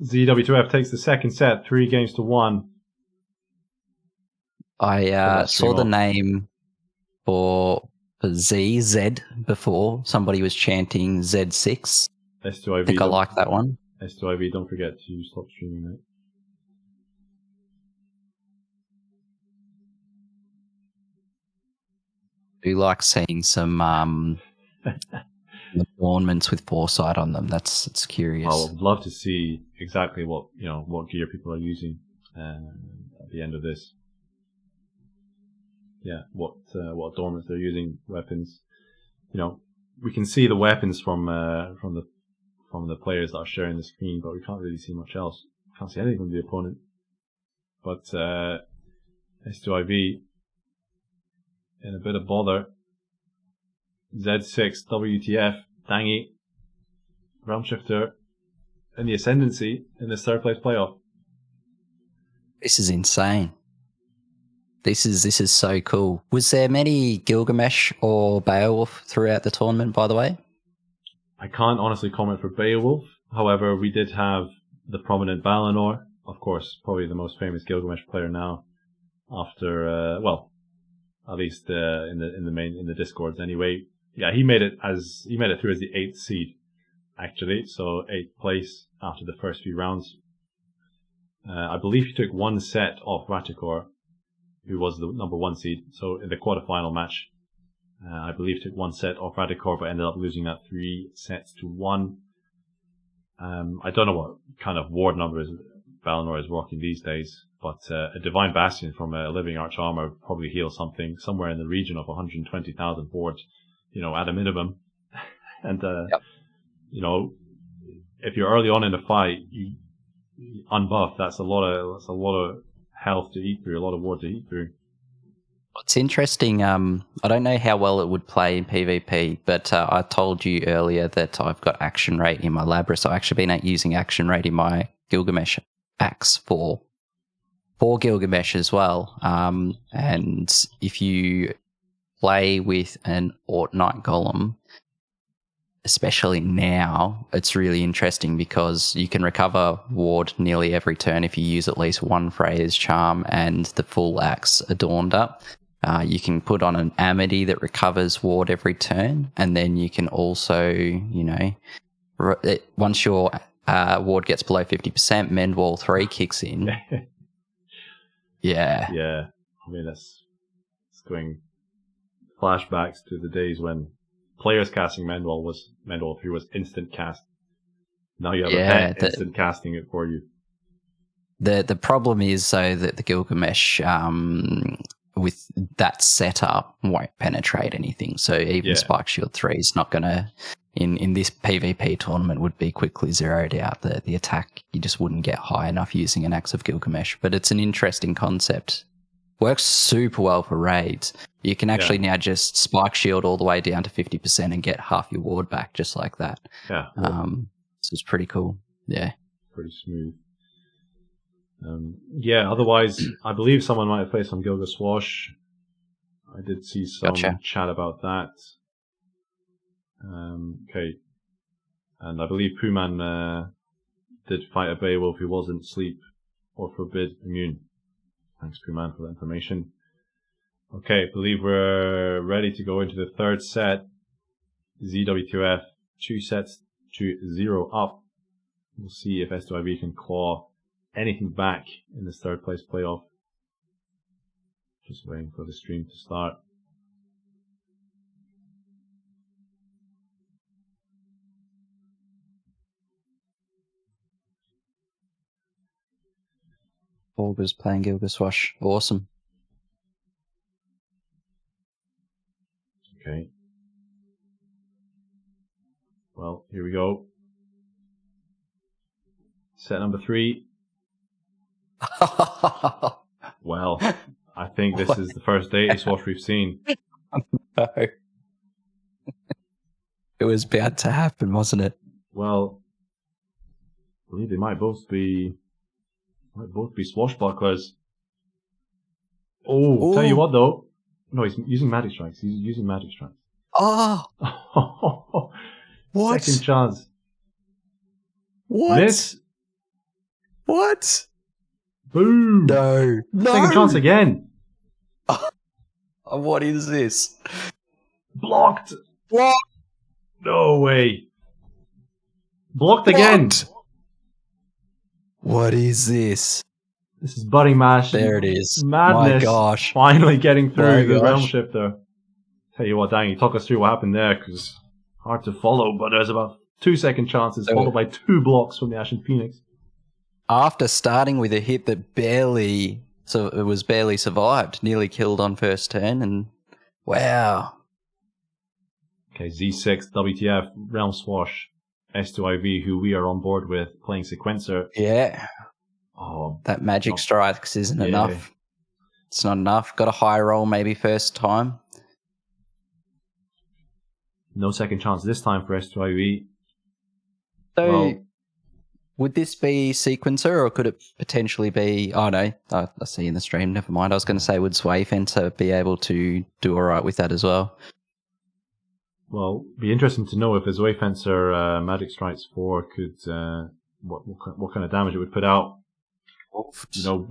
ZWTF takes the second set, 3-1. I saw the name for Z before. Somebody was chanting Z6. S2IV. I think I like that one. S2IV, don't forget to stop streaming, mate. I do like seeing some adornments with foresight on them. It's curious. I would love to see exactly what gear people are using at the end of this. Yeah, what adornments they're using, weapons. We can see the weapons from the players that are sharing the screen, but we can't really see much else. Can't see anything from the opponent. but S2IV in a bit of bother. Z6WTF, Dangy, Realm Shifter, and the Ascendancy in this third place playoff. This is insane. This is so cool. Was there many Gilgamesh or Beowulf throughout the tournament, by the way? I can't honestly comment for Beowulf. However, we did have the prominent Baalinor, of course, probably the most famous Gilgamesh player now. After at least in the Discords anyway. Yeah, he made it through as the 8th seed, actually. So 8th place after the first few rounds. I believe he took 1 set off Ratakor, who was the number 1 seed. So in the quarterfinal match, I believe he took 1 set off Ratakor, but ended up losing that 3-1. I don't know what kind of ward numbers Baalinor is rocking these days, but a Divine Bastion from a Living Arch-Armor probably heals something somewhere in the region of 120,000 wards, at a minimum. And, if you're early on in the fight, you unbuff, that's a lot of health to eat through, a lot of ward to eat through. It's interesting. I don't know how well it would play in PvP, but I told you earlier that I've got action rate in my Labras. I've actually been using action rate in my Gilgamesh axe for Gilgamesh as well. And if you play with an Ort Knight Golem, especially now, it's really interesting because you can recover ward nearly every turn if you use at least 1 Freya's Charm and the full axe adorned up. You can put on an Amity that recovers ward every turn, and then you can also, once your ward gets below 50%, Mend Wall 3 kicks in. Yeah. Yeah. I mean, it's going flashbacks to the days when players casting Mend Wall 3 was instant cast. Now you have a pet instant casting it for you. The problem is, though, that the Gilgamesh, with that setup, won't penetrate anything. So even Spike Shield 3 is not going to, in this PvP tournament, would be quickly zeroed out. The attack, you just wouldn't get high enough using an Axe of Gilgamesh. But it's an interesting concept. Works super well for raids. You can actually now just Spike Shield all the way down to 50% and get half your ward back just like that. Yeah. So it's pretty cool. Yeah. Pretty smooth. Otherwise, I believe someone might have played some Gilga Swash. I did see some chat about that. Okay. And I believe Pooman did fight a Beowulf who wasn't sleep or forbid immune. Thanks, Pooman, for the information. Okay, I believe we're ready to go into the third set. ZWTF, 2-0 up. We'll see if S2IV can claw anything back in this third place playoff. Just waiting for the stream to start. Augur's playing Gilga Swash. Awesome. Okay. Well, here we go. Set number 3. Well, I think this is the first Deity Swash we've seen. No. It was bound to happen, wasn't it? Well, I believe they might both be swashbucklers. Oh, tell you what though. No, he's using Magic Strikes. Oh! What? Second chance. What? Miss. What? Boom. No. Second chance again. What is this? Blocked. What? No way. Blocked again. What is this? This is Buddy Mash. There it is. Madness. My gosh. Finally getting through the gosh. Realm Shifter. Tell you what, Danny, talk us through what happened there, because hard to follow, but there's about 2 second chances, followed by 2 blocks from the Ashen Phoenix. After starting with a hit that barely survived, nearly killed on first turn, and wow. Okay, Z6, WTF, Realm Swash, S2IV, who we are on board with, playing Sequencer. Yeah. That magic strikes isn't enough. It's not enough. Got a high roll maybe first time. No second chance this time for S2IV. So, would this be sequencer, or could it potentially be... Oh, no. I see in the stream. Never mind. I was going to say, would Sway Fencer be able to do all right with that as well? Well, be interesting to know if a Sway Fencer Magic Strikes 4 could... what kind of damage it would put out,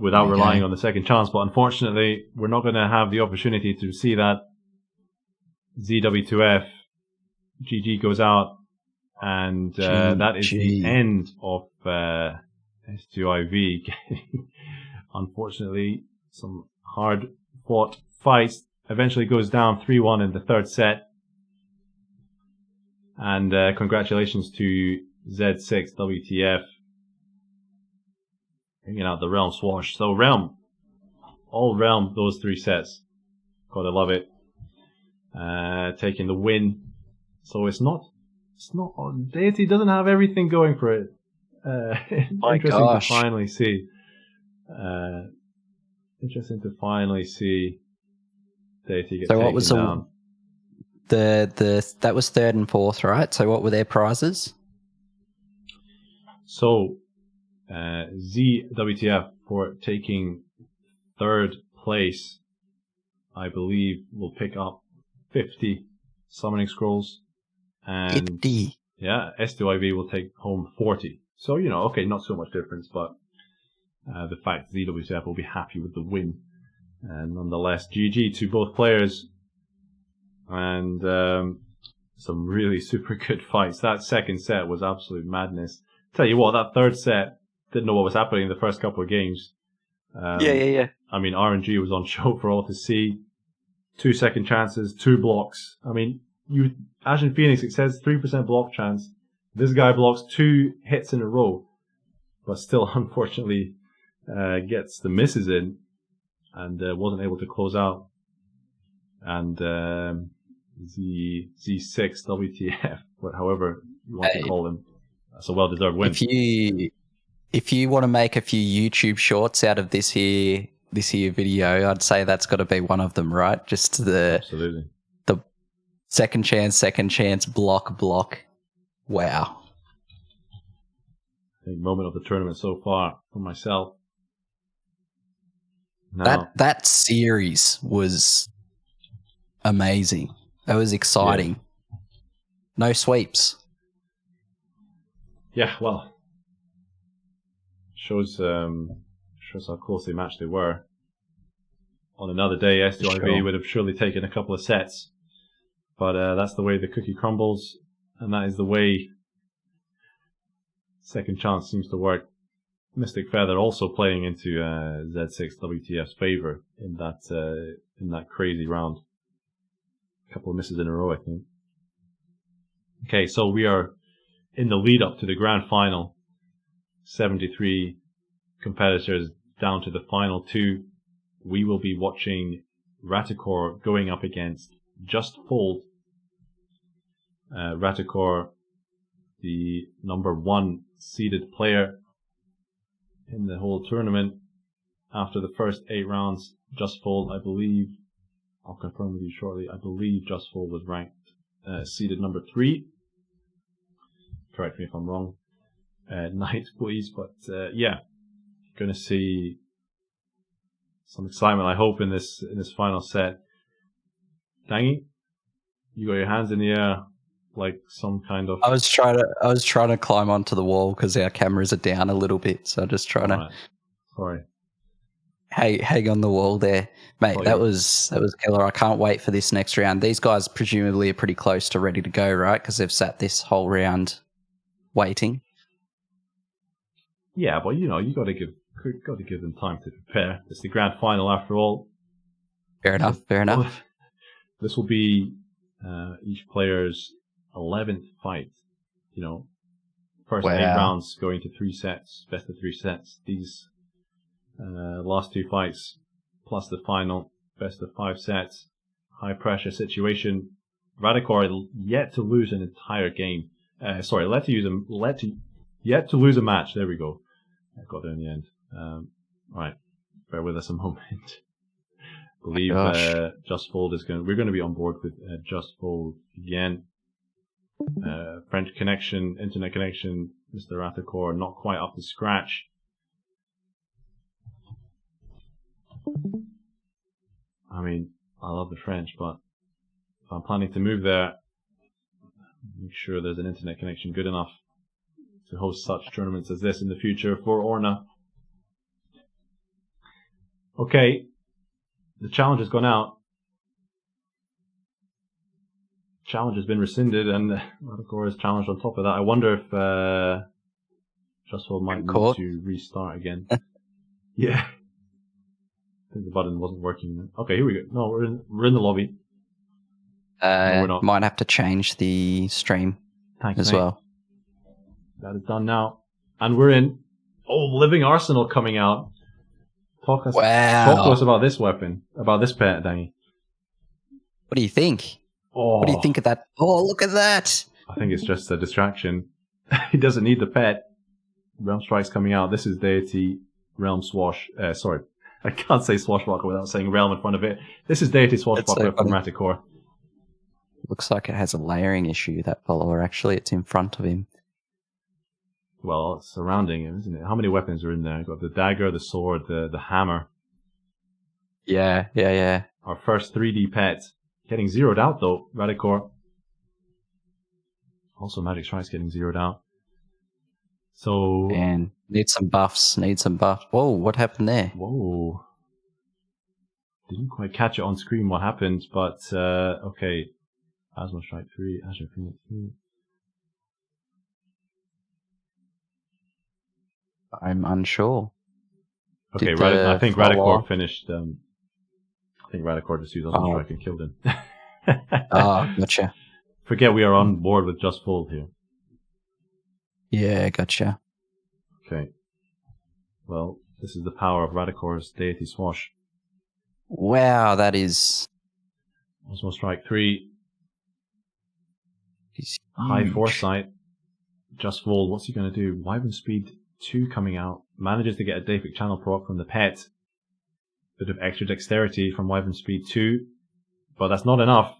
without relying on the second chance. But unfortunately, we're not going to have the opportunity to see that. ZWTF, GG goes out, and that is the end of S2IV. Unfortunately, some hard-fought fights. Eventually goes down 3-1 in the third set. And congratulations to Z6WTF. Bringing out the Realm Swash. So Realm. All Realm, those 3 sets. Gotta love it. Taking the win. So it's not Deity doesn't have everything going for it. Interesting to finally see. Interesting to finally see Deity get taken down. That was third and fourth, right? So what were their prizes? So ZWTF for taking third place, I believe, will pick up 50 summoning scrolls. And 50. Yeah, S2IV will take home 40. So, okay, not so much difference, but the fact ZWTF will be happy with the win. And nonetheless, GG to both players. And some really super good fights. That second set was absolute madness. Tell you what, that third set, didn't know what was happening in the first couple of games. Yeah. I mean, RNG was on show for all to see. 2 second chances, 2 blocks. I mean, Ashen Phoenix, it says 3% block chance. This guy blocks 2 hits in a row, but still, unfortunately, gets the misses in and wasn't able to close out. And Z6 WTF, however you want to call him, that's a well-deserved win. If you want to make a few YouTube shorts out of this here video, I'd say that's got to be one of them, right? Just Absolutely. The second chance, block. Wow. The moment of the tournament so far for myself. Now, that series was amazing. That was exciting. Yeah. No sweeps. Yeah, well, shows how closely matched they were. On another day, S2IV would have surely taken a couple of sets, but that's the way the cookie crumbles, and that is the way second chance seems to work. Mystic Feather also playing into Z6WTF's favor in that crazy round. A couple of misses in a row, I think. Okay, so we are in the lead up to the grand final. 73 competitors down to the final 2. We will be watching Ratakor going up against JustFold. Ratakor, the number 1 seeded player in the whole tournament. After the first 8 rounds, JustFold, I believe, I'll confirm with you shortly, I believe JustFold was ranked seeded number 3. Correct me if I'm wrong. 9th, please. But yeah, going to see some excitement, I hope, in this final set. Dangy, you got your hands in the air like some kind of... I was trying to climb onto the wall because our cameras are down a little bit, so just trying to... Sorry. Hang on the wall there, mate. That was killer. I can't wait for this next round. These guys presumably are pretty close to ready to go, right? Because they've sat this whole round waiting. Yeah, but you got to give them time to prepare. It's the grand final after all. Fair enough. This will be each player's 11th fight. First 8 rounds going to 3 sets, best of 3 sets. These last 2 fights plus the final, best of 5 sets. High pressure situation. Ratakor yet to lose an entire game. Yet to lose a match. There we go. I got there in the end. Right, bear with us a moment. I believe JustFold is we're going to be on board with JustFold again. French connection, internet connection, Mr. Ratakor, not quite up to scratch. I mean, I love the French, but if I'm planning to move there, make sure there's an internet connection good enough to host such tournaments as this in the future for Orna. Okay, the challenge has gone out. Challenge has been rescinded, and Ratakor is challenged on top of that. I wonder if JustFold might need to restart again. Yeah. I think the button wasn't working. Okay, here we go. No, we're in the lobby. No, we're not. Might have to change the stream as well. That is done now. And we're in. Oh, Living Arsenal coming out. Talk to us about this weapon, about this pet, Danny. What do you think? Oh. What do you think of that? Oh, look at that. I think it's just a distraction. He doesn't need the pet. Realm Strike's coming out. This is Deity, Realm Swash. Sorry, I can't say Swashbuckler without saying Realm in front of it. This is Deity Swashbuckler from Ratakor. Looks like it has a layering issue, that follower. Actually, it's in front of him. Well, it's surrounding him, isn't it? How many weapons are in there? You've got the dagger, the sword, the hammer. Yeah. Our first 3D pet. Getting zeroed out, though, Ratakor. Also, Magic Strike's getting zeroed out. So... And need some buffs. Whoa, what happened there? Whoa. Didn't quite catch it on screen what happened, but, okay. Asmo Strike 3, Azure Phoenix 3. I'm unsure. Okay, I think Ratakor finished... I think Ratakor just used Asmo Strike and killed him. Oh, gotcha. Forget we are on board with JustFold here. Yeah, gotcha. Okay. Well, this is the power of Ratakor's Deity Swash. Wow, that is... Osmo Strike 3. He's High huge. Foresight. JustFold, what's he going to do? Wyvern Speed 2 coming out. Manages to get a Deific Channel proc from the pet. Bit of extra dexterity from Wyvern Speed 2. But that's not enough.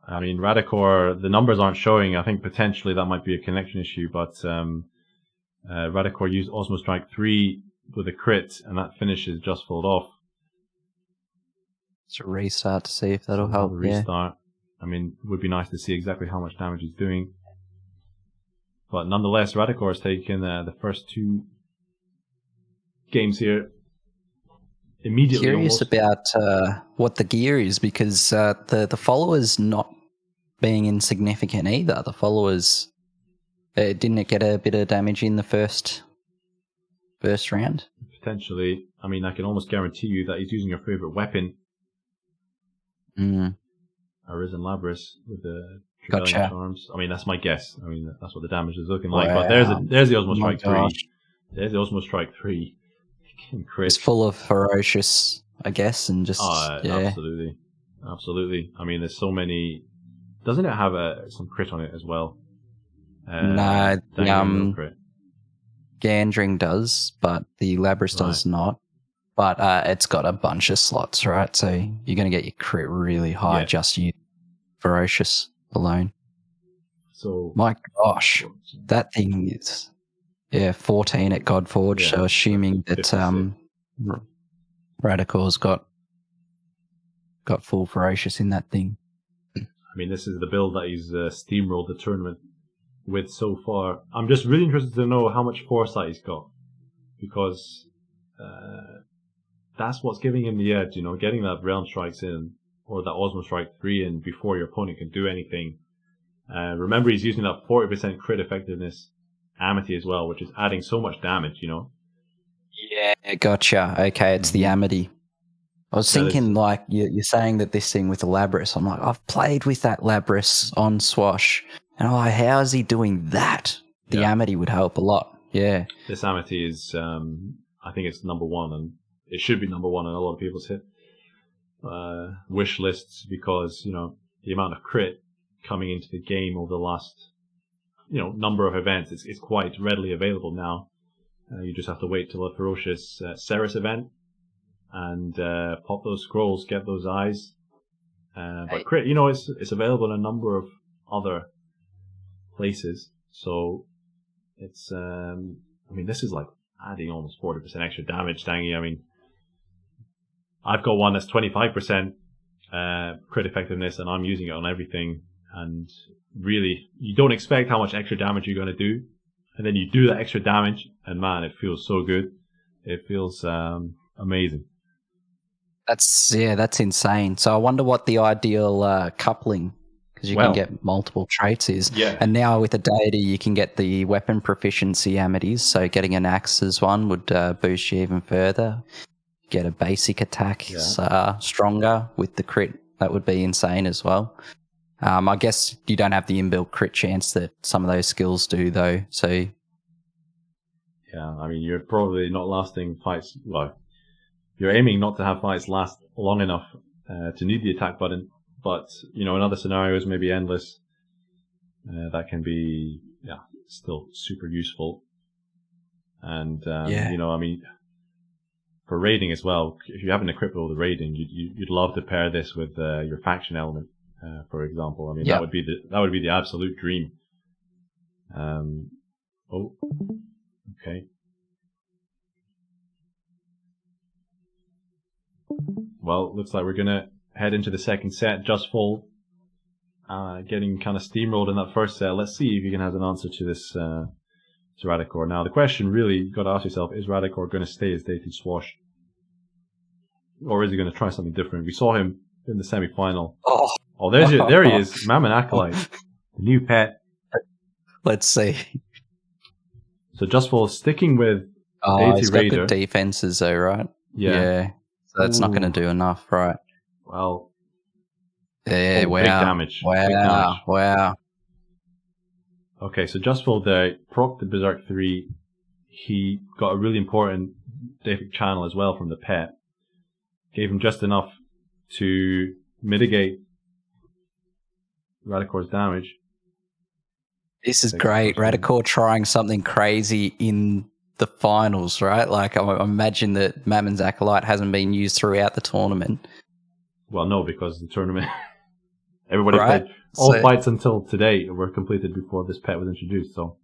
I mean, Ratakor, the numbers aren't showing. I think potentially that might be a connection issue, but Ratakor used Osmo Strike 3 with a crit, and that finishes JustFold off. It's a restart to see if that'll help. Restart. I mean, it would be nice to see exactly how much damage he's doing. But nonetheless, Ratakor has taken the first 2 games here. Immediately Curious about what the gear is, because the followers not being insignificant either. The followers, didn't it get a bit of damage in the first round? Potentially. I mean, I can almost guarantee you that he's using your favorite weapon. Arisen Labris with the Trebellion Charms. I mean, that's my guess. I mean, that's what the damage is looking like. But there's the Osmo Strike 3. There's the Osmo Strike 3. It's full of ferocious, I guess, and just Absolutely. I mean, there's so many. Doesn't it have some crit on it as well? No, crit. Gandring does, but the Labris does not. But it's got a bunch of slots, right? So you're going to get your crit really high just you ferocious alone. So my gosh, that thing is 14 at Godforge. So assuming that Ratakor's got full ferocious in that thing. I mean, this is the build that he's steamrolled the tournament with so far. I'm just really interested to know how much foresight he's got, because that's what's giving him the edge, getting that Realm Strikes in, or that Osmo Strike 3 in before your opponent can do anything. Remember, he's using that 40% crit effectiveness Amity as well, which is adding so much damage, Yeah, gotcha. Okay, it's the Amity. I was thinking, like, you're saying that this thing with the Labris, I'm like, I've played with that Labris on Swash, and I'm like, how is he doing that? The Amity would help a lot. Yeah. This Amity is, I think it's number 1, and it should be number 1 on a lot of people's wish lists, because, the amount of crit coming into the game over the last, number of events, it's quite readily available now. You just have to wait till a ferocious Ceres event and pop those scrolls, get those eyes. But crit, it's available in a number of other places. So it's, this is like adding almost 40% extra damage, Dangy. I mean, I've got one that's 25% crit effectiveness, and I'm using it on everything. And really, you don't expect how much extra damage you're going to do, and then you do that extra damage, and man, it feels so good. It feels amazing. That's insane. So I wonder what the ideal coupling, because you can get multiple traits, is. Yeah. And now with the Deity, you can get the weapon proficiency amities. So getting an axe as one would boost you even further. Get a basic attack stronger with the crit. That would be insane as well. I guess you don't have the inbuilt crit chance that some of those skills do, though. So, yeah, I mean, you're probably not lasting fights. Well, you're aiming not to have fights last long enough to need the attack button. But in other scenarios, maybe endless, that can be still super useful. And for raiding as well, if you haven't equipped all the raiding, you'd love to pair this with your faction element. For example, I mean that would be the absolute dream. Okay. Well, looks like we're gonna head into the second set. JustFold, getting kind of steamrolled in that first set. Let's see if you can have an answer to this to Ratakor. Now, the question really you got to ask yourself: is Ratakor going to stay as Deity Swash, or is he going to try something different? We saw him in the semi-final. Oh, there he is, Mammon Acolyte, the new pet. Let's see. So JustFold sticking with Deity he's Raider. got the defenses though, right? Yeah. So that's not going to do enough, right? Well. Yeah. Wow. Big damage. Wow. Big damage. Wow. Okay, so JustFold there proc the Berserk 3. He got a really important Deific channel as well from the pet. Gave him just enough to mitigate Ratakor's damage. This is great. Ratakor trying something crazy in the finals, right? Like, I imagine that Mammon's Acolyte hasn't been used throughout the tournament. Well, no, because the tournament, everybody played. All fights until today were completed before this pet was introduced. So,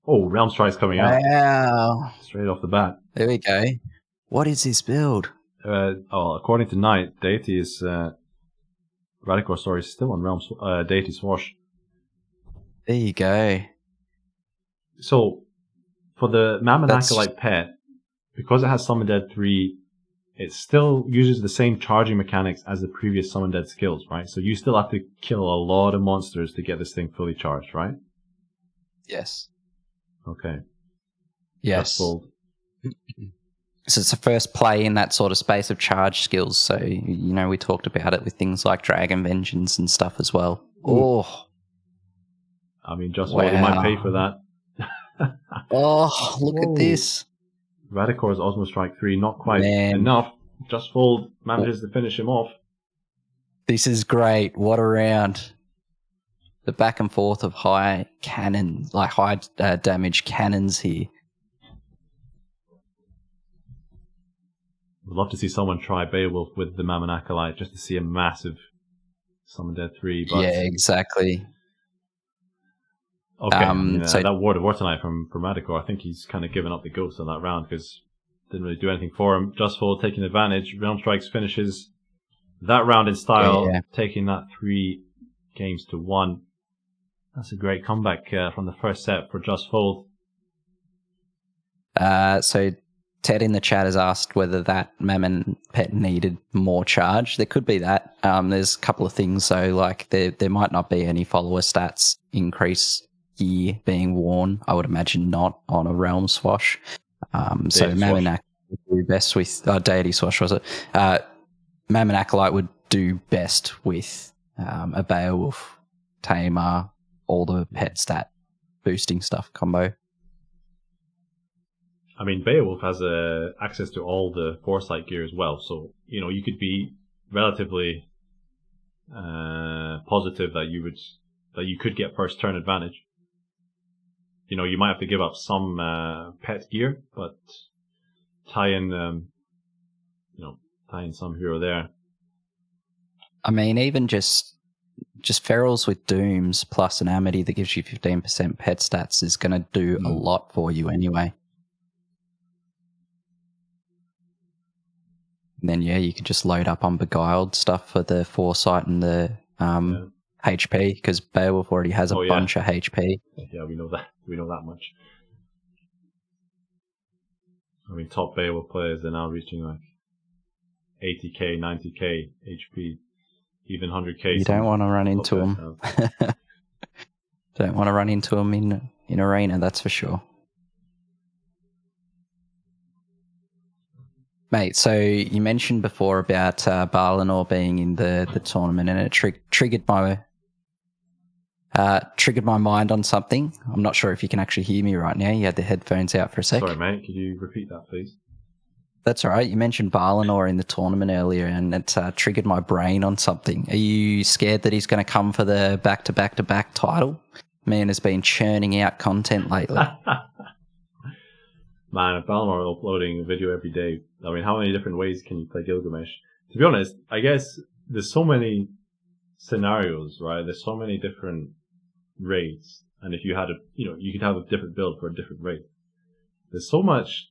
Realm Strike's coming out. Wow. Straight off the bat. There we go. What is this build? According to Knight, Deity is Ratakor story is still on Realm Deity Swash. There you go. So, for the Mammon Acolyte pet, because it has Summon Dead 3, it still uses the same charging mechanics as the previous Summon Dead skills, right? So you still have to kill a lot of monsters to get this thing fully charged, right? Yes. Okay. Yes. So it's the first play in that sort of space of charge skills. So, we talked about it with things like Dragon Vengeance and stuff as well. Ooh. Oh. I mean, JustFold, you might pay for that. Look at this. Ratakor's Osmo Strike 3, not quite enough. JustFold manages to finish him off. This is great. What a round. The back and forth of high cannon, like high damage cannons here. I'd love to see someone try Beowulf with the Mammon Acolyte just to see a massive Summon Dead 3. But yeah, exactly. Okay, so that Ward of Ortonite from Ratakor, I think he's kind of given up the ghost on that round because didn't really do anything for him. JustFold taking advantage. Realm Strikes finishes that round in style, taking that 3 games to 1. That's a great comeback from the first set for JustFold. So Ted in the chat has asked whether that Mammon pet needed more charge. There could be that. There's a couple of things, so like there might not be any follower stats increase gear being worn. I would imagine not on a Realm Swash. So Mammon Acolyte would do best with Deity Swash, was it? Mammon Acolyte would do best with a Beowulf, Tamer, all the pet stat boosting stuff combo. I mean, Beowulf has access to all the Foresight gear as well, so you could be relatively positive that you could get first turn advantage. you might have to give up some pet gear, but tie in some hero there. I mean, even just ferals with dooms plus an amity that gives you 15% pet stats is going to do a lot for you anyway. And then, you could just load up on Beguiled stuff for the foresight and the HP, because Beowulf already has a bunch of HP. Yeah, we know that. We know that much. I mean, top Beowulf players are now reaching like 80k, 90k HP, even 100k. You don't want to run into them. Don't want to run into them in arena, that's for sure. Mate, so you mentioned before about Baalinor being in the tournament, and it triggered my mind on something. I'm not sure if you can actually hear me right now. You had the headphones out for a sec. Sorry, mate. Could you repeat that, please? That's all right. You mentioned Baalinor in the tournament earlier, and it triggered my brain on something. Are you scared that he's going to come for the back-to-back-to-back title? Man has been churning out content lately. Man, Baalinor are uploading a video every day. I mean, how many different ways can you play Gilgamesh? To be honest, I guess there's so many scenarios, right? There's so many different raids, and if you had you could have a different build for a different raid. There's so much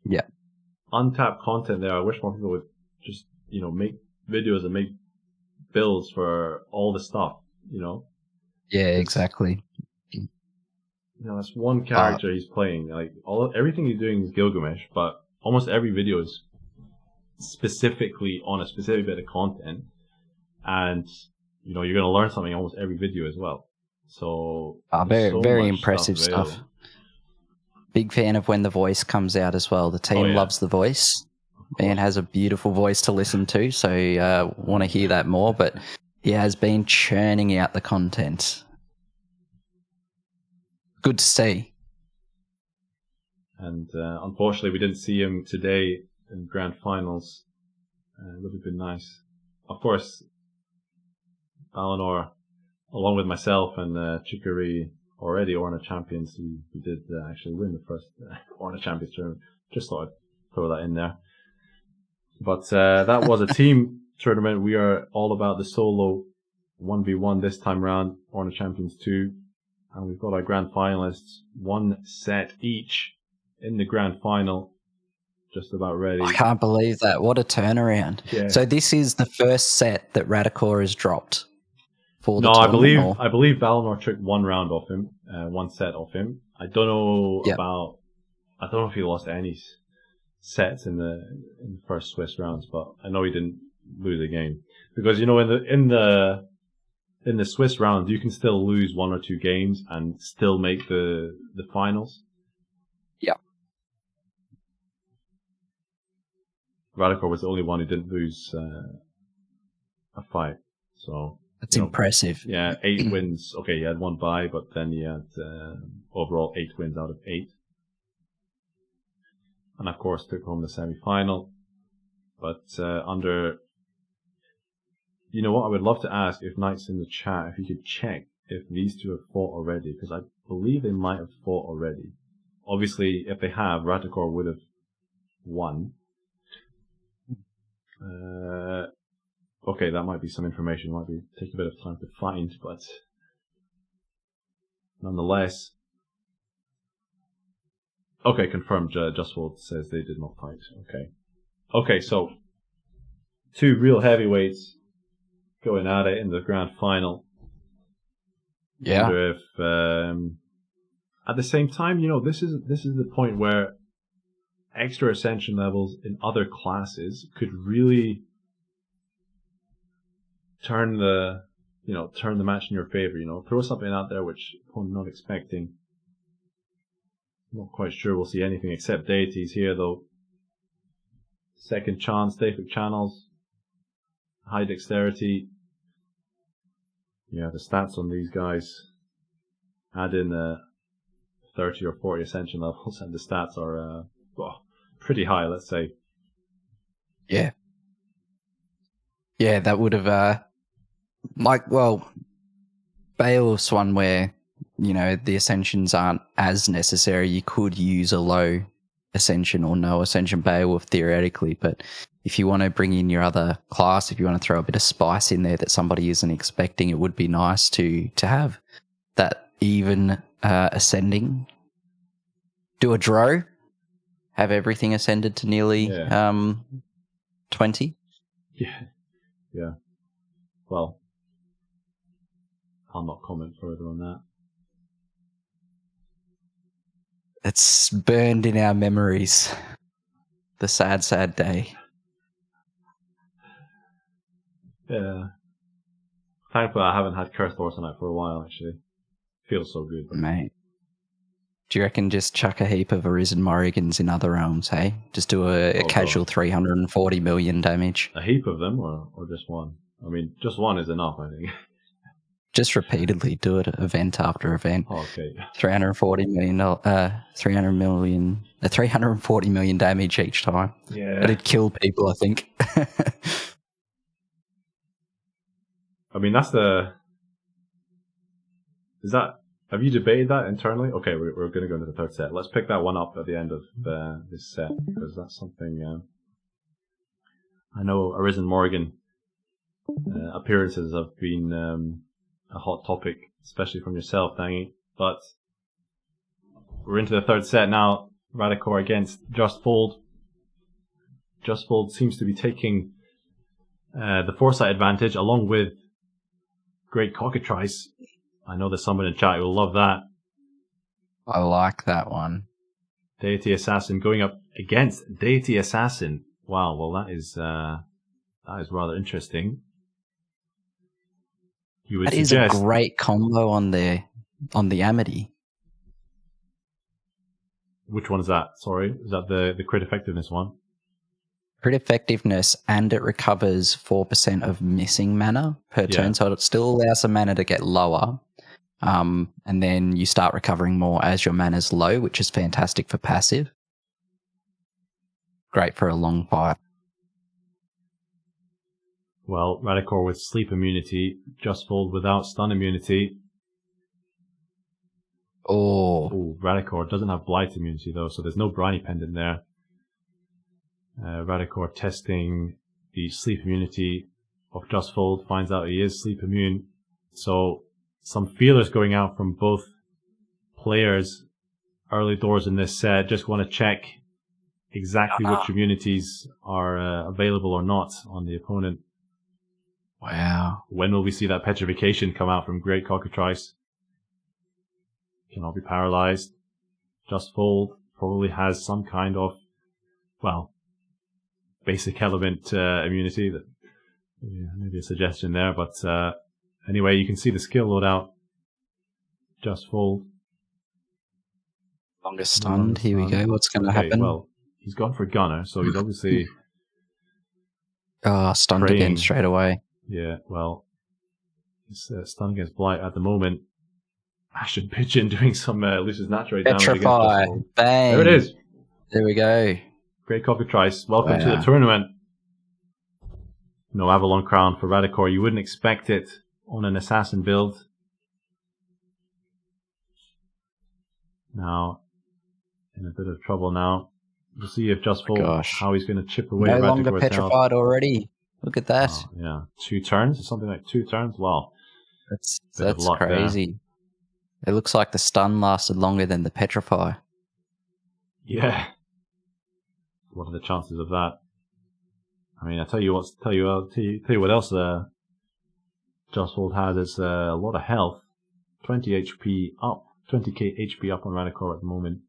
untapped content there. I wish more people would just make videos and make builds for all the stuff. Yeah, exactly. That's one character he's playing. Like everything he's doing is Gilgamesh, but almost every video is specifically on a specific bit of content, and you're going to learn something almost every video as well. So very impressive stuff. Big fan of when the voice comes out as well. The team loves the voice. Man has a beautiful voice to listen to, so want to hear that more. But he has been churning out the content. Good to see. And unfortunately, we didn't see him today in grand finals. It would have been nice. Of course, Baalinor, along with myself and Chicory, already Orna champions who did actually win the first Orna Champions tournament. Just thought I'd throw that in there. But that was a team tournament. We are all about the solo 1v1 this time round, Orna Champions 2. And we've got our grand finalists, one set each in the grand final. Just about ready. I can't believe that. What a turnaround. Yeah. So this is the first set that Ratakor has dropped for the tournament? I believe Baalinor took one round off him, one set off him. I don't know I don't know if he lost any sets in the first Swiss rounds, but I know he didn't lose a game. Because in the Swiss rounds, you can still lose one or two games and still make the finals. Yeah. Ratakor was the only one who didn't lose a fight. So that's impressive. Yeah, 8 wins. Okay, he had one bye, but then he had overall 8 wins out of 8. And of course, took home the semi-final. But under... You know what? I would love to ask if Knight's in the chat, if you could check if these two have fought already, because I believe they might have fought already. Obviously, if they have, Ratakor would have won. Okay, that might be some information. Might be take a bit of time to find, but nonetheless. Okay, confirmed. JustFold says they did not fight. Okay, so 2 real heavyweights going at it in the grand final. Yeah. I wonder if at the same time, this is the point where extra ascension levels in other classes could really turn the match in your favor. Throw something out there which I'm not expecting. Not quite sure we'll see anything except deities here though. Second chance, Deific channels, high dexterity. Yeah, the stats on these guys. Add in 30 or 40 ascension levels, and the stats are pretty high, let's say. Yeah. Yeah, that would have... Beowulf's one where the ascensions aren't as necessary. You could use a low ascension or no ascension Beowulf theoretically, but if you want to bring in your other class, if you want to throw a bit of spice in there that somebody isn't expecting, it would be nice to have that even ascending. Do a draw, have everything ascended to nearly 20. Yeah. Well, I'll not comment further on that. It's burned in our memories. The sad, sad day. Yeah. Thankfully, I haven't had Curse Horse on it for a while, actually. Feels so good. Mate. Do you reckon just chuck a heap of Arisen Morrigans in other realms, hey? Just do a casual God. 340 million damage. A heap of them, or just one? I mean, just one is enough, I think. Just repeatedly do it, event after event. Okay. 340 million damage each time. Yeah. It'd kill people, I think. I mean, have you debated that internally? Okay, we're going to go into the third set. Let's pick that one up at the end of this set, because that's something, I know Arisen Morrigan appearances have been a hot topic, especially from yourself, Dangy. But we're into the third set now. Ratakor against JustFold. JustFold seems to be taking the foresight advantage, along with Great Cockatrice. I know there's someone in chat who will love that. I like that one. Deity Assassin going up against Deity Assassin. Wow, well that is rather interesting. You would suggest is a great combo on the Amity. Which one is that? Sorry, is that the crit effectiveness one? Crit effectiveness, and it recovers 4% of missing mana per turn, so it still allows the mana to get lower. And then you start recovering more as your mana's low, which is fantastic for passive. Great for a long fight. Well, Ratakor with sleep immunity, JustFold without stun immunity. Oh, Ratakor doesn't have blight immunity though, so there's no briny pendant there. Ratakor testing the sleep immunity of JustFold, finds out he is sleep immune. So some feelers going out from both players early doors in this set. Just want to check exactly which immunities are available or not on the opponent. Wow. When will we see that petrification come out from Great Cockatrice? Cannot be paralyzed. JustFold probably has some kind of, basic element immunity. That maybe a suggestion there, but anyway, you can see the skill loadout. JustFold. Longest stunned. Here we go. What's going to happen? Well, he's gone for Gunner, so he's obviously stunned praying. Again straight away. Yeah, well, he's stunned against Blight at the moment. Ashen Pigeon doing some Lucis Naturae damage against JustFold. Bang. There it is. There we go. Great Cockatrice. Welcome to the tournament. No Avalon Crown for Ratakor. You wouldn't expect it on an assassin build. Now, in a bit of trouble now. We'll see if JustFold, how he's going to chip away no Ratakor's longer petrified already. Look at that. Oh, yeah, 2 turns, something like 2 turns. Wow, that's crazy. There. It looks like the stun lasted longer than the petrify. Yeah. What are the chances of that? I mean, I tell you what else JustFold has is a lot of health. 20 HP up, 20k HP up on Ratakor at the moment.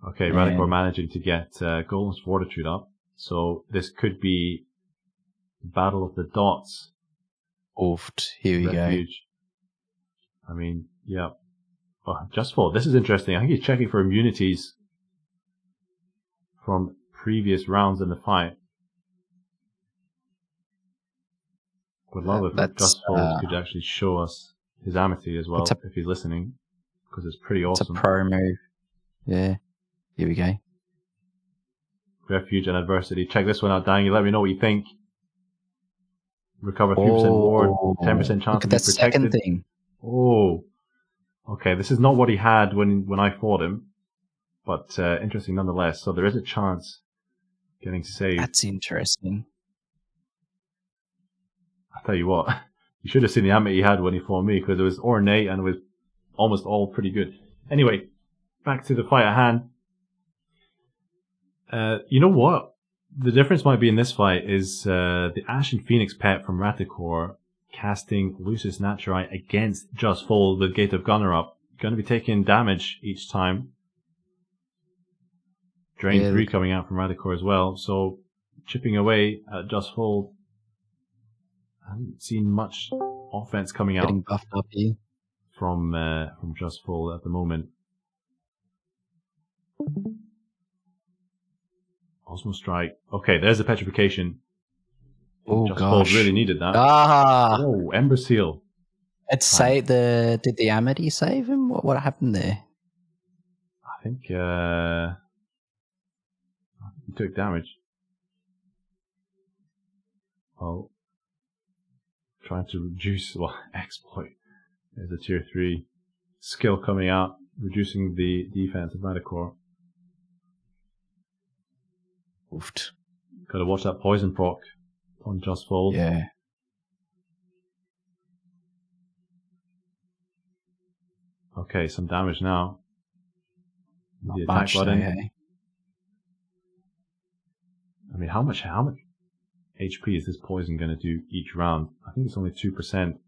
Okay, Ratakor managing to get Golem's Fortitude up. So this could be Battle of the Dots. Oofed. Here we Refuge. Go. I mean, yeah. Oh, JustFold. This is interesting. I think he's checking for immunities from previous rounds in the fight. Would love if JustFold could actually show us his Amity as well, if he's listening, because it's pretty awesome. It's a pro move. Yeah. Here we go. Refuge and Adversity. Check this one out, Danny. Let me know what you think. recover 3% ward, 10% chance Look to at be that second protected. thing. Oh, okay. This is not what he had when I fought him, but interesting nonetheless. So there is a chance getting saved. That's interesting. I tell you what, you should have seen the ammo he had when he fought me, because it was ornate and it was almost all pretty good. Anyway, back to the fight at hand. You know what? The difference might be in this fight is the Ashen Phoenix pet from Ratakor casting Lucis Naturae against JustFold with Gate of Gunner up. Going to be taking damage each time. Drain 3 coming out from Ratakor as well. So chipping away at JustFold. I haven't seen much offense coming out. Getting buffed up here. From JustFold at the moment. Osmo Strike. Okay, there's the petrification. Oh JustFold gosh, really needed that. Oh, Ember Seal. Did the Amity save him? What happened there? I think he took damage. Well, trying to reduce exploit. There's a tier 3 skill coming out, reducing the defense of Ratakor. Oofed. Gotta watch that poison proc on JustFold. Yeah. Okay, some damage now. Not the attack much, button. hey? I mean, how much HP is this poison going to do each round? I think it's only 2%.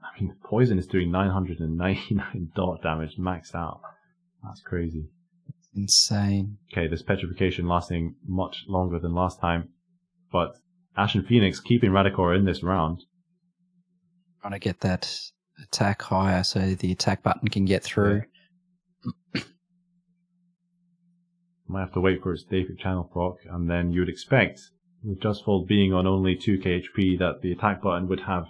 I mean, the poison is doing 999 dot damage maxed out. That's crazy. Insane. Okay, this petrification lasting much longer than last time. But Ashen Phoenix keeping Ratakor in this round. Trying to get that attack higher so the attack button can get through. Yeah. Might have to wait for its Deity channel proc, and then you would expect, with JustFold being on only 2k HP, that the attack button would have,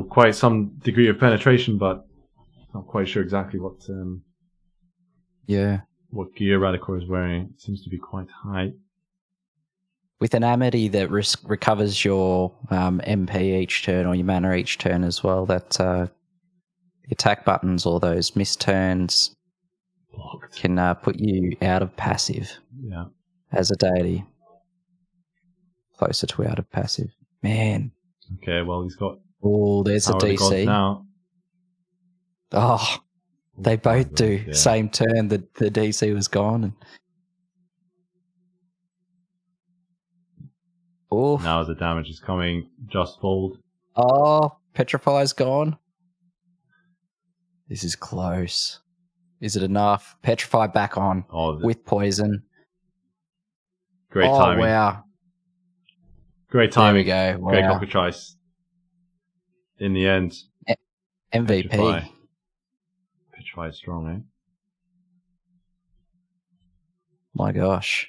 quite some degree of penetration, but not quite sure exactly what gear Ratakor is wearing. It seems to be quite high. With an Amity that recovers your MP each turn or your mana each turn as well, that the attack buttons or those missed turns blocked can put you out of passive. Yeah. As a deity. Closer to out of passive. Man. Okay, well, he's got... Oh, there's a DC. Now. Oh, they both do. Yeah. Same turn, the DC was gone. And... oh. Now the damage is coming. JustFold. Oh, Petrify's gone. This is close. Is it enough? Petrify back on with poison. Great timing. Oh, wow. Great timing. There we go. Wow. Great cockatrice. In the end. MVP. Petrify is strong, eh? My gosh.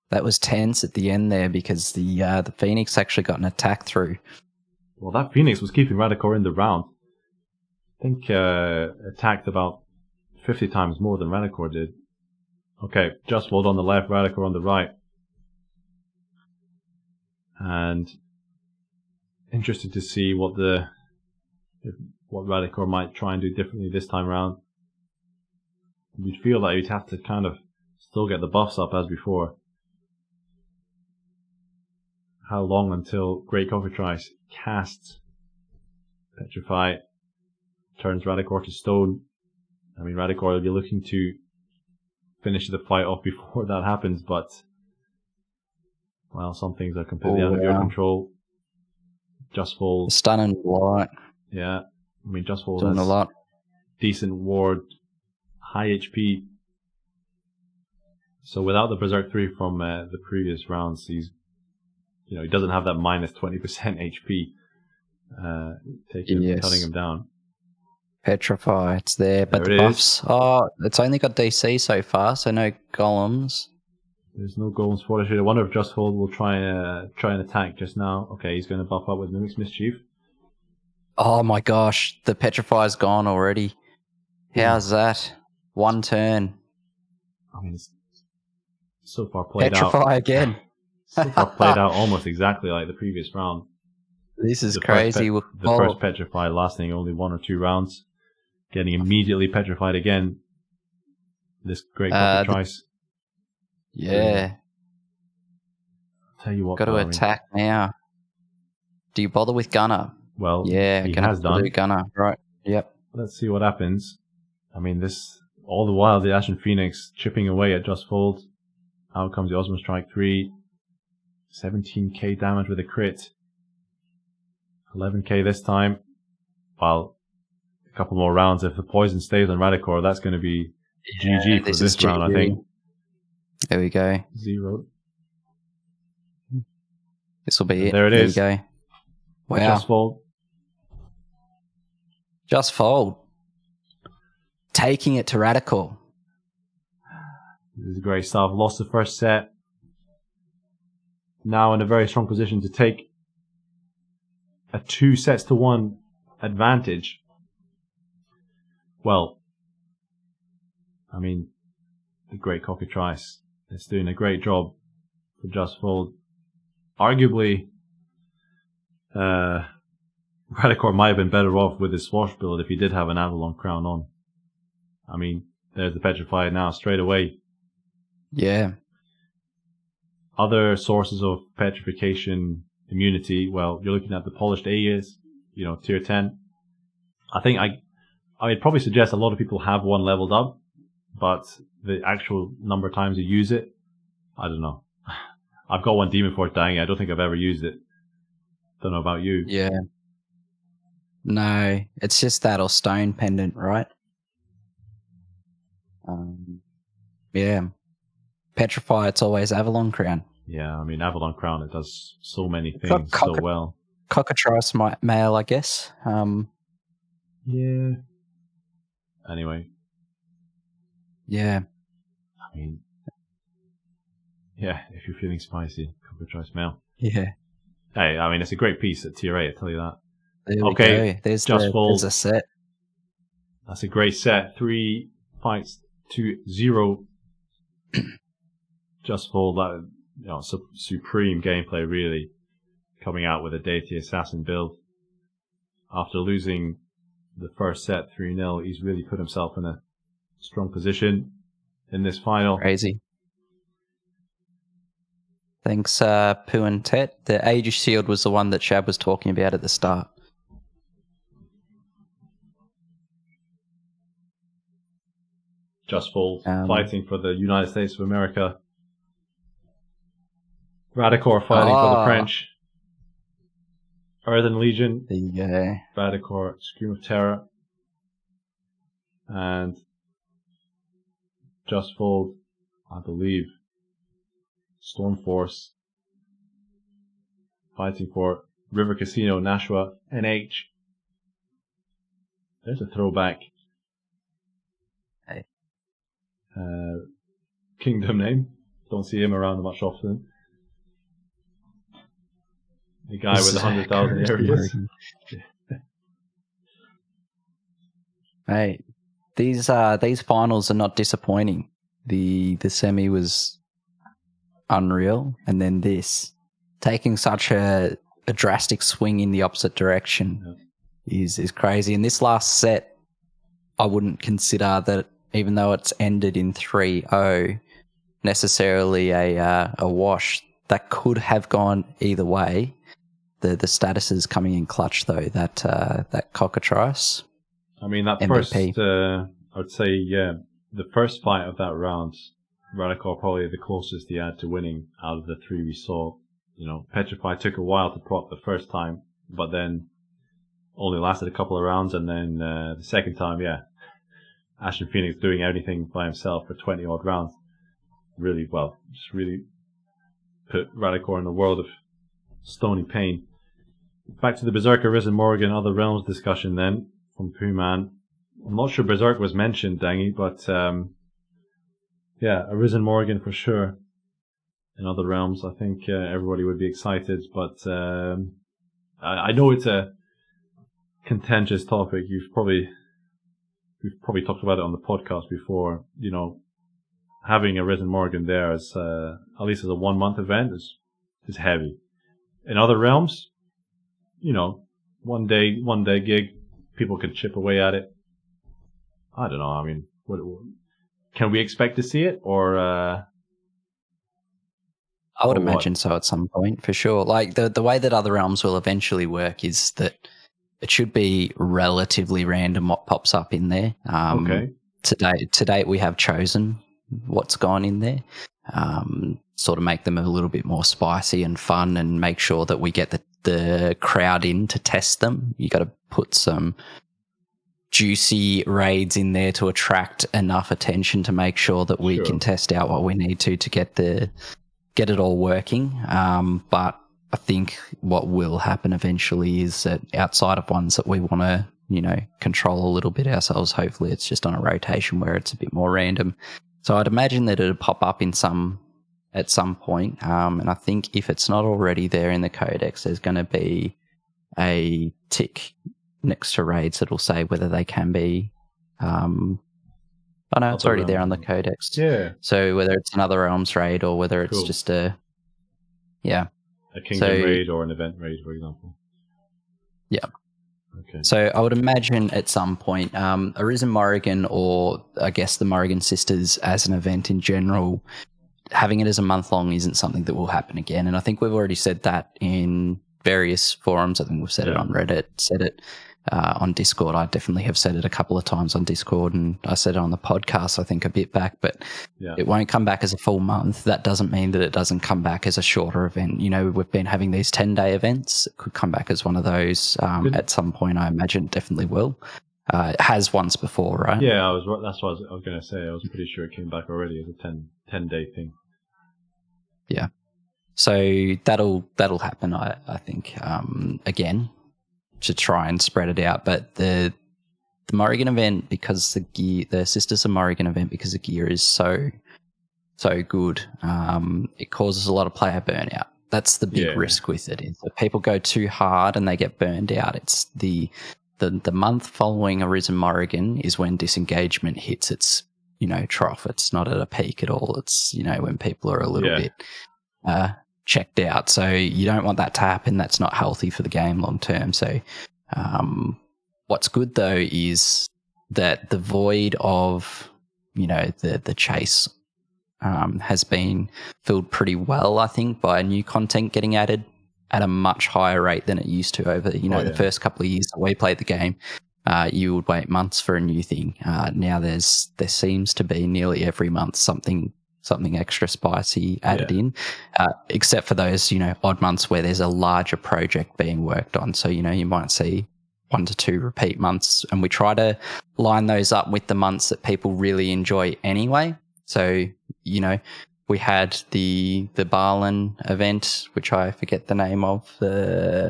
That was tense at the end there because the Phoenix actually got an attack through. Well, that Phoenix was keeping Ratakor in the round. I think attacked about 50 times more than Ratakor did. Okay, JustFold on the left, Ratakor on the right. And interested to see what Ratakor might try and do differently this time around. You'd feel that you'd have to kind of still get the buffs up as before. How long until Great Cockatrice casts Petrify, turns Ratakor to stone? I mean, Ratakor will be looking to finish the fight off before that happens, but well, some things are completely out of your control. JustFold. Stunning light. Yeah. I mean, JustFold doing has a lot. Decent ward, high HP. So without the Berserk 3 from the previous rounds, he doesn't have that minus 20% HP cutting him down. Petrify, it's there, but the buffs. Oh, it's only got DC so far, so no golems. There's no golems for it. I wonder if JustFold will try and attack just now. Okay, he's going to buff up with Mimic's Mischief. Oh my gosh, the Petrify's gone already. How's that? One turn. I mean, it's so far played Petrify out. Again. So far played out almost exactly like the previous round. This is crazy. The first petrify lasting only 1 or 2 rounds, getting immediately petrified again. This great cockatrice. Yeah. Tell you what, got to attack now. Do you bother with Gunner? Well, yeah, he has done. Do Gunner, right? Yep. Let's see what happens. I mean, this all the while the Ashen Phoenix chipping away at JustFold. Out comes the Osmo Strike 3. 17k damage with a crit. 11k this time. Well, a couple more rounds. If the poison stays on Ratakor, that's going to be GG for this round, I think. There we go. 0. This will be it. There it is. There you go. Wow. JustFold. JustFold. Taking it to Ratakor. This is great stuff. Lost the first set. Now in a very strong position to take a 2-1 advantage. Well, I mean, the great cockatrice is doing a great job for JustFold. Arguably, Ratakor might have been better off with his Swash build if he did have an Avalon Crown on. I mean, there's the Petrified now, straight away. Yeah. Other sources of petrification immunity, well, you're looking at the Polished Aegis, tier 10. I think I would probably suggest a lot of people have one leveled up, but the actual number of times you use it, I don't know. I've got one Demon Force dying. I don't think I've ever used it. Don't know about you. Yeah. No, it's just that or Stone Pendant, right? Yeah. Petrify, it's always Avalon Crown. Yeah, I mean, Avalon Crown, it does so many things so well. Cockatrice male, I guess. Yeah. Anyway. Yeah. I mean, yeah, if you're feeling spicy, Cockatrice male. Yeah. Hey, I mean, it's a great piece at tier 8, I tell you that. There we go. There's a set. That's a great set. 3 fights to 0. JustFold, that supreme gameplay, really, coming out with a Deity Assassin build. After losing the first set 3-0, he's really put himself in a strong position in this final. Crazy. Thanks, Pooh and Tet. The Aegis Shield was the one that Shab was talking about at the start. JustFold fighting for the United States of America. Ratakor fighting for the French. Earthen Legion. There you go. Ratakor, Scream of Terror. And JustFold, I believe, Stormforce. Fighting for River Casino, Nashua, NH. There's a throwback. Hey. Kingdom name. Don't see him around much often. The guy with 100,000 areas. Hey, these finals are not disappointing. The semi was unreal, and then this taking such a drastic swing in the opposite direction is crazy. And this last set, I wouldn't consider that, even though it's ended in 3-0, necessarily a wash. That could have gone either way. The status is coming in clutch though. That cockatrice. I mean, that MVP. first, I would say, the first fight of that round, Ratakor probably the closest he had to winning out of the 3 we saw. Petrify took a while to proc the first time, but then only lasted a couple of rounds, and then the second time, Ashen Phoenix doing everything by himself for 20 odd rounds. Really put Ratakor in a world of stony pain. Back to the Berserker Arisen Morrigan Other Realms discussion then from Pooman. I'm not sure Berserk was mentioned, Dangy, but Arisen Morrigan for sure. In Other Realms, I think everybody would be excited, but I know it's a contentious topic. We've probably talked about it on the podcast before. Having Arisen Morrigan there as at least as a 1 month event is heavy. In Other Realms, one day gig, people could chip away at it. I don't know. I mean, can we expect to see it, or? I would imagine so at some point, for sure. Like the way that other realms will eventually work is that it should be relatively random what pops up in there. Okay. To date, we have chosen what's gone in there. Sort of make them a little bit more spicy and fun, and make sure that we get the crowd in to test them. You got to put some juicy raids in there to attract enough attention to make sure that we can test out what we need to get it all working. But I think what will happen eventually is that outside of ones that we want to, control a little bit ourselves, hopefully it's just on a rotation where it's a bit more random. So I'd imagine that it'll pop up at some point. And I think if it's not already there in the codex, there's going to be a tick next to raids that'll say whether they can be. It's already there on the codex. Yeah. So whether it's another realms raid or whether it's just a kingdom raid or an event raid, for example. Yeah. Okay. So I would imagine at some point, Arisen Morrigan, or I guess the Morrigan Sisters as an event in general, having it as a month long isn't something that will happen again. And I think we've already said that in various forums. I think we've said it on Reddit, said it on Discord. I definitely have said it a couple of times on Discord, and I said it on the podcast, I think, a bit back, but it won't come back as a full month. That doesn't mean that it doesn't come back as a shorter event. We've been having these 10-day events. It could come back as one of those at some point. I imagine it definitely will. It has once before, right? Yeah, that's what I was going to say. I was pretty sure it came back already as a 10-day thing. Yeah. So that'll happen, I think, again, to try and spread it out. But the Morrigan event, because the Sisters of Morrigan event, because the gear is so good, it causes a lot of player burnout. That's the big risk with it. Is that people go too hard and they get burned out. It's the month following Arisen Morrigan is when disengagement hits its trough. It's not at a peak at all. It's when people are a little bit checked out. So you don't want that to happen. That's not healthy for the game long term. So what's good though is that the void of the chase has been filled pretty well, I think, by new content getting added at a much higher rate than it used to over the first couple of years that we played the game. You would wait months for a new thing. Now there seems to be nearly every month something extra spicy added in, except for those, odd months where there's a larger project being worked on. So, you might see 1 to 2 repeat months, and we try to line those up with the months that people really enjoy anyway. So, we had the Baalinor event, which I forget the name of. The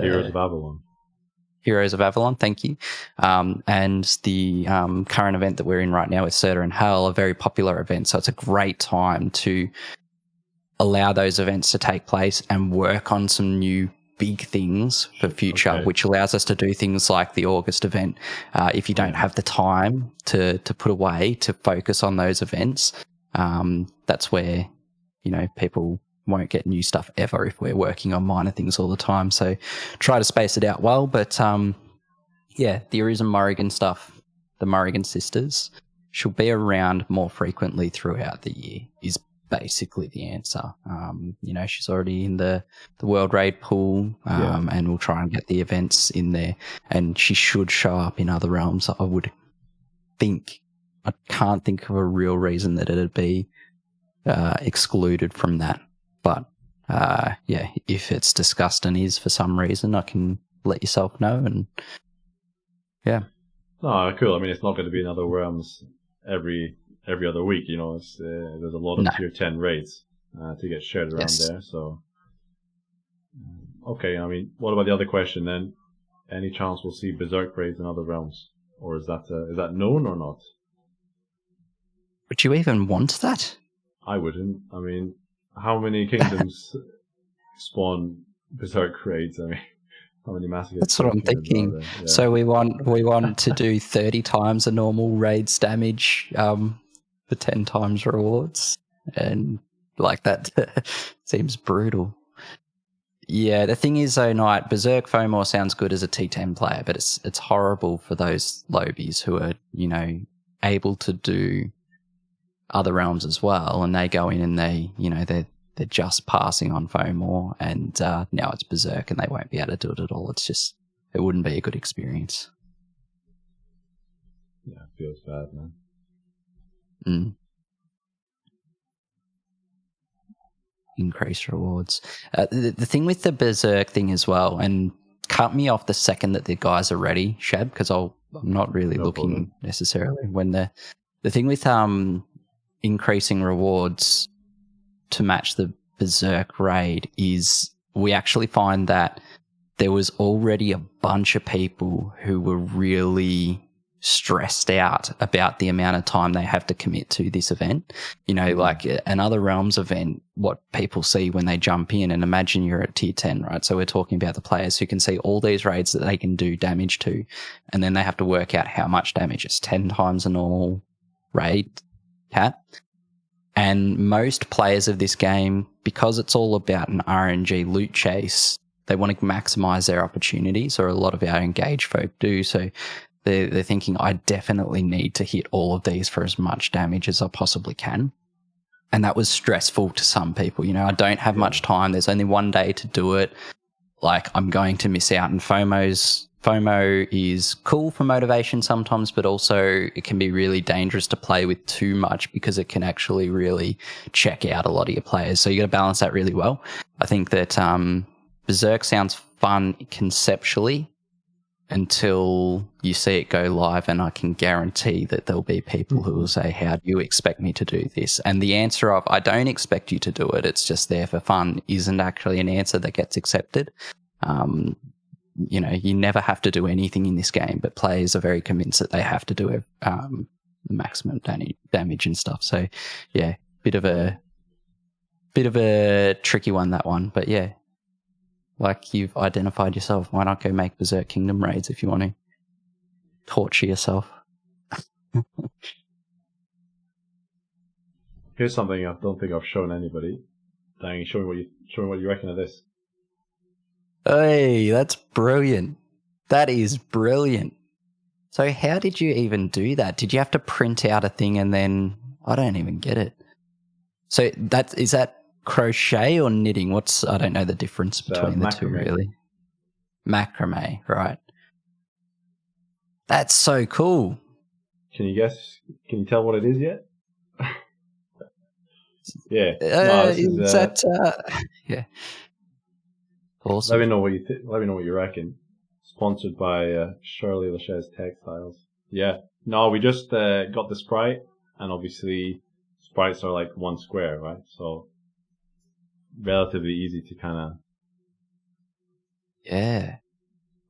Heroes of Avalon, thank you. And the current event that we're in right now with Surtur and Hell, a very popular event. So it's a great time to allow those events to take place and work on some new big things for future, which allows us to do things like the August event. If you don't have the time to put away to focus on those events, that's where, people won't get new stuff ever if we're working on minor things all the time. So try to space it out well. But the Arisen Morrigan stuff, the Morrigan Sisters, should be around more frequently throughout the year is basically the answer. She's already in the World Raid pool, and we'll try and get the events in there. And she should show up in other realms, I would think. I can't think of a real reason that it'd be excluded from that. But, if it's discussed and is for some reason, I can let yourself know. And, No, cool. I mean, it's not going to be in other realms every other week, It's, there's a lot of tier 10 raids to get shared around there. So, okay, I mean, what about the other question then? Any chance we'll see Berserk raids in other realms? Or is that known or not? Would you even want that? I wouldn't. I mean, how many kingdoms spawn Berserk raids? I mean, how many massacres? That's what I'm thinking. Yeah. So we want to do 30 times the normal raids damage for 10 times rewards, and like that seems brutal. Yeah, the thing is though, Knight, Berserk Fomor sounds good as a T10 player, but it's horrible for those lobies who are, you know, able to do other realms as well, and they go in and they, you know, they're just passing on Fomor, and now it's Berserk and they won't be able to do it at all. It's just, it wouldn't be a good experience. Yeah, it feels bad, man. Increase rewards. The thing with the Berserk thing as well, and cut me off the second that the guys are ready, Shab, because I'm not really looking necessarily when the thing with increasing rewards to match the Berserk raid is we actually find that there was already a bunch of people who were really stressed out about the amount of time they have to commit to this event. You know, like another Realms event, what people see when they jump in, and imagine you're at tier 10, right? So we're talking about the players who can see all these raids that they can do damage to, and then they have to work out how much damage. It's 10 times a normal raid cat. And most players of this game, because it's all about an RNG loot chase, they want to maximize their opportunities, or a lot of our engaged folk do. So they're thinking, I definitely need to hit all of these for as much damage as I possibly can. And that was stressful to some people. You know, I don't have much time. There's only one day to do it. Like, I'm going to miss out. And FOMO is cool for motivation sometimes, but also it can be really dangerous to play with too much because it can actually really check out a lot of your players. So you got to balance that really well. I think that Berserk sounds fun conceptually until you see it go live, and I can guarantee that there'll be people who will say, how do you expect me to do this? And the answer of, I don't expect you to do it, it's just there for fun, isn't actually an answer that gets accepted. You know, you never have to do anything in this game, but players are very convinced that they have to do maximum damage and stuff. So yeah, bit of a tricky one, that one. But yeah, like you've identified yourself, why not go make Berserk Kingdom raids if you want to torture yourself? Here's something I don't think I've shown anybody. Dang, show me what you reckon of this. Hey, that's brilliant. That is brilliant. So how did you even do that? Did you have to print out a thing and then, I don't even get it. So is that crochet or knitting? I don't know the difference between the two, really. Macrame, right. That's so cool. Can you guess? Can you tell what it is yet? Yeah. Yeah. Awesome. Let me know what you reckon. Sponsored by Shirley Lachey's Textiles. Yeah. No, we just got the sprite, and obviously sprites are like one square, right? So relatively easy to kind of. Yeah,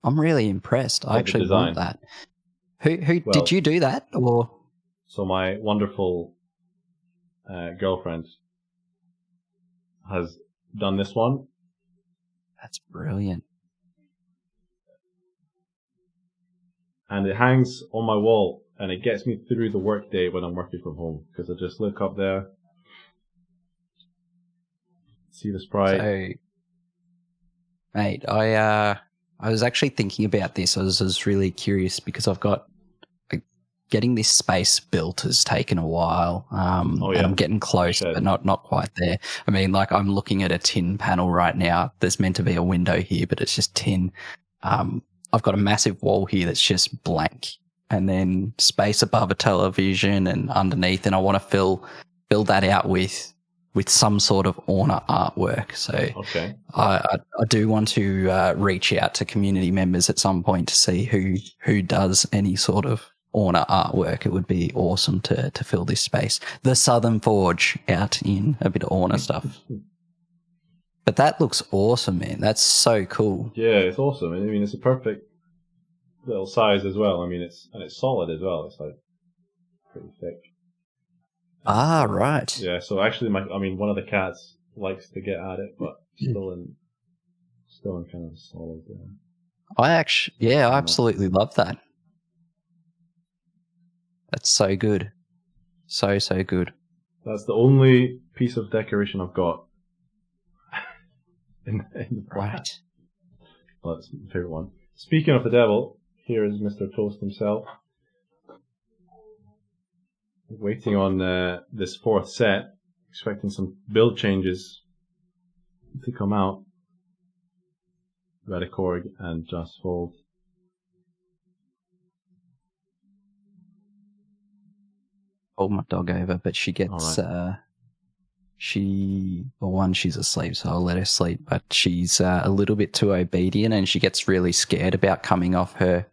I'm really impressed. I actually want that. Who did you do that, or? So my wonderful girlfriend has done this one. That's brilliant. And it hangs on my wall, and it gets me through the workday when I'm working from home, because I just look up there, see the sprite. So, mate, I was actually thinking about this. I was really curious because I've got getting this space built has taken a while. And I'm getting close, but not quite there. I mean, like, I'm looking at a tin panel right now. There's meant to be a window here, but it's just tin. I've got a massive wall here that's just blank, and then space above a television and underneath, and I want to fill that out with some sort of Orna artwork. So I do want to reach out to community members at some point to see who does any sort of Orna artwork. It would be awesome to fill this space. The Southern Forge out in a bit of Orna stuff. But that looks awesome, man. That's so cool. Yeah, it's awesome. I mean, it's a perfect little size as well. I mean, it's solid as well. It's like pretty thick. Right. Yeah. So actually, one of the cats likes to get at it, but still in kind of solid. I absolutely love that. That's so good. So good. That's the only piece of decoration I've got. in the Right. Well, that's my favorite one. Speaking of the devil, here is Mr. Toast himself. Waiting on this fourth set, expecting some build changes to come out. Ratakor and JustFold. Hold my dog over, but she gets she's asleep, so I'll let her sleep, but she's a little bit too obedient and she gets really scared about coming off her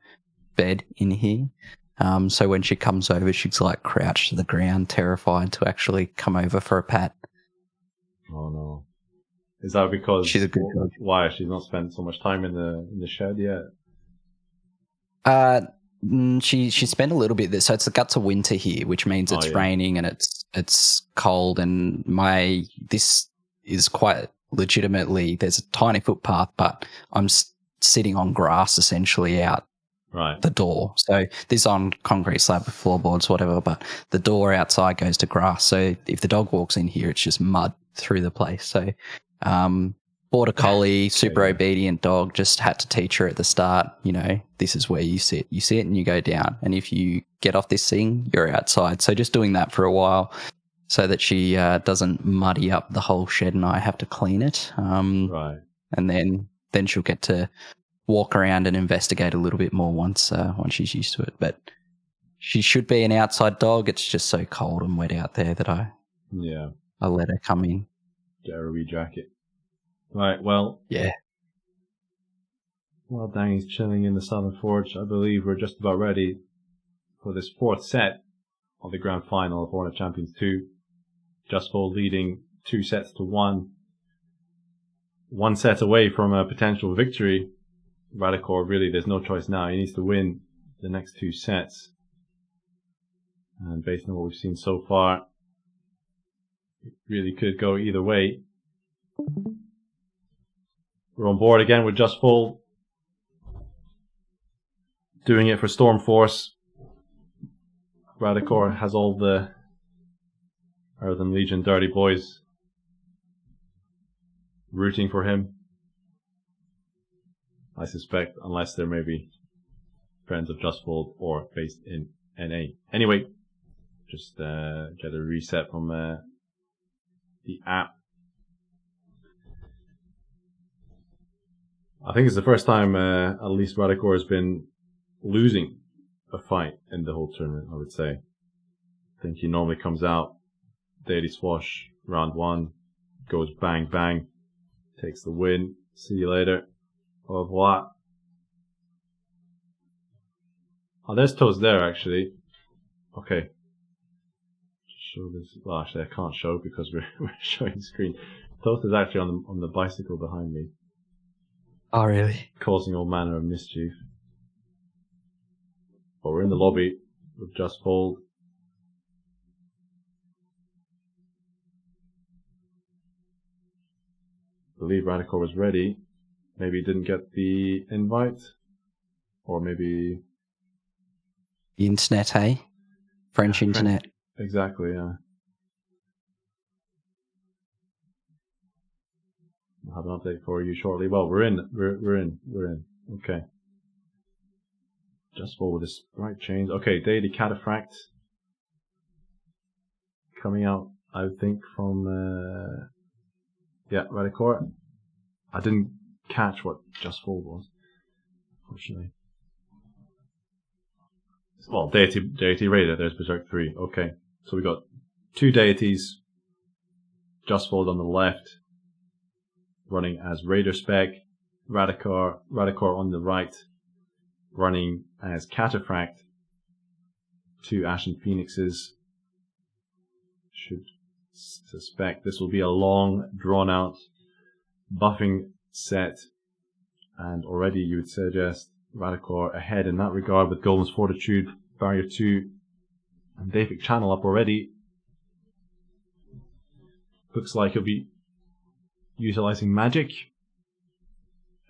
bed in here. So when she comes over, she's like crouched to the ground, terrified to actually come over for a pat. Oh no. Is that because she's a good dog? Why? She's not spent so much time in the shed yet? She spent a little bit there. So it's the guts of winter here, which means it's raining and it's cold. And this is quite legitimately, there's a tiny footpath, but I'm sitting on grass essentially out the door. So this on concrete slab with floorboards, whatever, but the door outside goes to grass. So if the dog walks in here, it's just mud through the place. So border collie, super obedient dog, just had to teach her at the start, this is where you sit and you go down. And if you get off this thing, you're outside. So just doing that for a while so that she doesn't muddy up the whole shed and I have to clean it. And then she'll get to walk around and investigate a little bit more once she's used to it. But she should be an outside dog. It's just so cold and wet out there that I let her come in. Get her a wee jacket. Right, well... Yeah. Well, Danny's chilling in the Southern Forge. I believe we're just about ready for this fourth set of the grand final of Orna Champions 2. JustFold leading 2-1. 1 set away from a potential victory. Ratakor, really, there's no choice now. He needs to win the next 2 sets. And based on what we've seen so far, it really could go either way. We're on board again with JustFold. Doing it for Stormforce. Ratakor has all the Earthen Legion dirty boys rooting for him. I suspect, unless they're maybe friends of JustFold or based in NA. Anyway, just get a reset from the app. I think it's the first time at least Ratakor has been losing a fight in the whole tournament, I would say. I think he normally comes out, Deity Swash, round 1, goes bang bang, takes the win, see you later, au revoir. Oh, there's Toast there actually. Okay. Show this. Well, actually I can't show because we're showing the screen. Toast is actually on the bicycle behind me. Oh, really? Causing all manner of mischief. But we're in the lobby with JustFold. I believe Ratakor was ready. Maybe he didn't get the invite. Or maybe... The internet, hey? French internet. Exactly, yeah. I'll have an update for you shortly. Well, we're in. We're in. Okay. JustFold with a sprite change. Okay, Deity Cataphract. Coming out, I think, from... Ratakor. I didn't catch what JustFold was, unfortunately. Well, Deity Raider, there's Berserk 3. Okay, so we got 2 deities. JustFold on the left, running as Raider spec. Ratakor on the right, running as Cataphract. 2 Ashen Phoenixes. Should suspect this will be a long, drawn-out buffing set, and already you would suggest Ratakor ahead in that regard with Golden's Fortitude, Barrier 2, and Deific Channel up already. Looks like he'll be utilizing magic,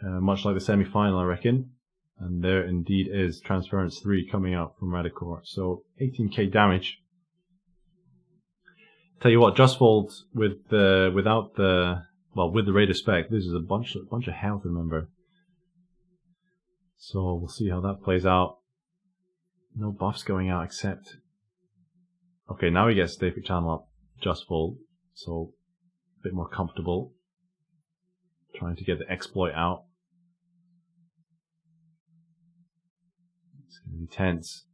much like the semi-final, I reckon. And there indeed is Transference 3 coming out from Ratakor. So 18k damage. Tell you what, JustFold with without the well, with the Raider Spec, this is a bunch of health, remember. So we'll see how that plays out. No buffs going out except... Okay, now he gets Deific Channel up, JustFold, so a bit more comfortable. Trying to get the exploit out. It's going to be tense.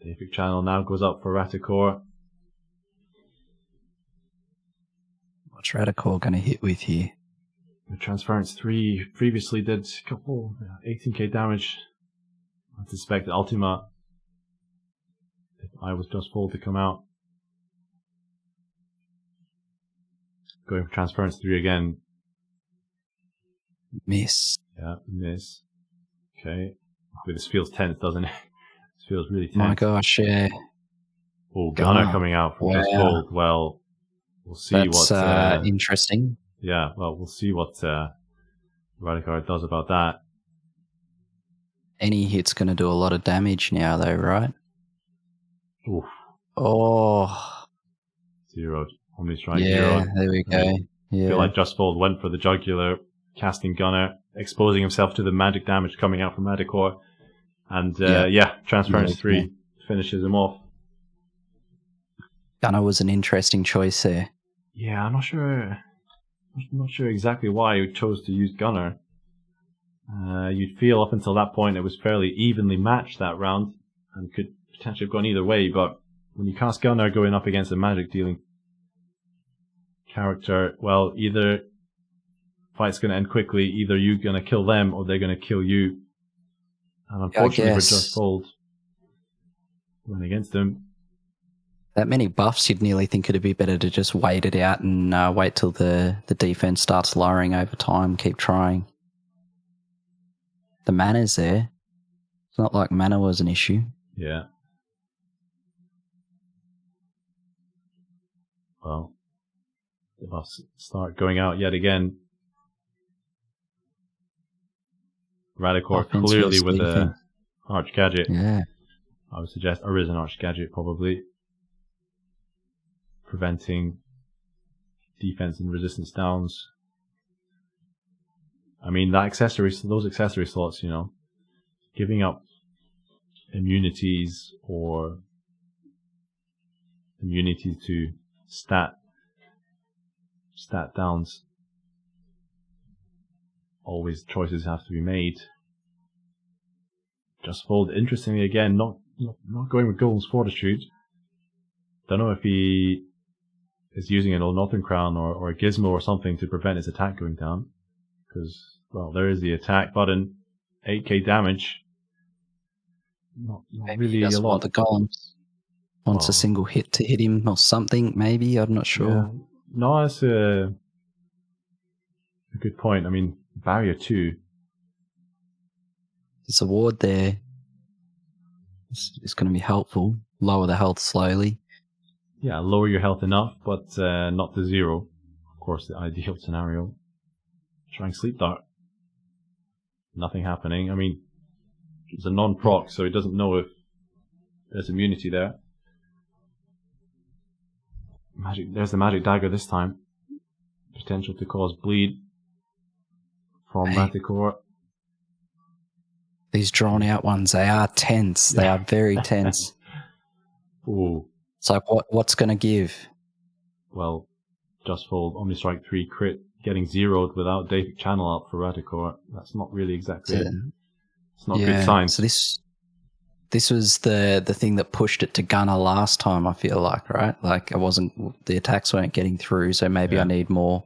Deific Channel now goes up for Ratakor. What's Ratakor going to hit with here? The Transference 3 previously did a couple 18k damage. I suspect the Ultima, if I was JustFold to come out. Going for Transference 3 again. Miss. Yeah, miss. Okay. This feels tense, doesn't it? This feels really tense. My gosh, yeah. Oh, Gunner coming out from JustFold. Well, we'll see That's interesting. Yeah, well, we'll see what Ratakor does about that. Any hit's going to do a lot of damage now, though, right? Oof. Oh. Zeroed. Omnistrike yeah, zeroed. There we go. Yeah. I feel like JustFold went for the jugular, casting Gunner, exposing himself to the magic damage coming out from Ratakor. And Transference 3 finishes him off. Gunner was an interesting choice there. Yeah, I'm not sure exactly why he chose to use Gunner. You'd feel up until that point it was fairly evenly matched that round and could potentially have gone either way, but when you cast Gunner going up against a magic dealing character, well, either fight's going to end quickly, either you're going to kill them or they're going to kill you. And unfortunately for JustFold, went against him. That many buffs, you'd nearly think it'd be better to just wait it out and wait till the defense starts lowering over time, keep trying. The mana's there. It's not like mana was an issue. Yeah. Well, the buffs start going out yet again. Ratakor clearly with the Arch Gadget. Yeah. I would suggest Arisen Arch Gadget probably. Preventing defense and resistance downs. I mean, those accessory slots, giving up immunities or immunity to stat downs. Always choices have to be made. JustFold, interestingly again, not going with Golem's Fortitude. Don't know if he is using an Old Northern Crown or a Gizmo or something to prevent his attack going down. Because, well, there is the attack button. 8k damage. Not really a lot. The golems wants a single hit to hit him or something, maybe. I'm not sure. Yeah. No, that's a good point. I mean, Barrier 2. There's a ward there. It's going to be helpful. Lower the health slowly. Yeah, lower your health enough, but not to 0. Of course, the ideal scenario. Trying Sleep Dart. Nothing happening. I mean, it's a non-proc, so he doesn't know if there's immunity there. There's the Magic Dagger this time. Potential to cause bleed from Ratakor. These drawn out ones, they are tense. They are very tense. Ooh. It's like, what's going to give? Well, JustFold, Omnistrike 3 crit, getting zeroed without Deific Channel up for Ratakor. That's not really exactly it's not a good sign. So this was the thing that pushed it to Gunner last time, I feel like, right? Like, the attacks weren't getting through, so maybe I need more.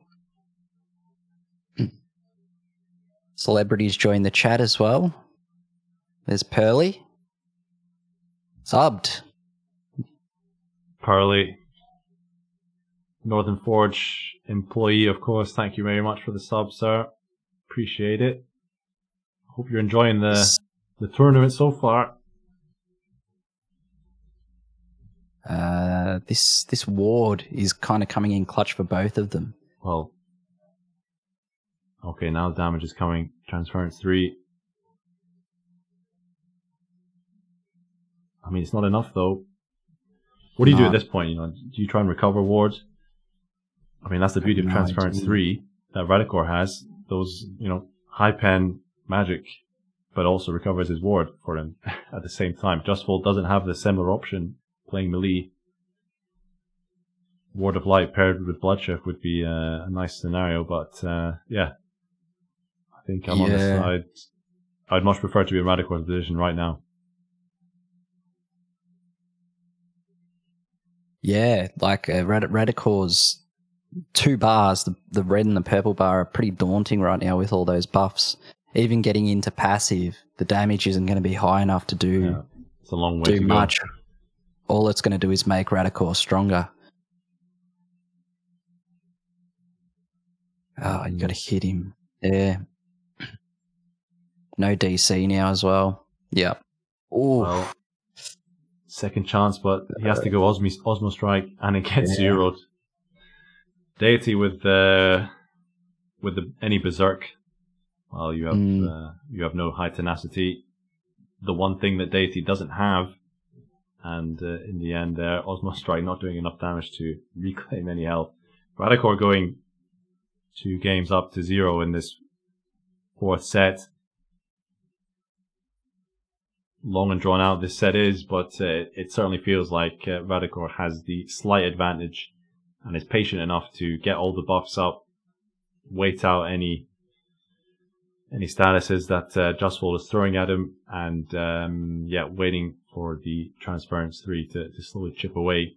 Celebrities join the chat as well. There's Pearly. Subbed. Pearly. Northern Forge employee, of course. Thank you very much for the sub, sir. Appreciate it. Hope you're enjoying the tournament so far. This ward is kind of coming in clutch for both of them. Well, okay, now damage is coming. Transference 3. I mean, it's not enough though. What do you do at this point? You know, do you try and recover wards? I mean, that's the beauty of Transference 3 that Ratakor has. Those, you know, high pen magic, but also recovers his ward for him at the same time. JustFold doesn't have the similar option playing melee. Ward of Light paired with Bloodshift would be a nice scenario, but yeah. I think I'm on the side. I'd much prefer to be in Ratakor's position right now. Yeah, like Ratakor's 2 bars, the red and the purple bar, are pretty daunting right now with all those buffs. Even getting into passive, the damage isn't going to be high enough to do, it's a long way to much. go. All it's going to do is make Ratakor stronger. Oh, you got to hit him. Yeah. No DC now as well. Yep. Oh. Well, second chance, but he has to go Osmo Strike, and it gets zeroed. Deity with any Berserk. Well, you have no high tenacity. The one thing that Deity doesn't have, and in the end, Osmo Strike not doing enough damage to reclaim any health. Ratakor going 2 games up to 0 in this 4th set. Long and drawn out this set is, but it certainly feels like Ratakor has the slight advantage and is patient enough to get all the buffs up, wait out any statuses that JustFold is throwing at him, and waiting for the Transference 3 to slowly chip away.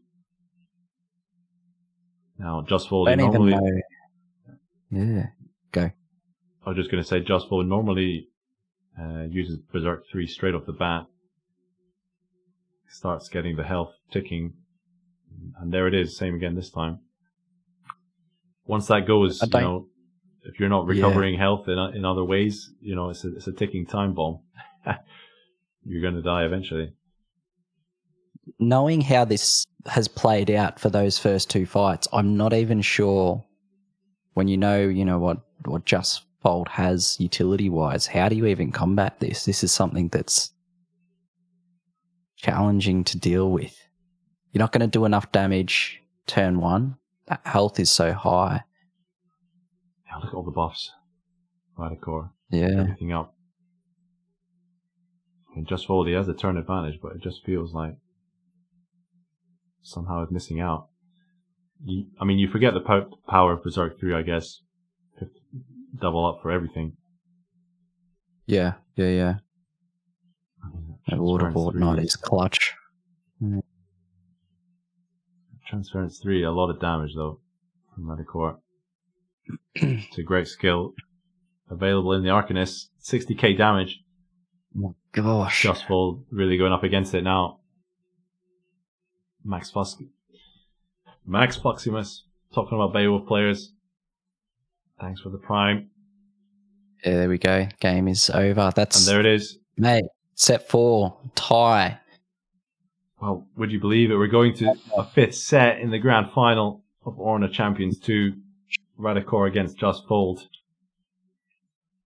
Now, JustFold normally... Yeah, go. I was just going to say, JustFold normally uses Berserk 3 straight off the bat. Starts getting the health ticking. And there it is, same again this time. Once that goes, you know, if you're not recovering health in other ways, you know, it's a ticking time bomb. You're going to die eventually. Knowing how this has played out for those first 2 fights, I'm not even sure when you know what JustFold has utility-wise, how do you even combat this? This is something that's challenging to deal with. You're not going to do enough damage turn 1. That health is so high. Yeah, look at all the buffs. Ratakor. Yeah. Everything up. I mean, JustFold, he has a turn advantage, but it just feels like somehow it's missing out. You forget the power of Berserk 3, I guess. Double up for everything. Yeah. That Order Fortnite is clutch. Transference 3, a lot of damage though from Ratakor. It's a great skill. Available in the Arcanist. 60k damage. Oh my gosh. JustFold really going up against it now. Max Fuximus. Talking about Beowulf players. Thanks for the prime. Yeah, there we go. Game is over. And there it is. Mate, set 4. Tie. Well, would you believe it? We're going to a 5th set in the grand final of Orna Champions 2. Ratakor against JustFold.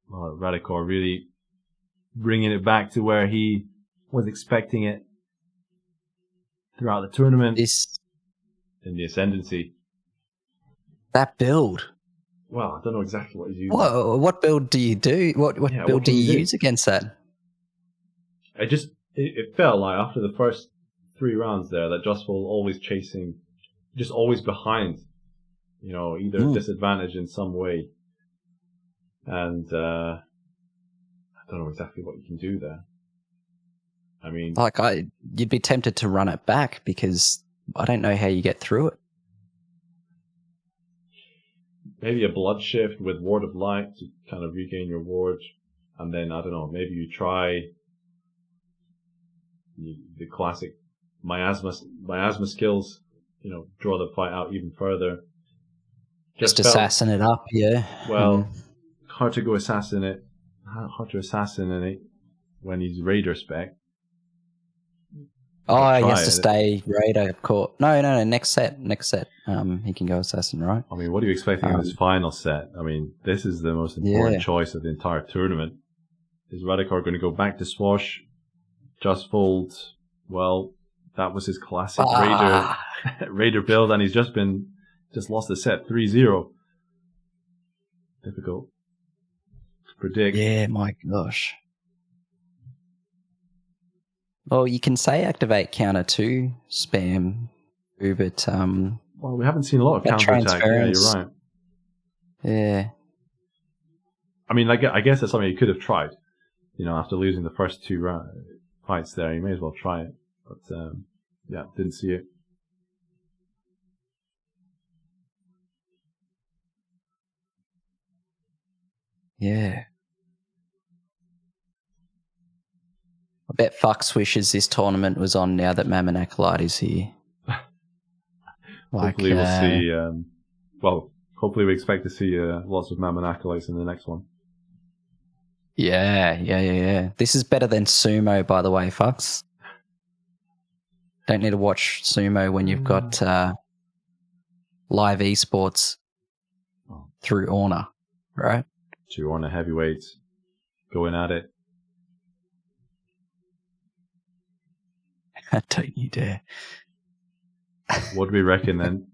Well, Ratakor really bringing it back to where he was expecting it throughout the tournament. In the Ascendancy. That build. Well, I don't know exactly what he's using. What build do you do? What build do you use against that? It felt like after the first 3 rounds there that JustFold always chasing, just always behind, you know, either disadvantage in some way. And I don't know exactly what you can do there. I mean, you'd be tempted to run it back because I don't know how you get through it. Maybe a blood shift with Ward of Light to kind of regain your ward, and then I don't know, maybe you try the classic miasma skills, you know, draw the fight out even further. Just assassin it up, yeah. Well, hard to assassinate when he's Raider spec. Oh, he has to stay Raider, of course. No, next set. He can go assassin, right? I mean, what are you expecting in this final set? I mean, this is the most important choice of the entire tournament. Is Ratakor going to go back to Swash? JustFold Well, that was his classic Raider build, and he's just lost the set 3-0. Difficult to predict. Yeah, my gosh. Well, you can say activate counter to spam, but well, we haven't seen a lot of counter attack. Yeah, you're right. Yeah. I mean, I guess that's something you could have tried. After losing the first 2 fights there, you may as well try it. But yeah, didn't see it. Yeah. I bet Fox wishes this tournament was on now that Mammon Acolyte is here. Hopefully we'll see. Hopefully we expect to see lots of Mammon Acolytes in the next one. Yeah. This is better than Sumo, by the way, Fox. Don't need to watch Sumo when you've got live esports through Orna, right? 2 Orna heavyweights going at it. Don't you dare. What do we reckon then?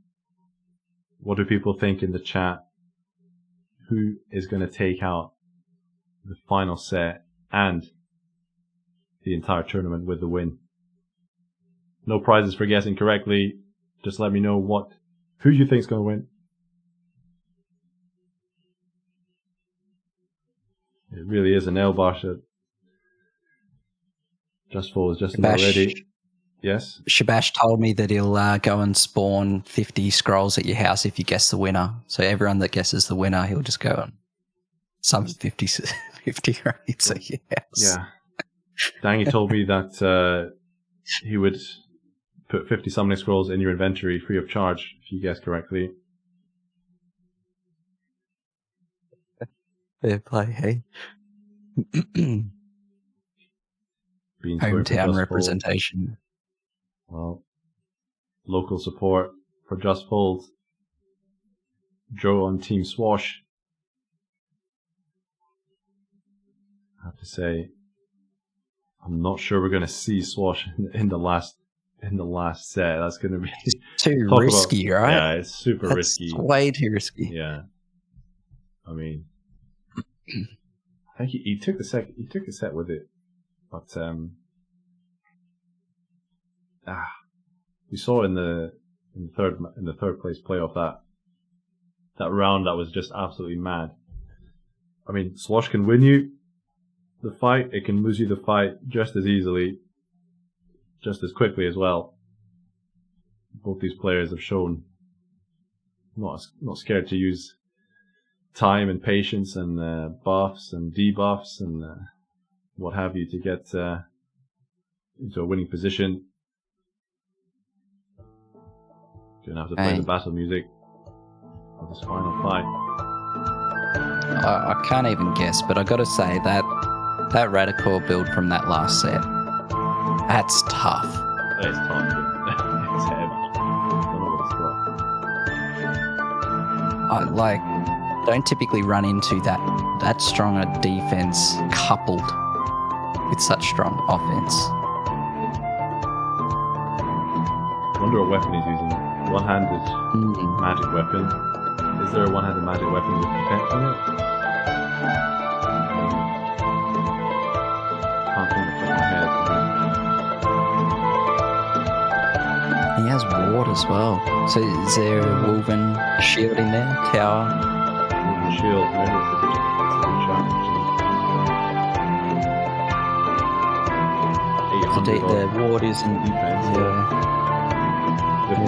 What do people think in the chat? Who is going to take out the final set and the entire tournament with the win? No prizes for guessing correctly. Just let me know who you think is going to win. It really is a nail biter. JustFold is just about ready. Yes? Shabash told me that he'll go and spawn 50 scrolls at your house if you guess the winner. So everyone that guesses the winner, he'll just go and summon 50 raids at your house. Yeah. Dangy told me that he would put 50 summoning scrolls in your inventory free of charge if you guess correctly. Fair play, hey? Hometown representation. Well, local support for JustFold. Joe on Team Swash. I have to say, I'm not sure we're going to see Swash in the last set. That's going to be too risky, right? Yeah, it's super risky. Way too risky. Yeah. I mean, I think he took the set with it, but we saw in the third place playoff that round that was just absolutely mad. I mean, Swash can win you the fight, it can lose you the fight just as easily, just as quickly as well. Both these players have shown not scared to use time and patience and buffs and debuffs and what have you to get into a winning position. Gonna have to play the battle music of this final fight. I can't even guess, but I got to say that Ratakor build from that last set, that's tough. It's tough. It's heavy. I don't know what it's I don't typically run into that strong a defense coupled with such strong offense. I wonder what weapon he's using. One-handed magic weapon. Is there a one-handed magic weapon with defense on it? Can't think off the top of my head. He has ward as well. So is there a woven shield in there? Tower? Woven shield. Maybe it's a good shot, actually. The ward is in defense.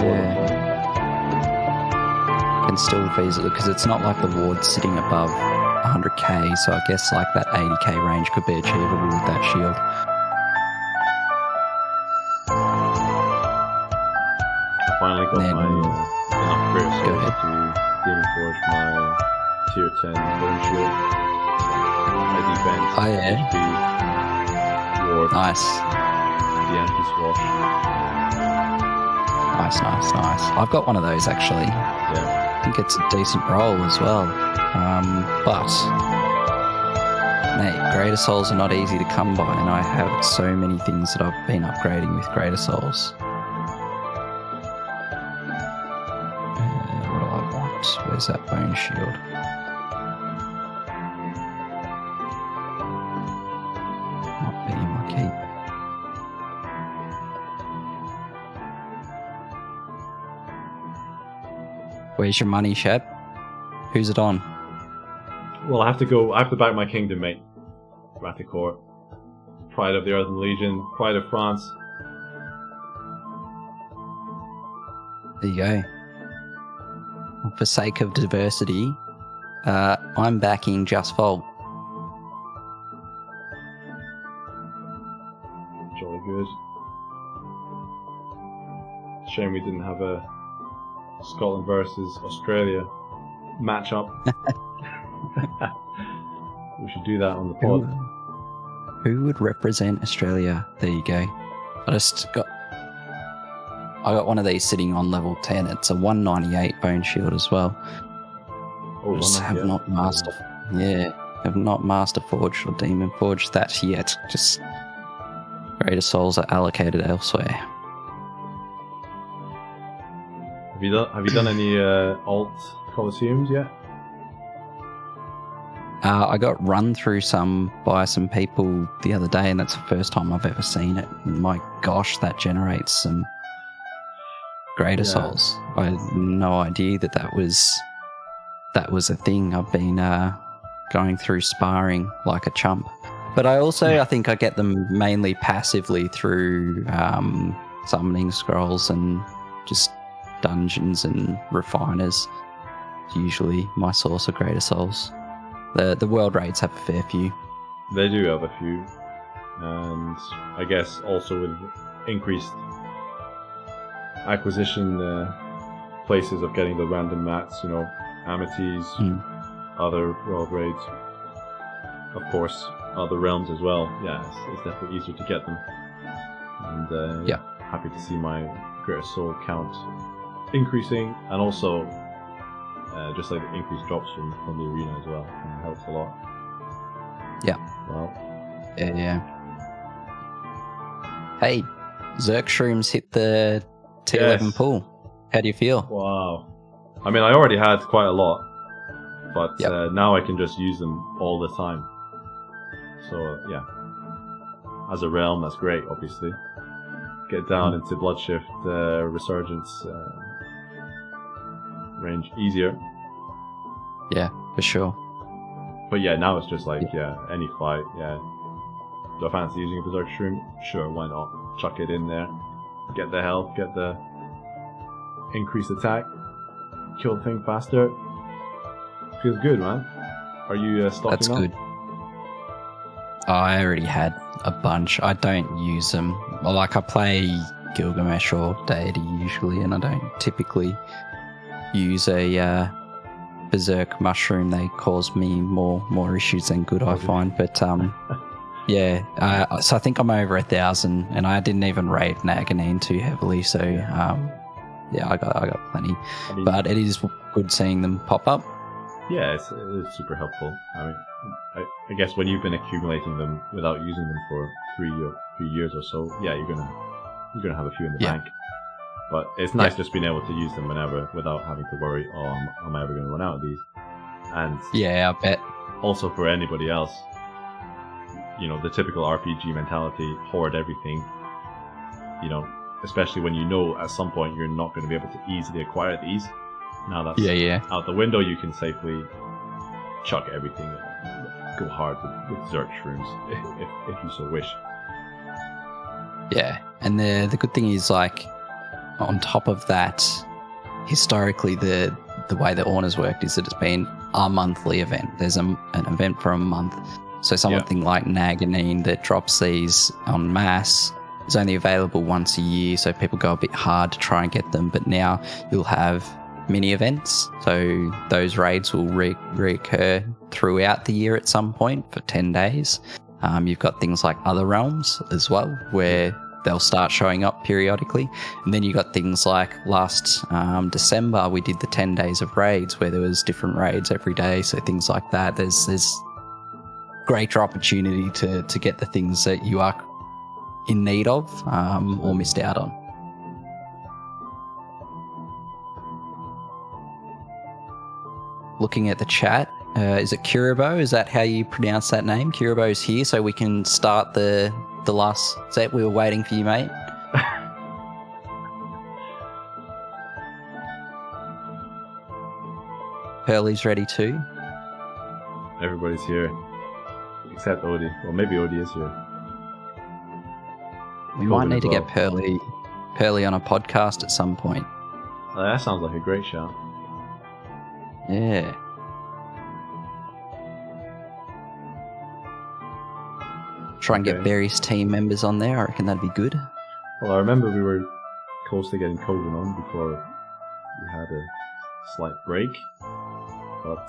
Yeah. Can still feasibly, because it's not like the ward's sitting above 100k, so I guess like that 80k range could be achievable with that shield. I finally got my enough prayer souls to Demon Forge my tier 10 bone shield. My defense, HP, ward, nice. The anti-swash. Nice. I've got one of those actually. Yeah. I think it's a decent roll as well. But Mate, Greater Souls are not easy to come by, and I have so many things that I've been upgrading with Greater Souls. What do I want? Where's that bone shield? Not be in my keep. Where's your money, Shep? Who's it on? Well, I have to back my kingdom, mate. Ratakor. Pride of the Earthen Legion. Pride of France. There you go. For sake of diversity, I'm backing JustFold. Jolly good. Shame we didn't have a Scotland versus Australia matchup. We should do that on the pod. Who would represent Australia? There you go. I got one of these sitting on level 10. It's a 198 bone shield as well. Oh, Just have not master forged or demon forged that yet. Just Greater Souls are allocated elsewhere. Have you done any alt Colosseums yet? I got run through some by some people the other day, and that's the first time I've ever seen it. My gosh, that generates some Greater Souls. I had no idea that was a thing. I've been going through sparring like a chump. But I think I get them mainly passively through summoning scrolls and just dungeons and refiners. Usually my source of Greater Souls. The world raids have a fair few. They do have a few. And I guess also with increased acquisition places of getting the random mats, Amities, other world raids, of course, other realms as well. Yeah, it's definitely easier to get them. And happy to see my Greater Soul count increasing, and also just like the increased drops from the arena as well. It helps a lot. Yeah. Well. Yeah. Hey, Zerk Shrooms hit the T11 pool. How do you feel? Wow. I mean, I already had quite a lot, but now I can just use them all the time. So, as a realm, that's great, obviously. Get down into Bloodshift, Resurgence range easier. Yeah, for sure. But now it's just like, any fight, Do I fancy using a Berserk Shroom? Sure, why not? Chuck it in there. Get the health, get the increased attack. Kill the thing faster. Feels good, man. Are you stocking That's up? good. I already had a bunch. I don't use them. I play Gilgamesh or Deity usually, and I don't typically use a Berserk Mushroom. They cause me more issues than good, I find. But so I think I'm over 1,000, and I didn't even raid Naganine too heavily. So I got plenty. I mean, but it is good seeing them pop up. Yeah, it's super helpful. I mean, I guess when you've been accumulating them without using them for 3 years or so, you're gonna have a few in the bank. But it's nice just being able to use them whenever without having to worry, am I ever going to run out of these? And I bet. Also for anybody else, the typical RPG mentality, hoard everything, especially when at some point you're not going to be able to easily acquire these. Now that's out the window, you can safely chuck everything and go hard with Zerk Shrooms if you so wish. Yeah, and the good thing is, on top of that, historically the way that Orna's worked is that it's been a monthly event. There's an event for a month. So something like Naganine that drops these en masse is only available once a year, so people go a bit hard to try and get them. But now you'll have mini events, so those raids will reoccur throughout the year at some point for 10 days. You've got things like other realms as well, where they'll start showing up periodically. And then you got things like last December, we did the 10 days of raids where there was different raids every day. So things like that. There's greater opportunity to get the things that you are in need of or missed out on. Looking at the chat, is it Kuribo? Is that how you pronounce that name? Kuribo's here, so we can start the last set. We were waiting for you, mate. Pearly's ready too. Everybody's here, except Odie. Well, maybe Odie is here. We might need to get Pearly on a podcast at some point. That sounds like a great shout. Yeah. Try and get various team members on there. I reckon that'd be good. Well, I remember we were close to getting Coven on before we had a slight break. But,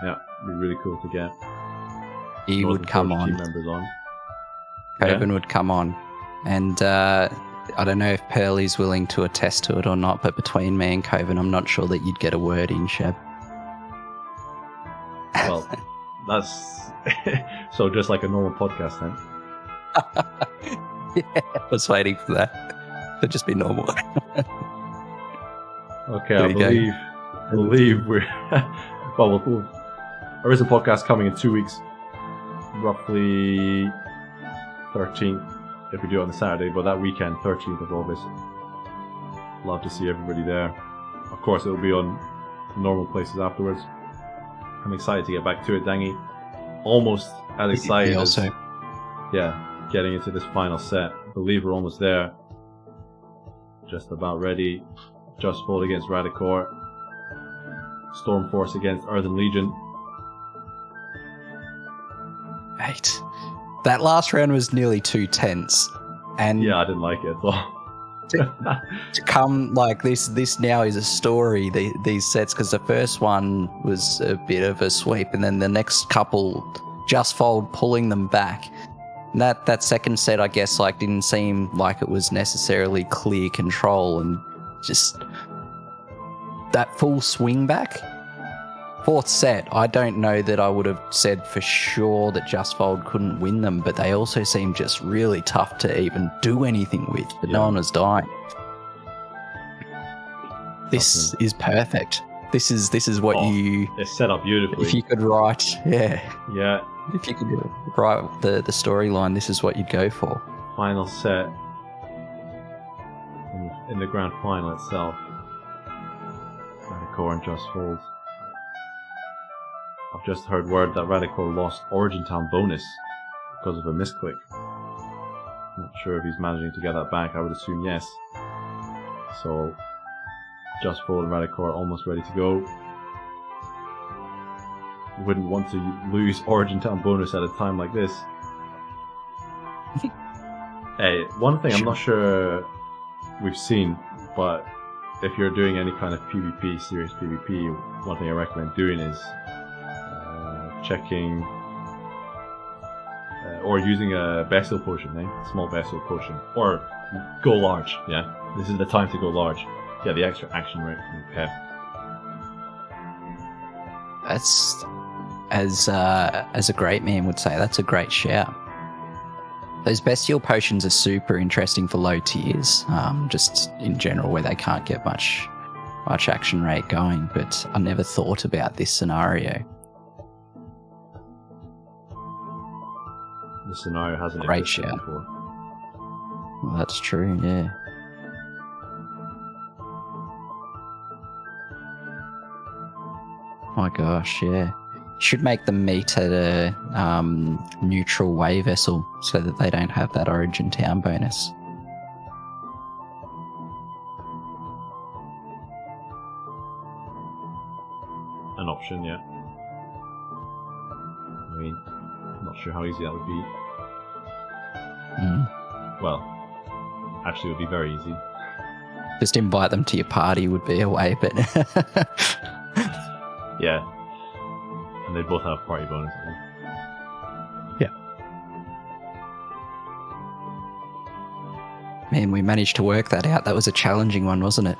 yeah, it'd be really cool to get he would come on. Team members on. Coven would come on. And I don't know if Pearly's willing to attest to it or not, but between me and Coven, I'm not sure that you'd get a word in, Sheb. Well, that's... so just like a normal podcast then? Yeah, I was waiting for that. It'd just be normal. Okay, I believe we're... well, Arisen podcast coming in 2 weeks. Roughly 13th, if we do it on the Saturday, but that weekend, 13th of August. Love to see everybody there. Of course, it'll be on normal places afterwards. I'm excited to get back to it, Dangy. Almost as excited as getting into this final set. I believe we're almost there. Just about ready. JustFold against Ratakor. Stormforce against Earthen Legion. Mate, that last round was nearly too tense. And yeah, I didn't like it at all. to come like this now is a story, these sets, because the first one was a bit of a sweep, and then the next couple, JustFold pulling them back. And that second set, I guess, like didn't seem like it was necessarily clear control, and just that full swing back. Fourth set, I don't know that I would have said for sure that JustFold couldn't win them, but they also seemed just really tough to even do anything with, but no one was dying. This is perfect. This is what it's set up beautifully. If you could write, yeah. If you could write the storyline, this is what you'd go for. Final set in the grand final itself. Ratakor and JustFold. I've just heard word that Ratakor lost Origin Town bonus because of a misclick. Not sure if he's managing to get that back. I would assume yes. So JustFold and Ratakor almost ready to go. You wouldn't want to lose Origin Town bonus at a time like this. Hey, one thing I'm not sure we've seen, but if you're doing any kind of PvP, serious PvP, one thing I recommend doing is checking or using a Baekseju potion, small Baekseju potion, or go large. Yeah, this is the time to go large. Yeah, the extra action rate from the pet. That's as a great man would say. That's a great shout. Those bestial potions are super interesting for low tiers, just in general where they can't get much action rate going. But I never thought about this scenario. This scenario hasn't great existed shout before. Well, that's true. Yeah. My gosh, yeah. Should make them meet at a neutral way vessel so that they don't have that Origin Town bonus. An option, yeah. I mean, not sure how easy that would be. Well, actually it would be very easy. Just invite them to your party would be a way, but... yeah. And they both have party bonuses. Yeah. Man, we managed to work that out. That was a challenging one, wasn't it?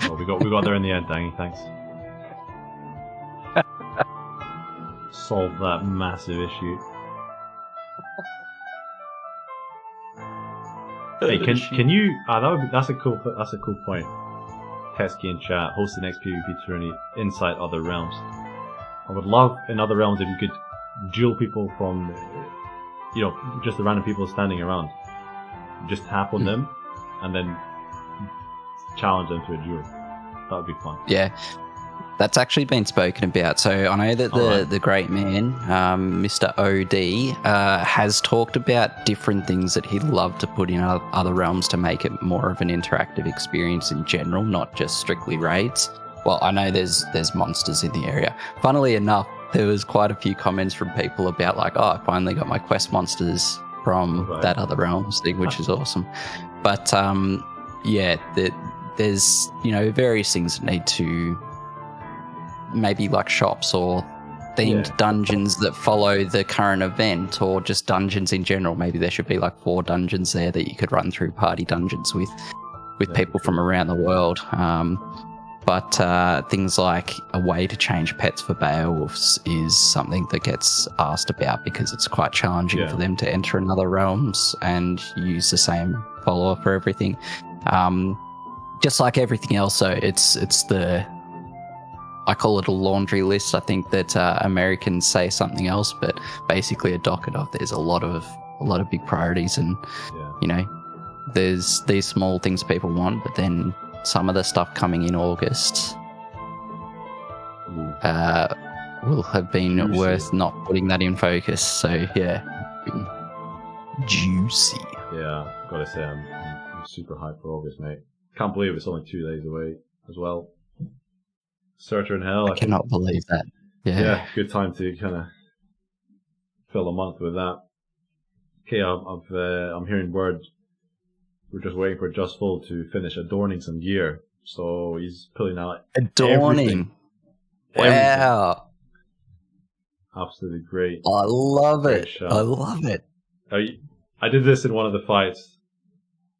Well, we got there in the end, Dangy, thanks. solve that massive issue. Hey, can you? That's a cool point. Tesky in chat, host the next PvP tourney inside other realms. I would love in other realms if you could duel people from, just the random people standing around. Just tap on them and then challenge them to a duel. That would be fun. Yeah, that's actually been spoken about. So I know that the great man, Mr. OD, has talked about different things that he'd love to put in other realms to make it more of an interactive experience in general, not just strictly raids. Well, I know there's monsters in the area. Funnily enough, there was quite a few comments from people about like, I finally got my quest monsters from that other realms thing, which is awesome. But there's various things that need to maybe like shops or themed dungeons that follow the current event, or just dungeons in general. Maybe there should be like 4 dungeons there that you could run through party dungeons with people from around the world. But things like a way to change pets for Beowulfs is something that gets asked about because it's quite challenging for them to enter another realms and use the same follower for everything. Just like everything else, so it's I call it a laundry list. I think that Americans say something else, but basically a docket of there's a lot of big priorities, and there's these small things people want, but then some of the stuff coming in August will have been worth not putting that in focus. So juicy. Yeah, gotta say I'm super hyped for August, mate. Can't believe it's only 2 days away as well. Searcher in Hell. I cannot believe that. Yeah, good time to kind of fill a month with that. Okay, I'm hearing word. We're just waiting for JustFold to finish adorning some gear. So he's pulling out adorning. Wow. Absolutely great. I love it. Shot. I love it. I did this in one of the fights.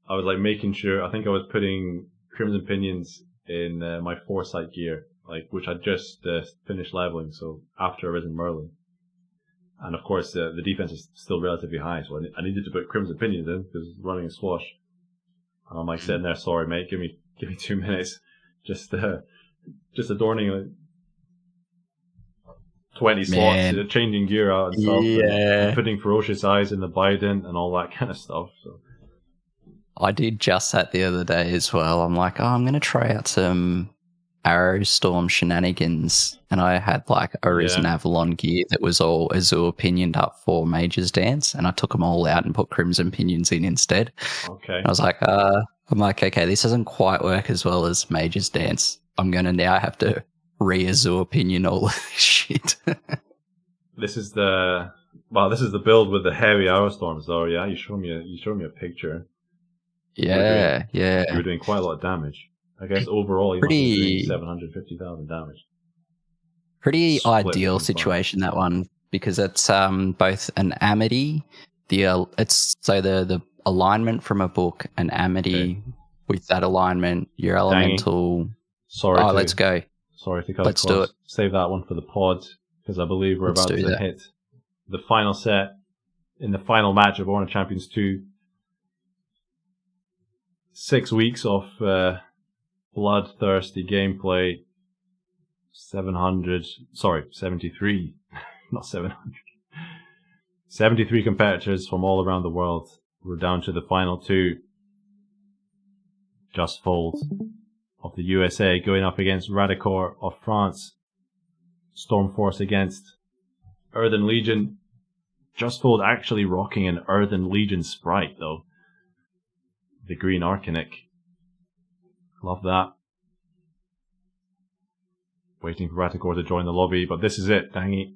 I was like making sure, I think I was putting Crimson Pinions in my Foresight gear, which I just finished leveling, so after Arisen Merlin. And of course, the defense is still relatively high, so I needed to put Crimson Pinions in because it's running a swash. And I'm sitting there, sorry mate, give me 2 minutes, just adorning 20 slots, changing gear out and stuff, and putting Ferocious Eyes in the Bident and all that kind of stuff. So I did just that the other day as well. I'm like, I'm going to try out some Arrow Storm shenanigans, and I had Arisen Avalon gear that was all Azure pinioned up for Mage's Dance, and I took them all out and put Crimson Pinions in instead. Okay. And I was like, okay, this doesn't quite work as well as Mage's Dance. I'm going to now have to re-Azure pinion all this shit. This is the build with the heavy Arrow Storms, though. Yeah, you showed me a picture. Yeah. You were doing quite a lot of damage. I guess overall you must be doing 750,000 damage. Pretty ideal situation, that one, because it's both an Amity, the alignment from a book, an Amity with that alignment, your elemental. Let's go. Sorry to cut Let's across. do it. Save that one for the pod, because I believe we're about to hit the final set in the final match of Orna Champions 2. 6 weeks of bloodthirsty gameplay. 73, not 700. 73 competitors from all around the world. We're down to the final 2. JustFold of the USA going up against Ratakor of France. Stormforce against Earthen Legion. JustFold actually rocking an Earthen Legion sprite though. The green Arcanic. Love that. Waiting for Ratakor to join the lobby, but this is it, dang it.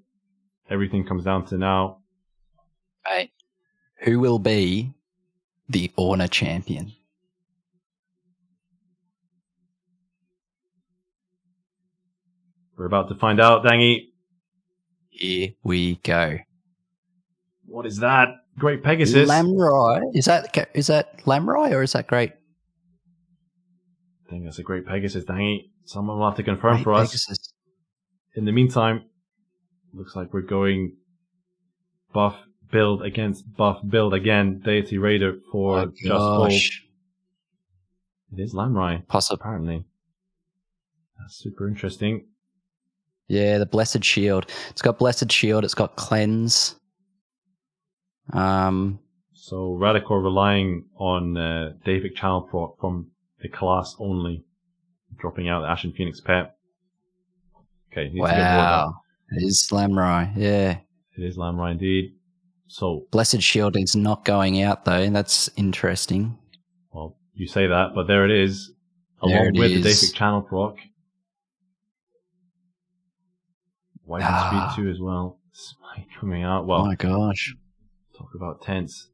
Everything comes down to now. Hey, who will be the Orna champion? We're about to find out, dang it. Here we go. What is that? Great Pegasus. Lamroy. Is that Lamroy or is that Great? I think that's a Great Pegasus, dang it. Someone will have to confirm for Pegasus. us. In the meantime, Looks like we're going buff build against buff build again. Deity Raider for JustFold. It is Lamrai, apparently. That's super interesting. Yeah, the Blessed Shield. It's got Blessed Shield. It's got Cleanse. So Ratakor relying on Davic Channel proc from the class only, dropping out the Ashen Phoenix pet. Okay, needs to get more done. It is Lamrai, yeah. It is Lamrai indeed. So Blessed Shield is not going out though, and that's interesting. Well, you say that, but there it is, along with the Davic Channel proc. White Speed 2 as well. Smite coming out. Well, oh my gosh. Talk about tense.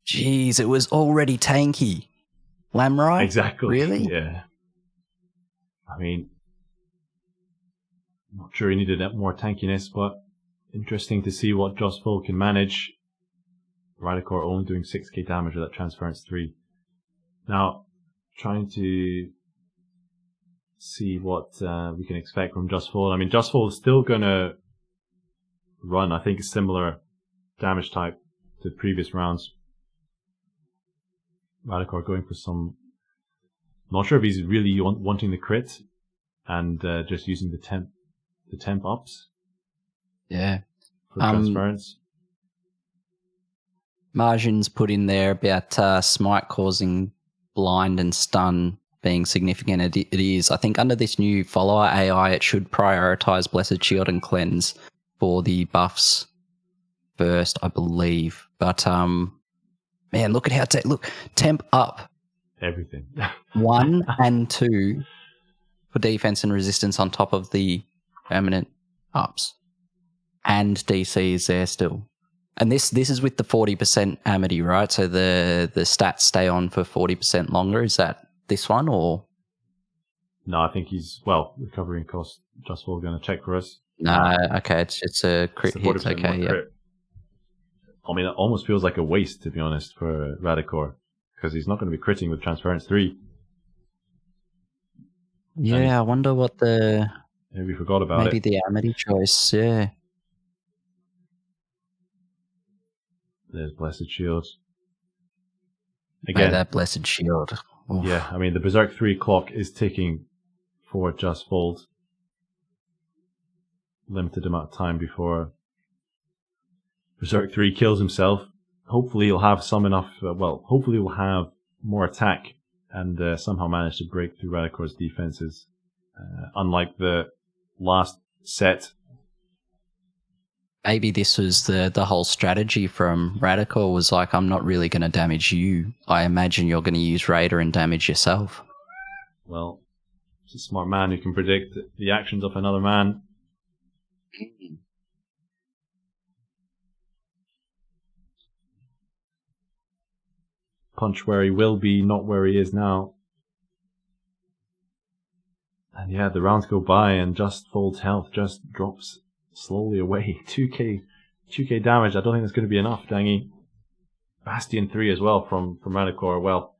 Jeez, it was already tanky. Lamrai? Exactly. Really? Yeah. I mean, I'm not sure he needed more tankiness, but interesting to see what JustFold can manage. Ratakor only doing 6k damage with that Transference 3. Now, trying to see what we can expect from JustFold. I mean, JustFold is still going to run, I think, a similar damage type to previous rounds. Ratakor going for some... Not sure if he's really wanting the crit and just using the temp ups. Yeah. For Transference. Margin's put in there about Smite causing blind and stun being significant. It is. I think under this new follower AI, it should prioritize Blessed Shield and Cleanse for the buffs first, I believe. But man, look at how look, temp up everything. 1 and 2 for defense and resistance on top of the permanent ups, and DC is there still. And this is with the 40% Amity, right? So the stats stay on for 40% longer. Is that this one or? No, I think he's recovering cost. JustFold going to check for us. No, okay, it's a crit hit. Okay, yeah. Crit. I mean, it almost feels like a waste, to be honest, for Ratakor, because he's not going to be critting with Transference 3. Yeah, I wonder what the... Maybe we forgot about maybe the Amity choice, yeah. There's Blessed Shield. Again, that Blessed Shield. Oof. Yeah, I mean, the Berserk 3 clock is ticking for JustFold. Limited amount of time before Berserk 3 kills himself. Hopefully he'll have some enough, hopefully he'll have more attack and somehow manage to break through Ratakor's defenses. Unlike the last set. Maybe this was the whole strategy from Ratakor was like, I'm not really going to damage you. I imagine you're going to use Raider and damage yourself. Well, it's a smart man who can predict the actions of another man. Punch where he will be, not where he is now. And yeah, the rounds go by and JustFold's health just drops slowly away. 2k damage. I don't think that's going to be enough, Dangy. Bastion 3 as well from Ratakor. Well,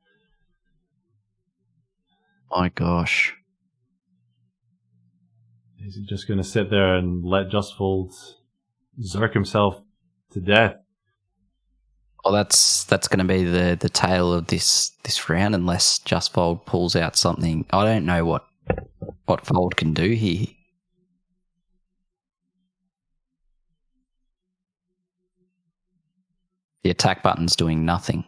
my gosh. Is he just going to sit there and let JustFold zerk himself to death? Well, that's going to be the tale of this round unless JustFold pulls out something. I don't know what Fold can do here. The attack button's doing nothing.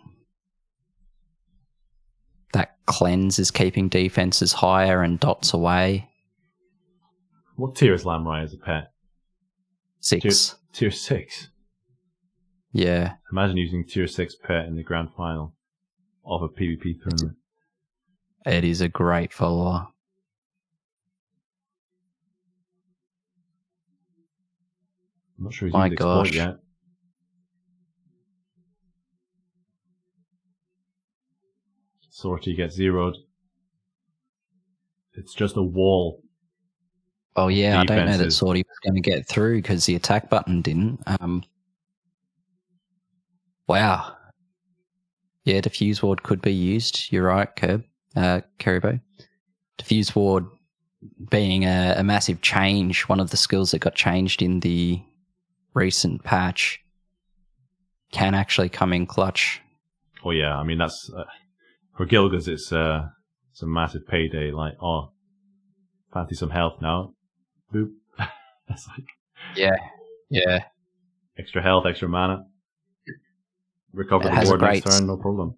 That Cleanse is keeping defenses higher and dots away. What tier is Lamrai as a pet? 6. Tier 6? Yeah. Imagine using tier 6 pet in the grand final of a PvP tournament. It is a great follower. I'm not sure he's used exploit yet. Sortie gets zeroed. It's just a wall. Oh yeah, I don't know that Sortie was going to get through because the attack button didn't. Wow. Yeah, Diffuse Ward could be used. You're right, Karibo. Diffuse Ward being a massive change, one of the skills that got changed in the recent patch, can actually come in clutch. Oh yeah, I mean that's for Gilgas. It's a massive payday. Like, oh, fancy some health now? Boop. That's like yeah. Extra health, extra mana. Recover It the board next turn, no problem.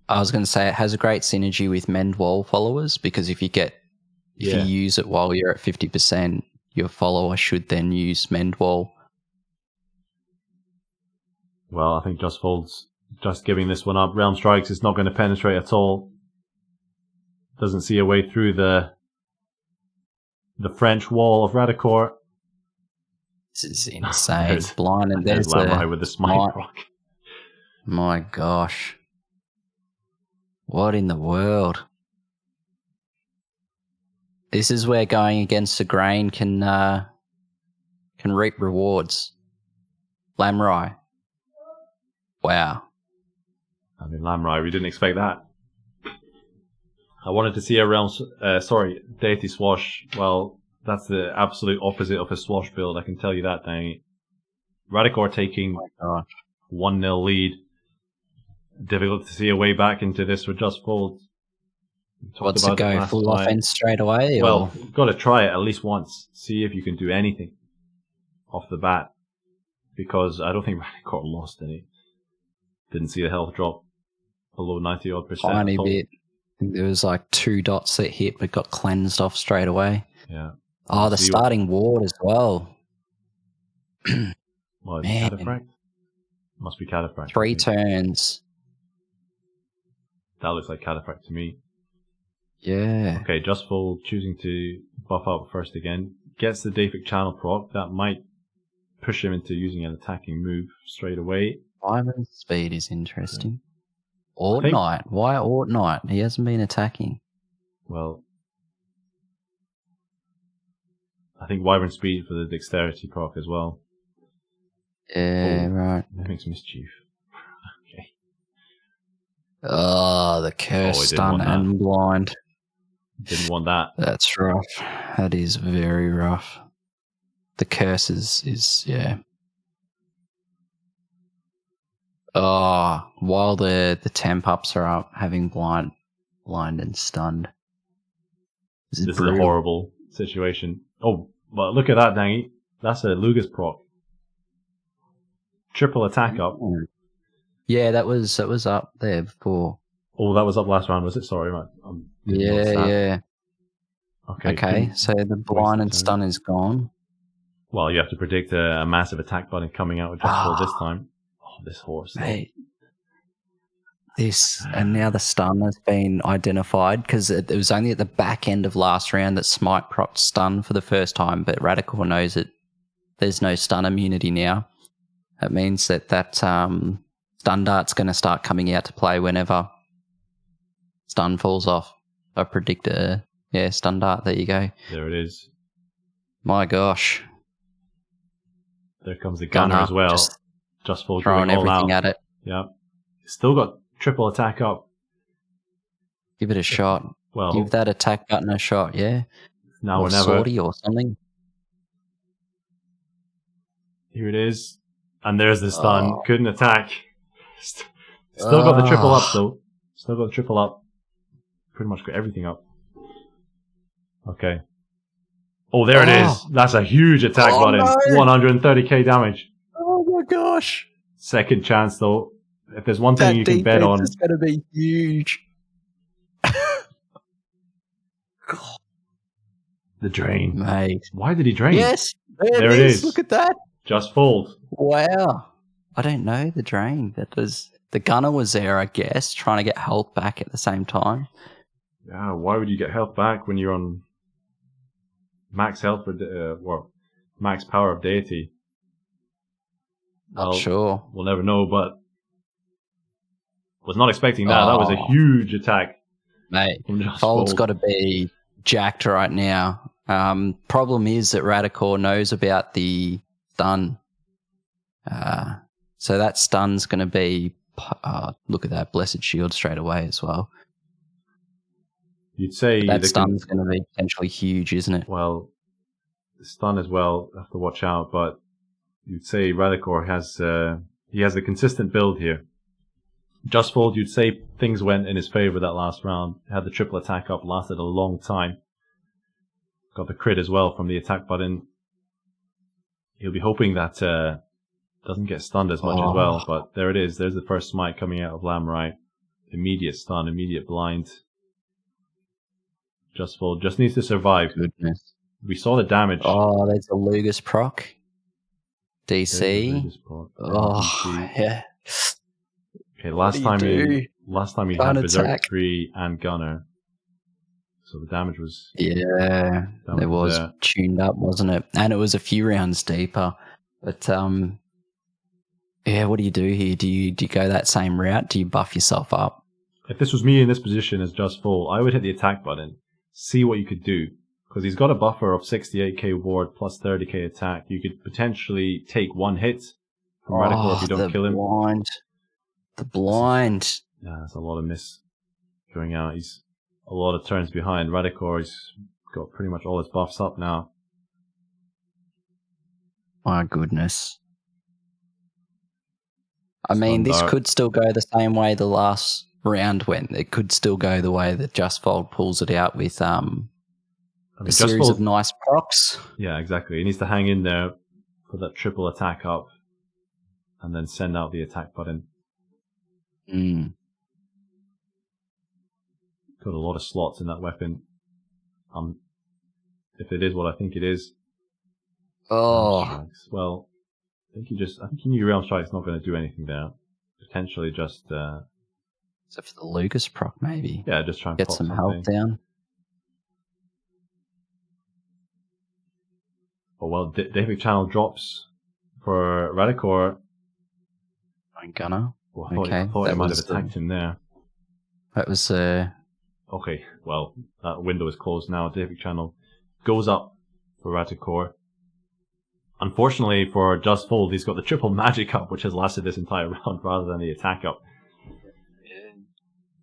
I was going to say it has a great synergy with Mend Wall followers, because if you use it while you're at 50%, your follower should then use Mend Wall. Well, I think JustFold's just giving this one up. Realm Strikes is not going to penetrate at all. Doesn't see a way through the French wall of Ratakor. This is insane. Blind, and there's Lamrai with the smite proc. My gosh. What in the world? This is where going against the grain can reap rewards. Lamrai. Wow. I mean, Lamrai, we didn't expect that. I wanted to see a Deity Swash. Well, that's the absolute opposite of a Swash build, I can tell you that, dang it. Ratakor taking 1-0 lead. Difficult to see a way back into this with JustFold. What's it go? Full offense straight away? Well, got to try it at least once. See if you can do anything off the bat. Because I don't think Ratakor lost any. Didn't see the health drop below 90-odd%. Tiny bit. I think there was like 2 dots that hit but got cleansed off straight away. Yeah. Oh, the starting ward as well. What, Cataphract? Must be Cataphract. 3 turns. That looks like Cataphract to me. Yeah. Okay, JustFold choosing to buff out first again. Gets the Deific Channel proc. That might push him into using an attacking move straight away. Wyvern speed is interesting. Knight. Why Knight? He hasn't been attacking. Well, I think Wyvern speed for the dexterity proc as well. Yeah, right. That makes mischief. Okay. Oh, the curse, stun, and blind. Didn't want that. That's rough. That is very rough. The curse is yeah. Oh, while the temp ups are up, having blind and stunned. This is a horrible situation. Oh, but look at that, Dangy. That's a Lugas proc. Triple attack up. Yeah, that was up there before. Oh, that was up last round, was it? Sorry, mate. Yeah. Okay, so the blind and stun is gone. Well, you have to predict a massive attack button coming out with JustFold this time. Oh, this horse. Mate. And now the stun has been identified, because it was only at the back end of last round that Smite procced stun for the first time, but Ratakor knows that there's no stun immunity now. That means that stun dart's going to start coming out to play whenever stun falls off. I predict stun dart. There you go. There it is. My gosh. There comes the gunner as well. JustFold throwing everything at it. Yeah. Still got triple attack up. Give it a shot. Well, give that attack button a shot, yeah? Now or never. Or something. Here it is. And there's the stun. Couldn't attack. Still got the triple up, though. Still got the triple up. Pretty much got everything up. Okay. Oh, there it is. That's a huge attack button. No. 130k damage. Oh my gosh. Second chance, though. If there's one thing you can bet on, it's going to be huge. The drain. Mate. Why did he drain? Yes. There it is. Look at that. JustFold. Wow. I don't know the drain. The gunner was there, I guess, trying to get health back at the same time. Yeah, why would you get health back when you're on max health max power of Deity? Not sure. We'll never know, but was not expecting that. That was a huge attack. Mate, Fold's got to be jacked right now. Problem is that Ratakor knows about the stun. So that stun's going to be... look at that, Blessed Shield straight away as well. You'd say that stun's going to be potentially huge, isn't it? Well, the stun as well, have to watch out, but you'd say Ratakor has a consistent build here. JustFold, you'd say things went in his favor that last round. Had the triple attack up, lasted a long time. Got the crit as well from the attack button. He'll be hoping that doesn't get stunned as much as well, but there it is. There's the first smite coming out of Lamright. Immediate stun, immediate blind. JustFold just needs to survive. Goodness. We saw the damage. Oh, there's a Lugus proc. DC. Yeah. Okay, last time he had Berserk 3 and Gunner. So the damage was... Yeah, it was tuned up, wasn't it? And it was a few rounds deeper. But, yeah, what do you do here? Do you go that same route? Do you buff yourself up? If this was me in this position as JustFold, I would hit the attack button, see what you could do. Because he's got a buffer of 68k ward plus 30k attack. You could potentially take one hit from Ratakor if you don't kill him. The blind. Yeah, that's a lot of miss going out. He's a lot of turns behind. Ratakor's got pretty much all his buffs up now. My goodness. I mean, this could still go the same way the last round went. It could still go the way that JustFold pulls it out with a series of nice procs. Yeah, exactly. He needs to hang in there, put that triple attack up, and then send out the attack button. Got a lot of slots in that weapon. If it is what I think it is. Well, I think he knew Realm Strike's not going to do anything there. Potentially just except for the Lucas proc, maybe. Yeah, just try and get some health down. Oh well, Deity channel drops for Ratakor. Gunner. Well, I thought he might have attacked him there. That was Okay, well, that window is closed now. Deity channel goes up for Ratakor. Unfortunately for JustFold, he's got the triple magic up, which has lasted this entire round rather than the attack up.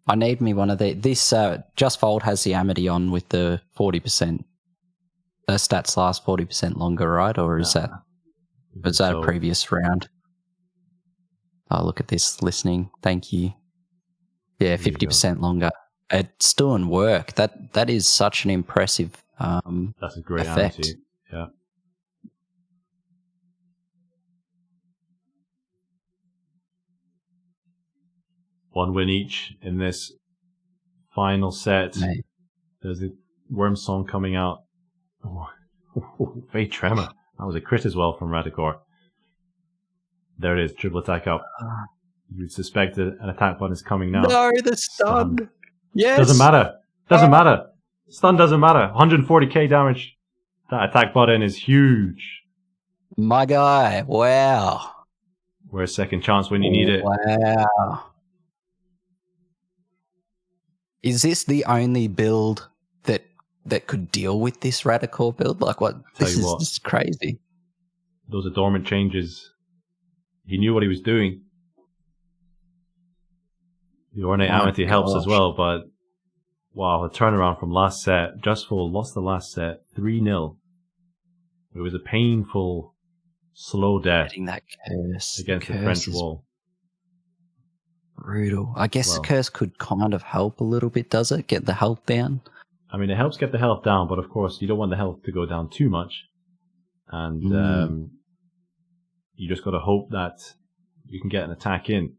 I need me one of the... This JustFold has the Amity on with the 40%. The stats last 40% longer, right? Or is that a previous round? Oh, look at this listening. Thank you. Yeah, 50% longer. It's doing work. That is such an impressive that's a great effect. Amity. Yeah. One win each in this final set. Mate. There's a Worm Song coming out. Fate Tremor. That was a crit as well from Ratakor. There it is, triple attack up. You'd suspect an attack button is coming now. No, the stun. Yes. Doesn't matter. Stun doesn't matter. 140k damage. That attack button is huge. My guy. Wow. Where's second chance when you need it? Wow. Is this the only build that could deal with this Ratakor build? Like what? This is crazy. Those are dormant changes. He knew what he was doing. The Orna Amity helps as well, but wow, the turnaround from last set. JustFold lost the last set 3-0. It was a painful, slow death that curse against the French wall. Brutal. I guess the curse could kind of help a little bit, does it? Get the health down? I mean, it helps get the health down, but of course, you don't want the health to go down too much. And you just got to hope that you can get an attack in.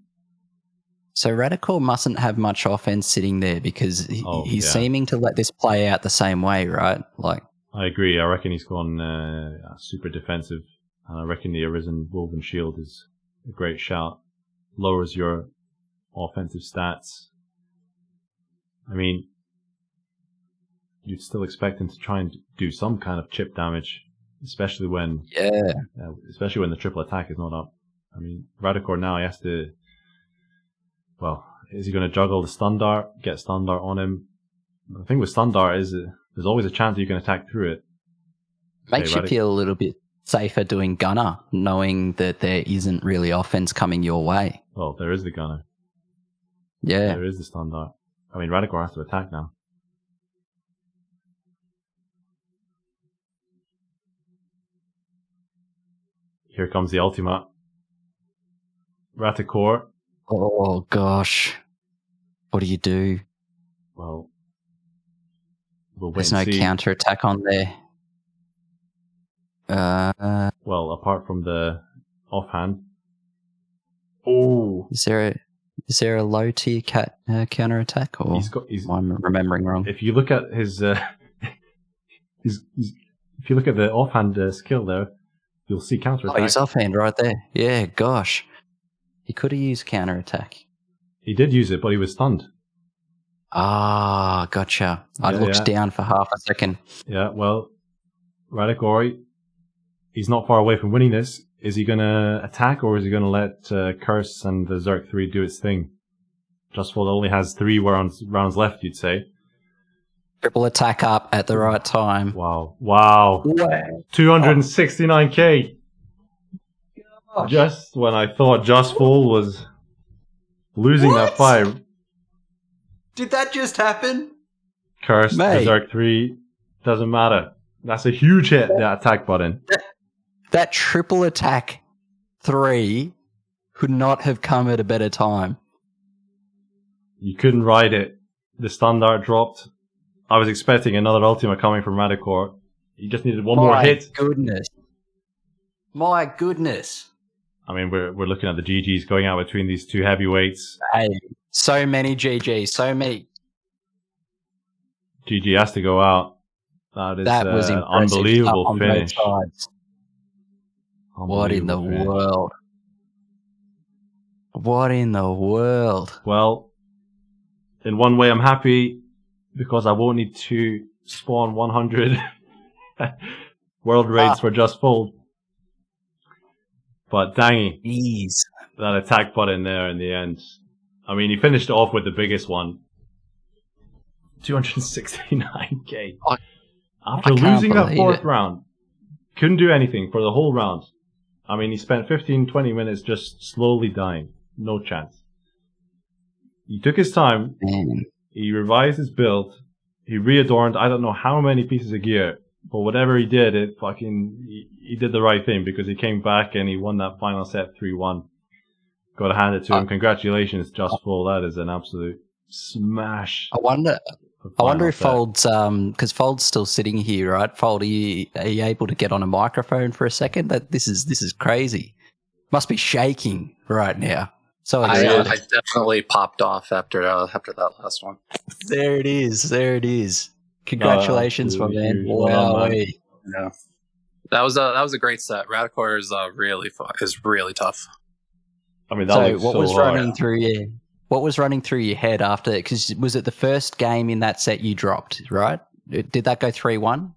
So Ratakor mustn't have much offense sitting there because he's seeming to let this play out the same way, right? Like, I agree. I reckon he's gone super defensive. And I reckon the Arisen Woven Shield is a great shout. Lowers your offensive stats. I mean, you'd still expect him to try and do some kind of chip damage, especially when the triple attack is not up. I mean, Ratakor now, he has to... Well, is he going to juggle the stun dart, get stun dart on him? The thing with stun dart is there's always a chance you can attack through it. Makes you feel a little bit safer doing Gunner, knowing that there isn't really offense coming your way. Well, there is the Gunner. Yeah. There is the stun dart. I mean, Ratakor has to attack now. Here comes the ultimate. Ratakor. Oh, gosh. What do you do? Well, we'll wait There's and no see. counter-attack on there. Well, apart from the offhand. Oh. Is there a low tier counter-attack? Or am I remembering wrong? If you look at his, if you look at the offhand skill there, you'll see counter-attack. Oh, his offhand right there. Yeah, gosh. He could have used counter-attack. He did use it, but he was stunned. Ah, gotcha. I looked down for half a second. Yeah, well, Ratakor, he's not far away from winning this. Is he going to attack, or is he going to let Curse and the Zerg 3 do its thing? JustFold only has 3 rounds left, you'd say. Triple attack up at the right time. Wow. 269k. Gosh. Just when I thought JustFold was losing that fight. Did that just happen? Curse, Berserk 3, doesn't matter. That's a huge hit, that attack button. That triple attack 3 could not have come at a better time. You couldn't ride it. The standard dropped. I was expecting another ultimate coming from Ratakor. You just needed one more hit. My goodness. I mean, we're looking at the GGs going out between these two heavyweights. Hey, so many GGs, so many. GG has to go out. That was an unbelievable finish. What in the world? What in the world? Well, in one way I'm happy because I won't need to spawn 100 world raids for JustFold. But dang, that attack button there in the end. I mean, he finished it off with the biggest one. 269k. After losing that 4th round. Couldn't do anything for the whole round. I mean, he spent 15-20 minutes just slowly dying. No chance. He took his time. He revised his build. He readorned I don't know how many pieces of gear. But whatever he did, he did the right thing because he came back and he won that final set 3-1. Got to hand it to him. Congratulations, JustFold. That is an absolute smash. I wonder if Fold's, because Fold's still sitting here, right? Fold, are you able to get on a microphone for a second? This is crazy. Must be shaking right now. So I definitely popped off after that last one. There it is. Congratulations, my man. Wow. Yeah. That was a great set. Ratakor is really tough. I mean, what was running through your head after? Because was it the first game in that set you dropped, right? Did that go 3-1?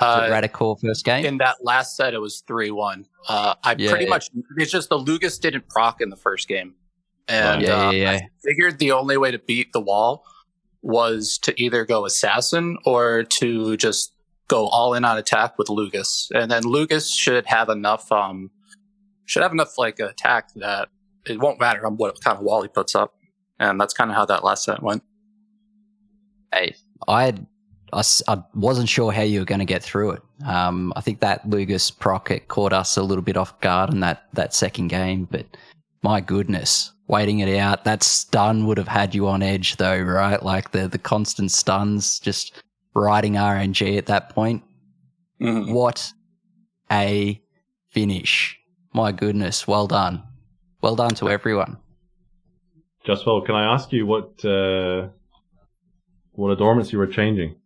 Ratakor first game? In that last set, it was 3-1. Pretty much, it's just the Lugus didn't proc in the first game. And I figured the only way to beat the wall was to either go assassin or to just go all in on attack with Lugus. And then Lugus should have enough like attack that it won't matter on what kind of wall he puts up. And that's kind of how that last set went. Hey, I wasn't sure how you were going to get through it. I think that Lugus proc caught us a little bit off guard in that second game, but my goodness, waiting it out. That stun would have had you on edge though, right? Like the constant stuns, just riding RNG at that point. Mm-hmm. What a finish. My goodness, well done. Well done to everyone. JustFold, can I ask you what adornments you were changing?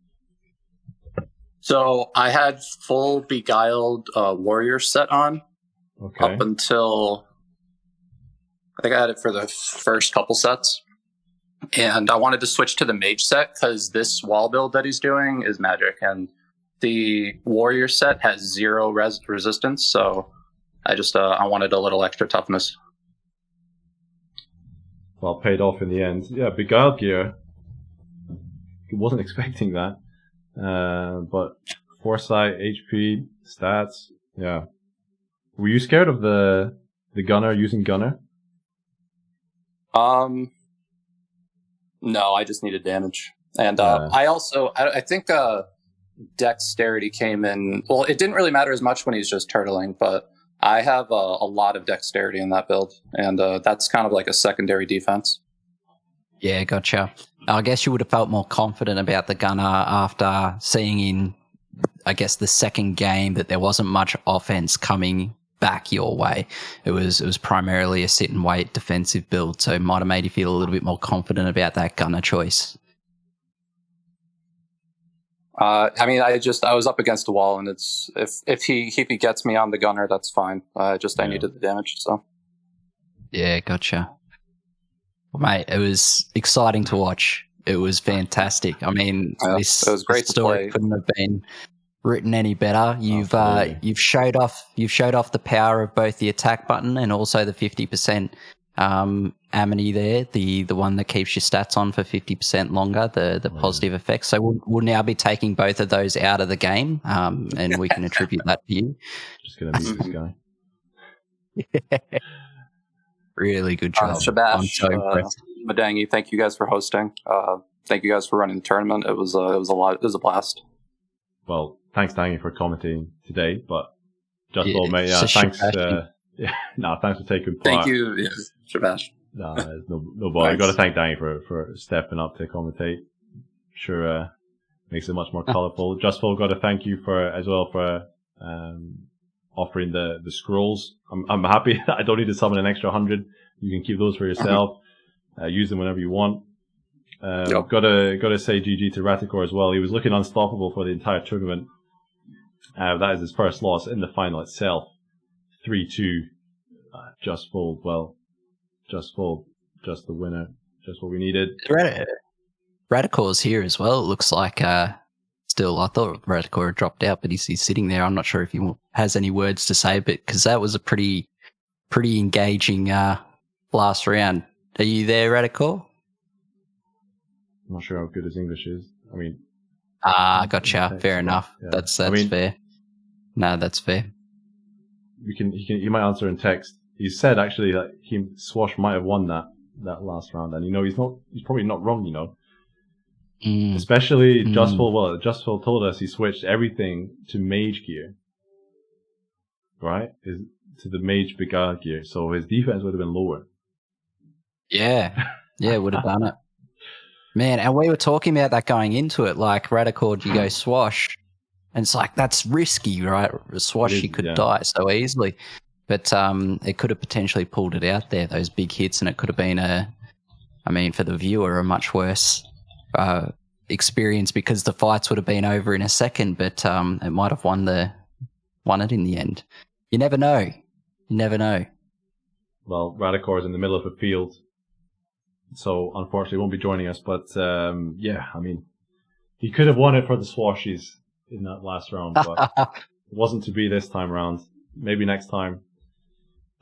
So I had full Beguiled warrior set on up until I think I had it for the first couple sets. And I wanted to switch to the mage set because this wall build that he's doing is magic. And the warrior set has 0 resistance. So I just I wanted a little extra toughness. Well, paid off in the end. Yeah, Beguiled gear. Wasn't expecting that. But foresight, HP, stats, yeah. Were you scared of the gunner using gunner? No, I just needed damage. And I think dexterity came in. Well, it didn't really matter as much when he's just turtling, but I have a lot of dexterity in that build, and that's kind of like a secondary defense. Yeah, gotcha. I guess you would have felt more confident about the gunner after seeing in, I guess, the second game that there wasn't much offense coming back your way. It was primarily a sit and wait defensive build, so it might have made you feel a little bit more confident about that gunner choice. I mean, I was up against the wall, and it's if he gets me on the gunner, that's fine. I needed the damage, so. Yeah, gotcha. Well, mate, it was exciting to watch. It was fantastic. I mean, this it was great story couldn't have been written any better. You've showed off the power of both the attack button and also the 50% amity there, the one that keeps your stats on for 50% longer, the positive effects. So we'll now be taking both of those out of the game, and we can attribute that to you. Just gonna mute this guy. Yeah. Really good job. Shabash, I'm so impressed. Madangi, thank you guys for hosting. Thank you guys for running the tournament. It was a blast. Well, thanks, Dangy, for commenting today. But JustFold, mate, thanks. Thanks for taking part. Thank you, Shabash. No bother. I got to thank Dangy for stepping up to commentate. Sure, makes it much more colourful. JustFold, got to thank you for offering the scrolls. I'm happy. I don't need to summon an extra 100. You can keep those for yourself. Use them whenever you want. Got to say GG to Ratakor as well. He was looking unstoppable for the entire tournament. That is his first loss in the final itself. 3-2. JustFold. Well, JustFold. Just the winner. Just what we needed. Ratakor's here as well. It looks like. Still, I thought Ratakor had dropped out, but he's sitting there. I'm not sure if he has any words to say, but because that was a pretty engaging last round. Are you there, Ratakor? I'm not sure how good his English is. I mean, gotcha. Fair enough. Yeah. That's fair. No, that's fair. He might answer in text. He said actually that Swash might have won that last round, and he's probably not wrong, Especially JustFold. Well, JustFold told us he switched everything to mage gear, right? To the mage Begad gear, so his defense would have been lower. Yeah, would have done it. Man, and we were talking about that going into it, like Ratakor, you go Swash, and it's like, that's risky, right? Swash, you could die so easily. But it could have potentially pulled it out there, those big hits, and it could have been for the viewer, a much worse experience because the fights would have been over in a second, but it might have won it in the end. You never know. Well, Ratakor is in the middle of a field, so unfortunately won't be joining us, but he could have won it for the Swashies in that last round, but it wasn't to be this time around. Maybe next time.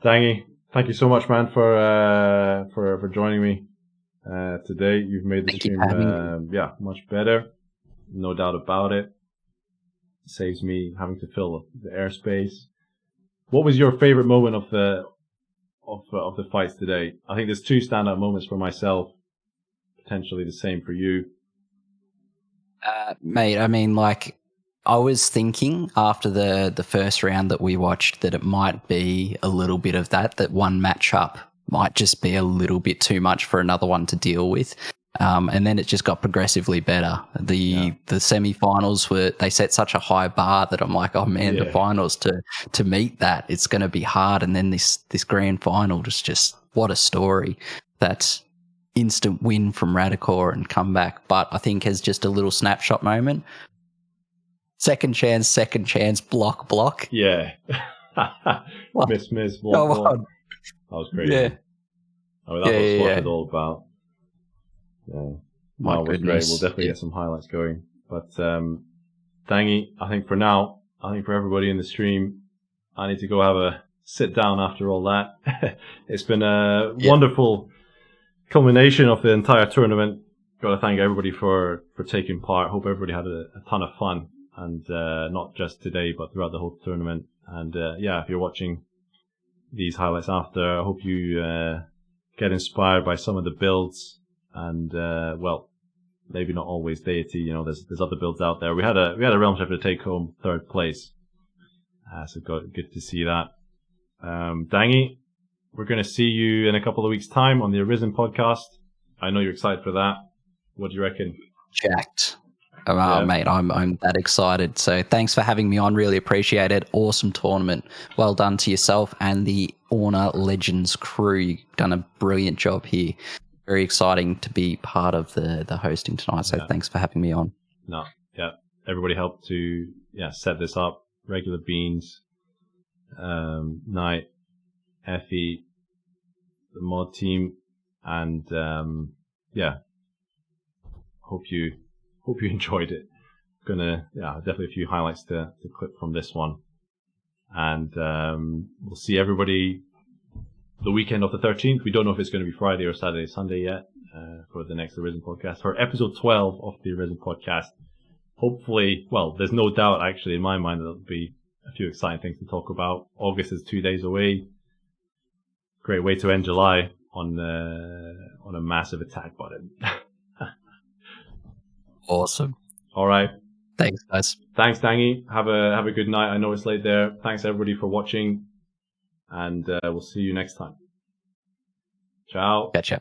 Dangy, thank you so much, man, for joining me today. You've made the stream much better, no doubt about it. Saves me having to fill the airspace. What was your favorite moment of the fights today? I think there's two standout moments for myself, potentially the same for you. Mate, I was thinking after the first round that we watched that it might be a little bit of that one matchup might just be a little bit too much for another one to deal with. And then it just got progressively better. The semi-finals they set such a high bar that I'm like, oh man, the finals to meet that, it's going to be hard. And then this grand final, just what a story. That instant win from Ratakor and comeback. But I think as just a little snapshot moment, second chance, block. Yeah. Miss, block. That was great. Yeah. That's what Swash is all about. Yeah. My goodness. Great. We'll definitely get some highlights going. But, Dangy, I think for everybody in the stream, I need to go have a sit down after all that. It's been a wonderful culmination of the entire tournament. Got to thank everybody for taking part. Hope everybody had a ton of fun. And not just today, but throughout the whole tournament. And if you're watching these highlights after, I hope you get inspired by some of the builds. And maybe not always Deity. There's other builds out there. We had a Realm Chapter to take home third place, so good to see that. Dangy, we're going to see you in a couple of weeks' time on the Arisen podcast. I know you're excited for that. What do you reckon? Jacked. Oh, mate, I'm that excited. So thanks for having me on. Really appreciate it. Awesome tournament. Well done to yourself and the Orna Legends crew. You've done a brilliant job here. Very exciting to be part of the hosting tonight. So thanks for having me on. No, yeah. Everybody helped to set this up. Regular Beans, Knight, Effie, the mod team, and hope you enjoyed it. Definitely a few highlights to clip from this one, and we'll see everybody the weekend of the 13th. We don't know if it's going to be Friday or Saturday, Sunday yet for the next Arisen podcast, for episode 12 of the Arisen podcast. Hopefully, well, there's no doubt actually in my mind that there'll be a few exciting things to talk about. August is 2 days away. Great way to end July on a massive attack button. Awesome. All right. Thanks, guys. Thanks, Dangy. Have a good night. I know it's late there. Thanks everybody for watching, and we'll see you next time. Ciao. Catch ya.